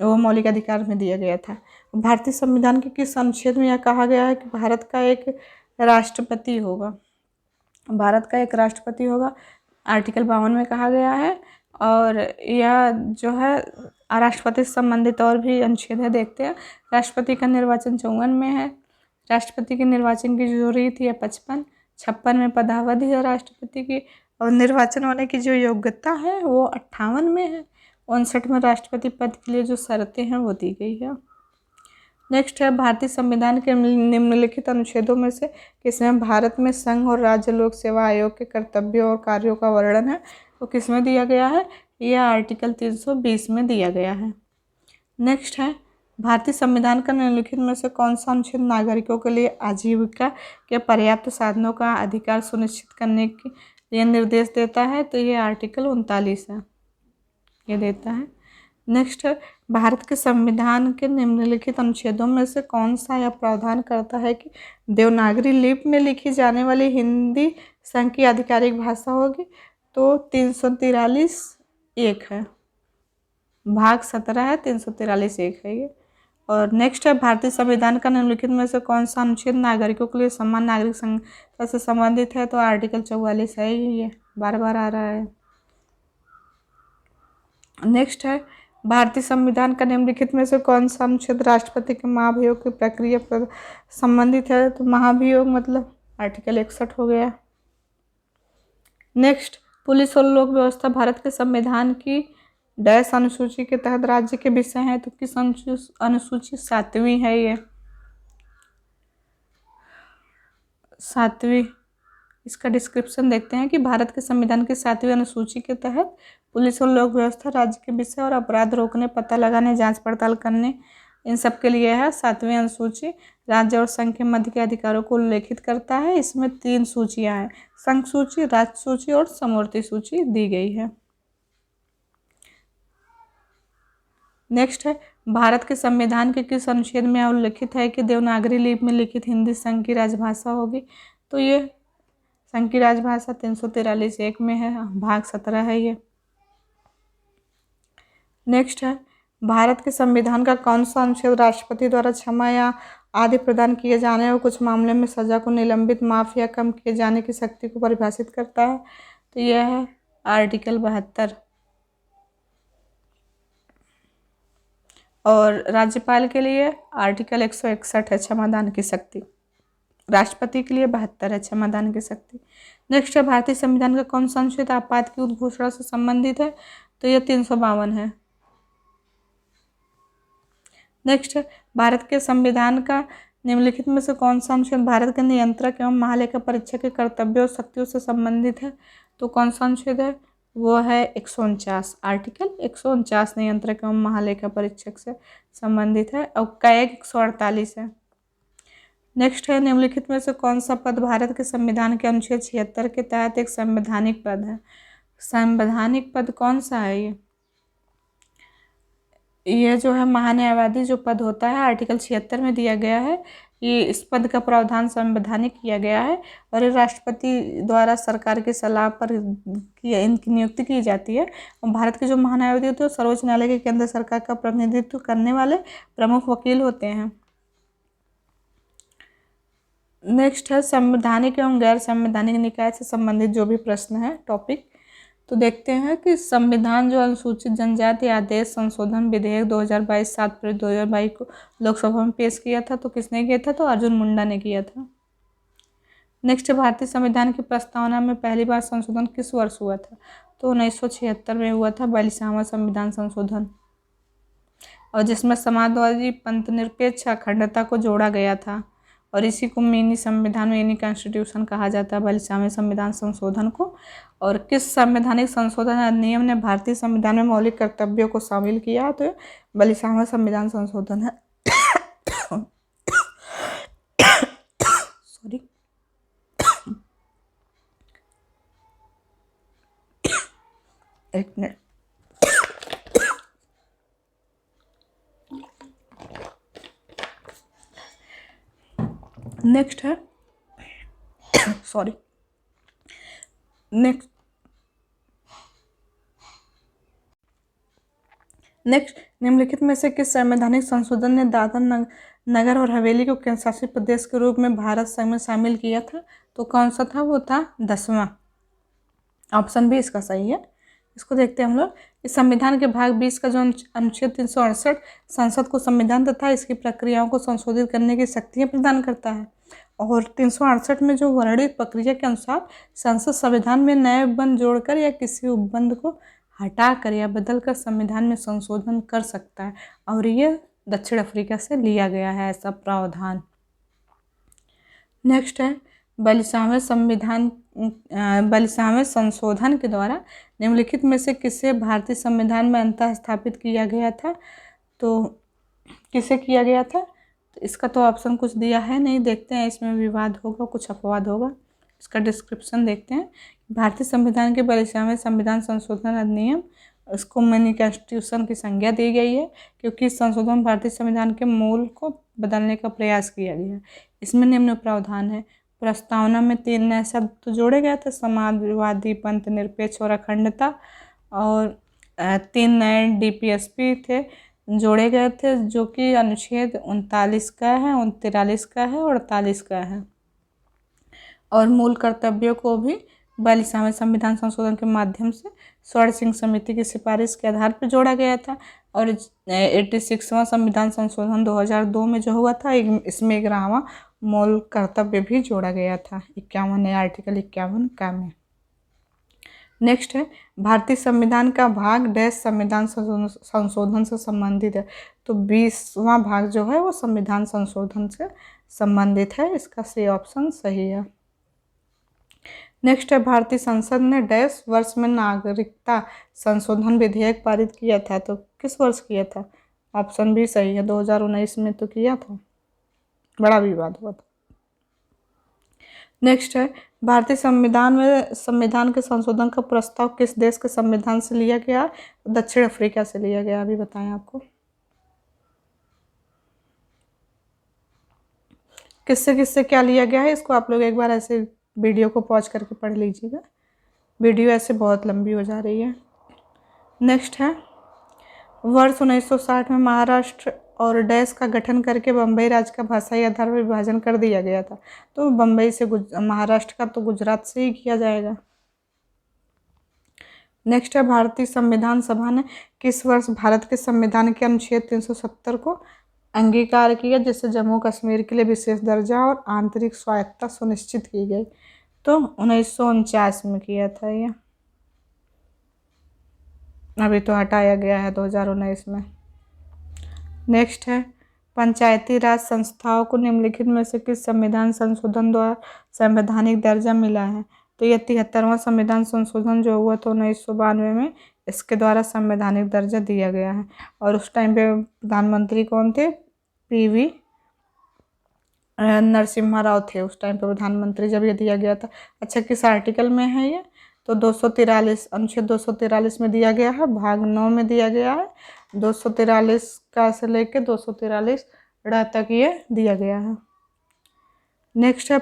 वो मौलिक अधिकार में दिया गया था। भारतीय संविधान के किस अनुच्छेद में यह कहा गया है कि भारत का एक राष्ट्रपति होगा? भारत का एक राष्ट्रपति होगा, आर्टिकल 52 में कहा गया है। और यह जो है राष्ट्रपति से संबंधित और भी अनुच्छेद है, देखते हैं। राष्ट्रपति का निर्वाचन 54 में है। राष्ट्रपति के निर्वाचन की जो रीत है 55। 56 में पदावधि है राष्ट्रपति की। और निर्वाचन होने की जो योग्यता है वो 58 में है। 59 में राष्ट्रपति पद के लिए जो शर्तें हैं वो दी गई है। नेक्स्ट है, भारतीय संविधान के निम्नलिखित अनुच्छेदों में से किसमें भारत में संघ और राज्य लोक सेवा आयोग के कर्तव्यों और कार्यों का वर्णन है? तो किसमें दिया गया है? यह आर्टिकल 320 में दिया गया है। नेक्स्ट है, भारतीय संविधान का निम्नलिखित में से कौन सा अनुच्छेद नागरिकों के लिए आजीविका के पर्याप्त साधनों का अधिकार सुनिश्चित करने के लिए निर्देश देता है? तो ये आर्टिकल 39 है, ये देता है। नेक्स्ट है, भारत के संविधान के निम्नलिखित अनुच्छेदों में से कौन सा यह प्रावधान करता है कि देवनागरी लिपि में लिखी जाने वाली हिंदी संघ की आधिकारिक भाषा होगी? तो 343(1) है, भाग 17 है, 343(1) है ये। और नेक्स्ट है, भारतीय संविधान का निम्नलिखित में से कौन सा अनुच्छेद नागरिकों के लिए समान नागरिक संहिता से संबंधित है? तो आर्टिकल 44 है, ये बार बार आ रहा है। नेक्स्ट है, भारतीय संविधान का निम्नलिखित में से कौन सा अनुच्छेद राष्ट्रपति के महाभियोग की प्रक्रिया पर संबंधित है? तो महाभियोग मतलब आर्टिकल 61 हो गया। नेक्स्ट, पुलिस और लोक व्यवस्था भारत के संविधान की डैश अनुसूची के तहत राज्य के विषय हैं? तो किस अनुसूची? 7वीं है ये, 7वीं। इसका डिस्क्रिप्शन देखते हैं कि भारत के संविधान की 7वीं अनुसूची के तहत पुलिस और लोक व्यवस्था राज्य के विषय और अपराध रोकने, पता लगाने, जांच पड़ताल करने, इन सब के लिए है। 7वीं अनुसूची राज्य और संघ के मध्य के अधिकारों को उल्लेखित करता है। इसमें 3 सूचियां हैं, संघ सूची, राज्य सूची और समवर्ती सूची दी गई है। नेक्स्ट है, भारत के संविधान के किस अनुच्छेद में उल्लेखित है कि देवनागरी लिपि में लिखित हिंदी संघ की राजभाषा होगी? तो ये संघ की राजभाषा 343(1) में है, भाग 17 है ये। नेक्स्ट है, भारत के संविधान का कौन सा अनुच्छेद राष्ट्रपति द्वारा क्षमा या आदि प्रदान किए जाने और कुछ मामले में सजा को निलंबित, माफ या कम किए जाने की शक्ति को परिभाषित करता है? तो यह है आर्टिकल 72। और राज्यपाल के लिए आर्टिकल 161 है, क्षमादान की शक्ति। राष्ट्रपति के लिए 72 है, क्षमादान की शक्ति। नेक्स्ट है, भारतीय संविधान का कौन सा अनुच्छेद आपात की उद्घोषणा से संबंधित है? तो यह 352 है। नेक्स्ट है, भारत के संविधान का निम्नलिखित में से कौन सा अनुच्छेद भारत के नियंत्रक एवं महालेखा परीक्षक के कर्तव्यों और शक्तियों से संबंधित है? तो कौन सा अनुच्छेद है? वो है 149, आर्टिकल 149 नियंत्रक एवं महालेखा परीक्षक से संबंधित है। और कैग 148 है। नेक्स्ट है, निम्नलिखित में से कौन सा पद भारत के संविधान के अनुच्छेद 76 के तहत एक संवैधानिक पद है? संवैधानिक पद कौन सा है ये जो है महान्यायवादी जो पद होता है, आर्टिकल 76 में दिया गया है। कि इस पद का प्रावधान संवैधानिक किया गया है और ये राष्ट्रपति द्वारा सरकार की सलाह पर इनकी नियुक्ति की जाती है। और भारत के जो महान्यायाधीश होते हैं सर्वोच्च न्यायालय के केंद्र सरकार का प्रतिनिधित्व करने वाले प्रमुख वकील होते हैं। नेक्स्ट है संवैधानिक एवं गैर संवैधानिक निकाय से संबंधित जो भी प्रश्न है टॉपिक, तो देखते हैं कि संविधान जो अनुसूचित जनजाति आदेश संशोधन विधेयक 2022 7 फरवरी 2022 को लोकसभा में पेश किया था, तो किसने किया था, तो अर्जुन मुंडा ने किया था। नेक्स्ट, भारतीय संविधान की प्रस्तावना में पहली बार संशोधन किस वर्ष हुआ था, तो 1976 में हुआ था 42वां संविधान संशोधन, और जिसमें समाजवादी पंथनिरपेक्ष अखंडता को जोड़ा गया था, और इसी को मिनी संविधान मिनी कॉन्स्टिट्यूशन कहा जाता है 42वें संविधान संशोधन को। और किस संवैधानिक संशोधन अधिनियम ने भारतीय संविधान में मौलिक कर्तव्यों को शामिल किया, तो 42वां संविधान संशोधन है। सॉरी, एक मिनट। नेक्स्ट है सॉरी नेक्स्ट निम्नलिखित में से किस संवैधानिक संशोधन ने दादर नगर और हवेली को केंद्र शासित प्रदेश के रूप में भारत संघ में शामिल किया था, तो कौन सा था, वो था 10वां। ऑप्शन बी इसका सही है। इसको देखते हैं हम लोग। इस संविधान के भाग 20 का जो अनुच्छेद 368 संसद को संविधान तथा इसकी प्रक्रियाओं को संशोधित करने की शक्तियाँ प्रदान करता है, और 368 में जो वर्णित प्रक्रिया के अनुसार संसद संविधान में नए उपबंध जोड़कर या किसी उपबंध को हटाकर या बदलकर संविधान में संशोधन कर सकता है, और ये दक्षिण अफ्रीका से लिया गया है ऐसा प्रावधान। नेक्स्ट है 42वें संशोधन के द्वारा निम्नलिखित में से किसे भारतीय संविधान में अंतः स्थापित किया गया था, तो किसे किया गया था, तो इसका तो ऑप्शन कुछ दिया है नहीं, देखते हैं इसमें विवाद होगा कुछ अपवाद होगा। इसका डिस्क्रिप्शन देखते हैं। भारतीय संविधान के 42वें संविधान संशोधन अधिनियम, इसको मिनी कॉन्स्टिट्यूशन की संज्ञा दी गई है क्योंकि इस संशोधन भारतीय संविधान के मूल को बदलने का प्रयास किया गया। इसमें निम्न प्रावधान है। प्रस्तावना में 3 नए शब्द तो जोड़े गए थे, समाजवादी पंथ निरपेक्ष और अखंडता, और 3 नए DPSP थे जोड़े गए थे जो कि अनुच्छेद 39 का है, 43 का है और 48 का है, और मूल कर्तव्यों को भी 42वें संविधान संशोधन के माध्यम से स्वर्ण सिंह समिति की सिफारिश के आधार पर जोड़ा गया था। और 86वां संविधान संशोधन 2002 में जो हुआ था, इसमें 11वां मूल कर्तव्य भी जोड़ा गया था 51 आर्टिकल 51 का में। नेक्स्ट है भारतीय संविधान का भाग डैश संविधान संशोधन से संबंधित है, तो 20वां भाग जो है वो संविधान संशोधन से संबंधित है। इसका सी ऑप्शन सही है। नेक्स्ट है भारतीय संसद ने डैश वर्ष में नागरिकता संशोधन विधेयक पारित किया था, तो किस वर्ष किया था, ऑप्शन बी सही है, 2019 में तो किया था, बड़ा विवाद हुआ था। नेक्स्ट है भारतीय संविधान में संविधान के संशोधन का प्रस्ताव किस देश के संविधान से लिया गया, दक्षिण अफ्रीका से लिया गया, अभी बताएं आपको। किससे किससे क्या लिया गया है, इसको आप लोग एक बार ऐसे वीडियो को पॉज करके पढ़ लीजिएगा, वीडियो ऐसे बहुत लंबी हो जा रही है। नेक्स्ट है वर्ष 1960 में महाराष्ट्र और डैश का गठन करके बम्बई राज्य का भाषाई आधार पर विभाजन कर दिया गया था, तो बम्बई से महाराष्ट्र का तो गुजरात से ही किया जाएगा। नेक्स्ट है भारतीय संविधान सभा ने किस वर्ष भारत के संविधान के अनुच्छेद 370 को अंगीकार किया, जिससे जम्मू कश्मीर के लिए विशेष दर्जा और आंतरिक स्वायत्तता सुनिश्चित की गई, तो 1949 में किया था ये, अभी तो हटाया गया है 2019 में। नेक्स्ट है पंचायती राज संस्थाओं को निम्नलिखित में से किस संविधान संशोधन द्वारा संवैधानिक दर्जा मिला है, तो यह 73वां संविधान संशोधन जो हुआ था 1992 में, इसके द्वारा संवैधानिक दर्जा दिया गया है। और उस टाइम पे प्रधानमंत्री कौन थे, PV नरसिम्हा राव थे उस टाइम पे प्रधानमंत्री जब ये दिया गया था। अच्छा किस आर्टिकल में है ये, तो 243 अनुच्छेद 243 में दिया गया है, भाग 9 में दिया गया है, 243 का से लेके 243 तक ये दिया गया है। नेक्स्ट है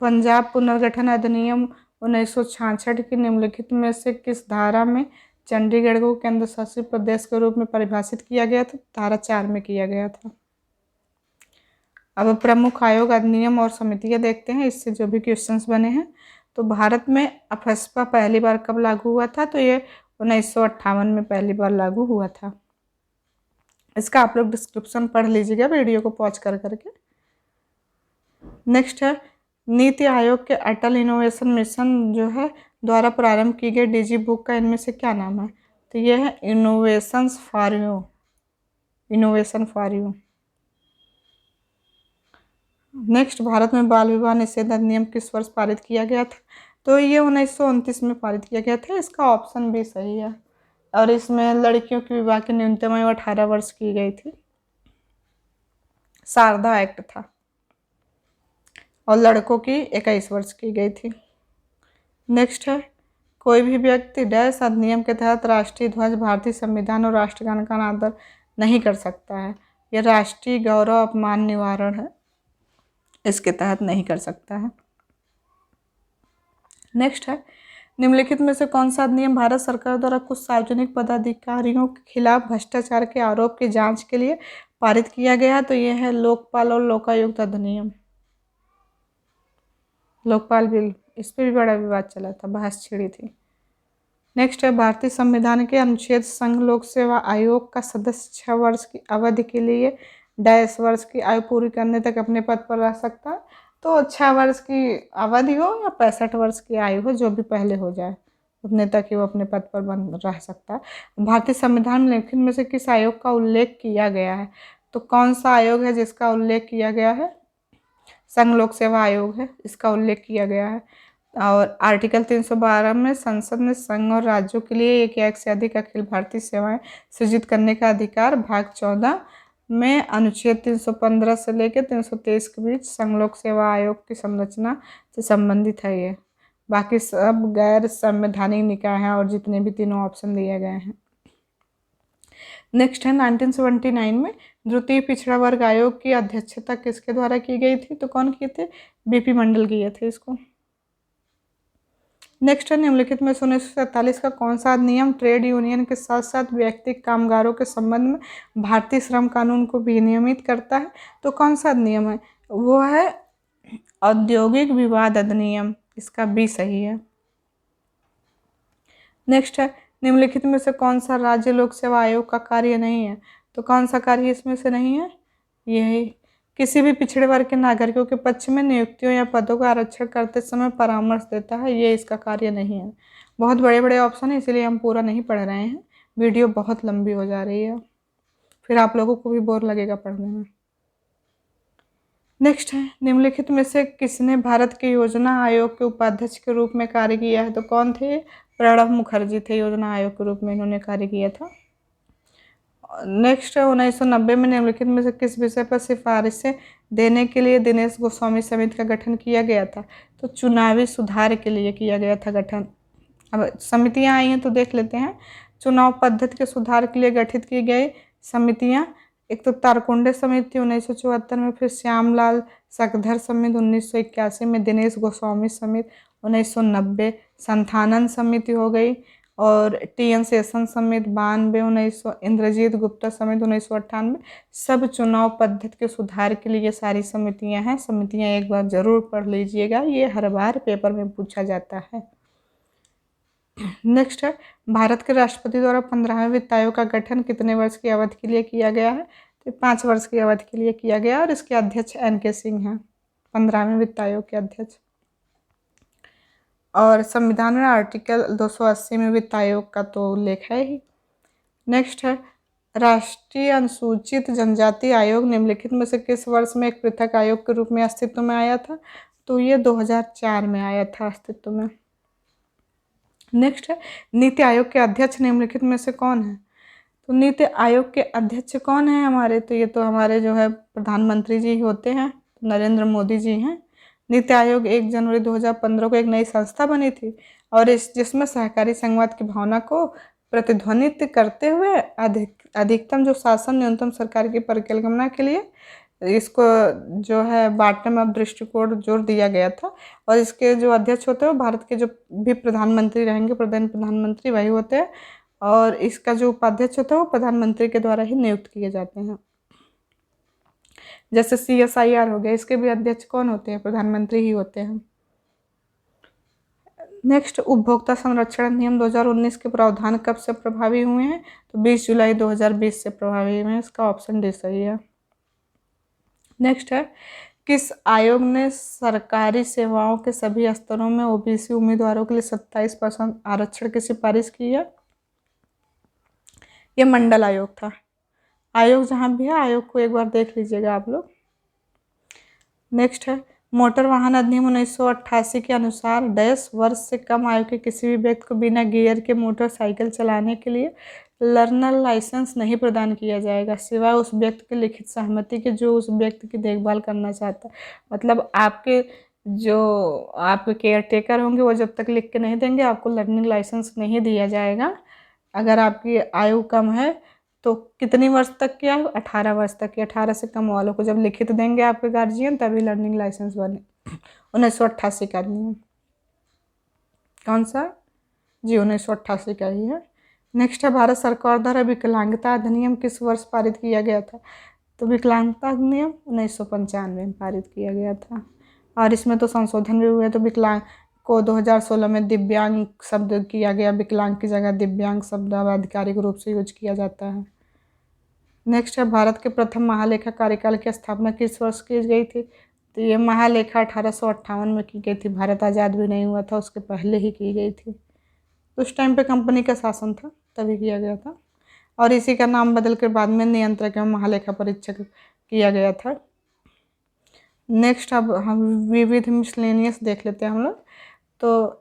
पंजाब पुनर्गठन अधिनियम 1966 की निम्नलिखित में से किस धारा में चंडीगढ़ को केंद्र शासित प्रदेश के रूप में परिभाषित किया गया था? धारा 4 में किया गया था। अब प्रमुख आयोग अधिनियम और समितियां देखते हैं, इससे जो भी क्वेश्चंस बने हैं। तो भारत में अफस्पा पहली बार कब लागू हुआ था? तो ये 1958 में पहली बार लागू हुआ था। इसका आप लोग डिस्क्रिप्शन पढ़ लीजिएगा वीडियो को पॉज कर करके। नेक्स्ट है नीति आयोग के अटल इनोवेशन मिशन जो है द्वारा प्रारंभ की गई डिजी बुक का इनमें से क्या नाम है? तो ये है innovation for you. Next, Bharat में बाल विवाह निषेध अधिनियम किस वर्ष पारित किया गया था? तो ये 1929 में पारित किया गया था। इसका ऑप्शन भी सही है। और इसमें लड़कियों के विवाह की न्यूनतम आयु 18 वर्ष की गई थी। शारदा एक्ट था। और लड़कों की 21 वर्ष की गई थी। नेक्स्ट है कोई भी व्यक्ति डैश अधिनियम के तहत राष्ट्रीय ध्वज, भारतीय संविधान और राष्ट्रगान का अनादर नहीं कर सकता है। यह राष्ट्रीय गौरव अपमान निवारण है, इसके तहत नहीं कर सकता है। नेक्स्ट है निम्नलिखित में से कौन सा अधिनियम भारत सरकार द्वारा कुछ सार्वजनिक पदाधिकारियों के खिलाफ भ्रष्टाचार के आरोप की जांच के लिए पारित किया गया? तो यह है लोकपाल और लोकायुक्त अधिनियम। लोकपाल बिल, इस पर भी बड़ा विवाद चला था, बहस छिड़ी थी। नेक्स्ट है भारतीय संविधान के अनुच्छेद संघ लोक सेवा आयोग का सदस्य 6 वर्ष की अवधि के लिए डैश वर्ष की आयु पूरी करने तक अपने पद पर रह सकता है। तो 6 वर्ष की अवधि हो या 65 वर्ष की आयु हो, जो भी पहले हो जाए उतने तक ही वो अपने पद पर बन रह सकता है। भारतीय संविधान में निम्नलिखित में से किस आयोग का उल्लेख किया गया है? तो कौन सा आयोग है जिसका उल्लेख किया गया है? संघ लोक सेवा आयोग है, इसका उल्लेख किया गया है। और आर्टिकल 312 में संसद ने संघ और राज्यों के लिए एक या एक से अधिक अखिल भारतीय सेवाएं सृजित करने का अधिकार, भाग 14 में अनुच्छेद 315 से लेकर 323 के बीच संघ लोक सेवा आयोग की संरचना से संबंधित है ये। बाकी सब गैर संवैधानिक निकाय हैं और जितने भी तीनों ऑप्शन दिए गए हैं। नेक्स्ट है 1979 में द्वितीय पिछड़ा वर्ग आयोग की अध्यक्षता किसके द्वारा की गई थी? तो कौन किए थे? बीपी मंडल किए थे इसको। नेक्स्ट है निम्नलिखित में 1947 का कौन सा अधिनियम ट्रेड यूनियन के साथ साथ व्यक्तिगत कामगारों के संबंध में भारतीय श्रम कानून को विनियमित करता है? तो कौन सा अधिनियम है? वो है औद्योगिक विवाद अधिनियम, इसका बी सही है। नेक्स्ट है निम्नलिखित में से कौन सा राज्य लोक सेवा आयोग का कार्य नहीं है? तो कौन सा कार्य इसमें से नहीं है? यही किसी भी पिछड़े वर्ग के नागरिकों के पक्ष में नियुक्तियों या पदों का आरक्षण करते समय परामर्श देता है, ये इसका कार्य नहीं है। बहुत बड़े बड़े ऑप्शन है, इसलिए हम पूरा नहीं पढ़ रहे हैं, वीडियो बहुत लंबी हो जा रही है, फिर आप लोगों को भी बोर लगेगा पढ़ने में। नेक्स्ट है निम्नलिखित में से किसने भारत के योजना आयोग के उपाध्यक्ष के रूप में कार्य किया है? तो कौन थे? प्रणब मुखर्जी थे, योजना आयोग के रूप में इन्होंने कार्य किया था। नेक्स्ट है 1990 में निम्नलिखित में से किस विषय पर सिफारिशें देने के लिए दिनेश गोस्वामी समिति का गठन किया गया था? तो चुनावी सुधार के लिए किया गया था गठन। अब समितियां आई हैं तो देख लेते हैं। चुनाव पद्धति के सुधार के लिए गठित की गई समितियां, एक तो तारकुंडे समिति 1974 में, फिर श्यामलाल सकधर समिति 1981 में, दिनेश गोस्वामी समिति 1990, संथानन समिति हो गई, और टी.एन. शेषन समिति 92, 1900, इंद्रजीत गुप्ता समिति 1998। सब चुनाव पद्धति के सुधार के लिए सारी समितियां हैं। समितियां एक बार जरूर पढ़ लीजिएगा, ये हर बार पेपर में पूछा जाता है। नेक्स्ट है भारत के राष्ट्रपति द्वारा 15वें वित्त आयोग का गठन कितने वर्ष की अवधि के लिए किया गया है? तो 5 वर्ष की अवधि के लिए किया गया, और इसके अध्यक्ष एन.के. सिंह हैं, 15वें वित्त आयोग के अध्यक्ष। और संविधान में आर्टिकल 280 में वित्त आयोग का तो उल्लेख है ही। नेक्स्ट है राष्ट्रीय अनुसूचित जनजाति आयोग निम्नलिखित में से किस वर्ष में एक पृथक आयोग के रूप में अस्तित्व में आया था? तो ये 2004 में आया था अस्तित्व में। नेक्स्ट है नीति आयोग के अध्यक्ष निम्नलिखित में से कौन है? तो नीति आयोग के अध्यक्ष कौन है हमारे? तो ये तो हमारे जो है प्रधानमंत्री जी होते हैं, नरेंद्र मोदी जी हैं। नीति आयोग 1 जनवरी 2015 को एक नई संस्था बनी थी, और जिसमें सहकारी संघवाद की भावना को प्रतिध्वनित करते हुए अधिकतम जो शासन न्यूनतम सरकार की परिकल्पना के लिए इसको जो है बांटने में अब दृष्टिकोण जोर दिया गया था। और इसके जो अध्यक्ष होते हैं वो भारत के जो भी प्रधानमंत्री रहेंगे, प्रधानमंत्री वही होते हैं। और इसका जो उपाध्यक्ष होता है वो प्रधानमंत्री के द्वारा ही नियुक्त किए जाते हैं। जैसे CSIR हो गया, इसके भी अध्यक्ष कौन होते हैं? प्रधानमंत्री ही होते हैं। नेक्स्ट, उपभोक्ता संरक्षण अधिनियम 2019 के प्रावधान कब से प्रभावी हुए हैं? तो 20 जुलाई 2020 से प्रभावी हुए हैं। इसका ऑप्शन डी सही है। नेक्स्ट है, किस आयोग ने सरकारी सेवाओं के सभी स्तरों में OBC उम्मीदवारों के लिए 27% आरक्षण की सिफारिश की है? ये मंडल आयोग था। आयोग जहाँ भी है, आयोग को एक बार देख लीजिएगा आप लोग। नेक्स्ट है, मोटर वाहन अधिनियम 1988 के अनुसार 10 वर्ष से कम आयु के किसी भी व्यक्ति को बिना गियर के मोटरसाइकिल चलाने के लिए लर्नर लाइसेंस नहीं प्रदान किया जाएगा, सिवाय उस व्यक्ति की लिखित सहमति के जो उस व्यक्ति की देखभाल करना चाहता है। मतलब आपके केयर टेकर होंगे वो जब तक लिख के नहीं देंगे आपको लर्निंग लाइसेंस नहीं दिया जाएगा। अगर आपकी आयु कम है तो कितनी वर्ष तक की आयु? 18 वर्ष तक की। 18 से कम वालों को जब लिखित देंगे आपके गार्जियन तभी लर्निंग लाइसेंस बने। 1988 का अधिनियम कौन सा? जी 1988 का ही है। नेक्स्ट है, भारत सरकार द्वारा विकलांगता अधिनियम किस वर्ष पारित किया गया था? तो विकलांगता अधिनियम 1995 में पारित किया गया था। और इसमें तो संशोधन भी हुए, तो विकलांग को 2016 में दिव्यांग शब्द किया गया, विकलांग की जगह दिव्यांग शब्द अब आधिकारिक रूप से यूज किया जाता है। नेक्स्ट है, भारत के प्रथम महालेखा कार्यकाल की स्थापना किस वर्ष की गई थी? तो ये महालेखा 1858 में की गई थी। भारत आज़ाद भी नहीं हुआ था, उसके पहले ही की गई थी। उस टाइम पे कंपनी का शासन था तभी किया गया था। और इसी का नाम बदल कर बाद में नियंत्रक एवं महालेखा परीक्षक किया गया था। नेक्स्ट, अब हम विविध मिसलेनियस देख लेते हैं हम लोग। तो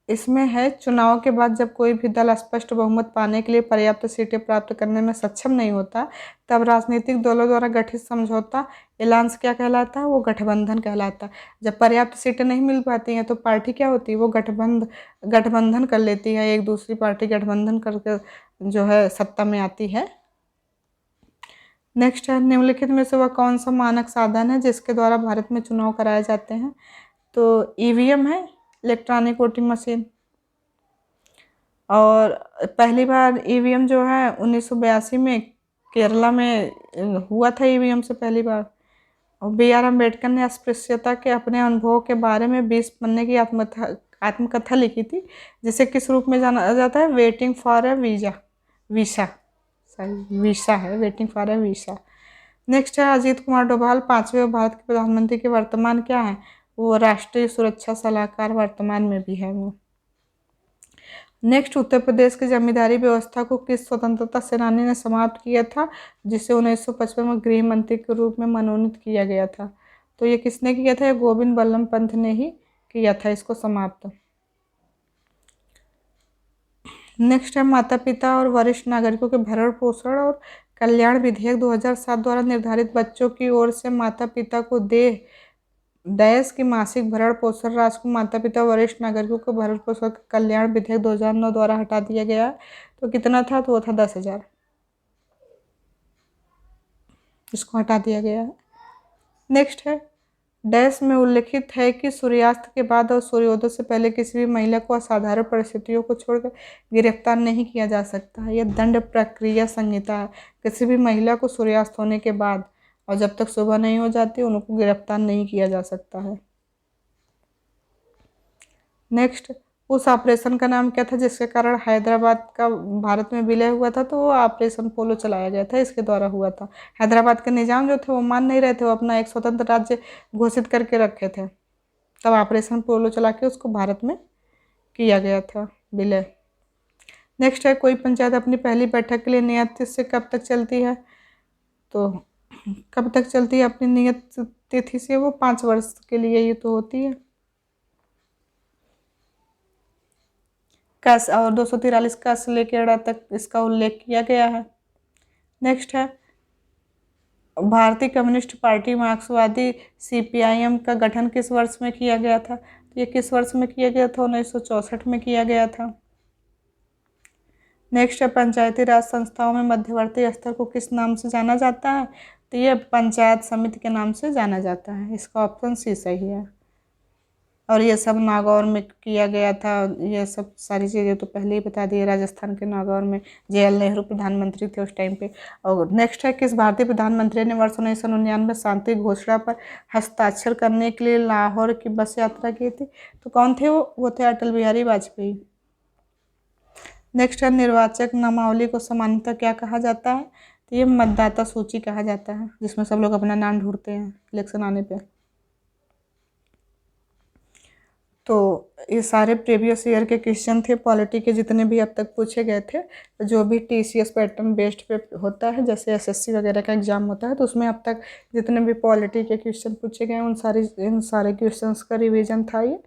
इसमें है, चुनाव के बाद जब कोई भी दल स्पष्ट बहुमत पाने के लिए पर्याप्त सीटें प्राप्त करने में सक्षम नहीं होता तब राजनीतिक दलों द्वारा गठित समझौता एलायंस क्या कहलाता है? वो गठबंधन कहलाता है। जब पर्याप्त सीटें नहीं मिल पाती हैं तो पार्टी क्या होती है? वो गठबंधन कर लेती है, एक दूसरी पार्टी गठबंधन करके जो है सत्ता में आती है। नेक्स्ट है, निम्नलिखित में से वह कौन सा मानक साधन है जिसके द्वारा भारत में चुनाव कराए जाते हैं? तो EVM है, इलेक्ट्रॉनिक वोटिंग मशीन। और पहली बार EVM जो है 1982 में केरला में हुआ था। EVM से पहली बार। और BR अम्बेडकर ने अस्पृश्यता के अपने अनुभवों के बारे में 20 पन्ने की आत्मकथा लिखी थी, जिसे किस रूप में जाना जाता है? Waiting for a visa sorry visa है, waiting for a visa. Next है, अजीत कुमार डोभाल 5वें भारत के प्रधानमंत्री के वर्तमान क्या है? वो राष्ट्रीय सुरक्षा सलाहकार वर्तमान में भी है वो। नेक्स्ट, उत्तर प्रदेश की जमींदारी व्यवस्था को किस स्वतंत्रता सेनानी ने समाप्त किया था, जिसे 1955 में गृह मंत्री के रूप में मनोनीत किया गया था? तो ये किसने किया था? ये गोविंद बल्लभ पंत ने ही किया था इसको समाप्त। नेक्स्ट है, माता पिता और वरिष्ठ नागरिकों के भरण पोषण और कल्याण विधेयक 2007 द्वारा निर्धारित बच्चों की ओर से माता पिता को डैश की मासिक भरण पोषण राशि को माता पिता वरिष्ठ नागरिकों के भरण पोषण कल्याण विधेयक 2009 द्वारा हटा दिया गया। तो कितना था? तो वो था 10,000। इसको हटा दिया गया है। नेक्स्ट है, डैश में उल्लिखित है कि सूर्यास्त के बाद और सूर्योदय से पहले किसी भी महिला को असाधारण परिस्थितियों को छोड़कर गिरफ्तार नहीं किया जा सकता। यह दंड प्रक्रिया संहिता है। किसी भी महिला को सूर्यास्त होने के बाद और जब तक सुबह नहीं हो जाती उनको गिरफ्तार नहीं किया जा सकता है। नेक्स्ट, उस ऑपरेशन का नाम क्या था जिसके कारण हैदराबाद का भारत में विलय हुआ था? तो वो ऑपरेशन पोलो चलाया गया था, इसके द्वारा हुआ था। हैदराबाद के निजाम जो थे वो मान नहीं रहे थे, वो अपना एक स्वतंत्र राज्य घोषित करके रखे थे, तब ऑपरेशन पोलो चला के उसको भारत में किया गया था विलय। नेक्स्ट है, कोई पंचायत अपनी पहली बैठक के लिए नियत तिथि कब तक चलती है? तो कब तक चलती है अपनी नियत तिथि से? वो 5 वर्ष के लिए ये तो होती है। कस और 243 का से लेकर अड़ा तक इसका उल्लेख किया गया है। नेक्स्ट है, भारतीय कम्युनिस्ट पार्टी मार्क्सवादी CPIM का गठन किस वर्ष में किया गया था? तो ये किस वर्ष में किया गया था? 1964 में किया गया था। नेक्स्ट है, पंचायती राज संस्थाओं में मध्यवर्ती स्तर को किस नाम से जाना जाता है? तो ये पंचायत समिति के नाम से जाना जाता है। इसका ऑप्शन सी सही है। और ये सब नागौर में किया गया था। ये सब सारी चीज़ें तो पहले ही बता दी। राजस्थान के नागौर में जवाहरलाल नेहरू प्रधानमंत्री थे उस टाइम पे। और नेक्स्ट है, किस भारतीय प्रधानमंत्री ने वर्ष 1999 शांति घोषणा पर हस्ताक्षर करने के लिए लाहौर की बस यात्रा की थी? तो कौन थे वो थे अटल बिहारी वाजपेयी। नेक्स्ट है, निर्वाचक नामावली को सामान्यतः क्या कहा जाता है? तो ये मतदाता सूची कहा जाता है, जिसमें सब लोग अपना नाम ढूंढते हैं इलेक्शन आने पे। तो ये सारे प्रीवियस ईयर के क्वेश्चन थे पॉलिटी के, जितने भी अब तक पूछे गए थे। जो भी TCS पैटर्न बेस्ड पे होता है, जैसे SSC वगैरह का एग्जाम होता है, तो उसमें अब तक जितने भी पॉलिटी के क्वेश्चन पूछे गए इन सारे क्वेश्चंस का रिवीजन था ये।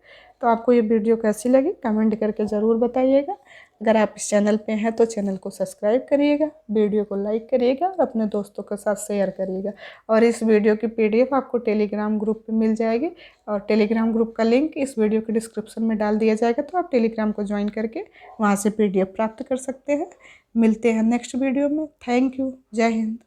तो आपको ये वीडियो कैसी लगी कमेंट करके ज़रूर बताइएगा। अगर आप इस चैनल पे हैं तो चैनल को सब्सक्राइब करिएगा, वीडियो को लाइक करिएगा और अपने दोस्तों के साथ शेयर करिएगा। और इस वीडियो की PDF आपको टेलीग्राम ग्रुप पे मिल जाएगी, और टेलीग्राम ग्रुप का लिंक इस वीडियो के डिस्क्रिप्शन में डाल दिया जाएगा, तो आप टेलीग्राम को ज्वाइन करके वहाँ से PDF प्राप्त कर सकते हैं। मिलते हैं नेक्स्ट वीडियो में। Thank you. जय हिंद।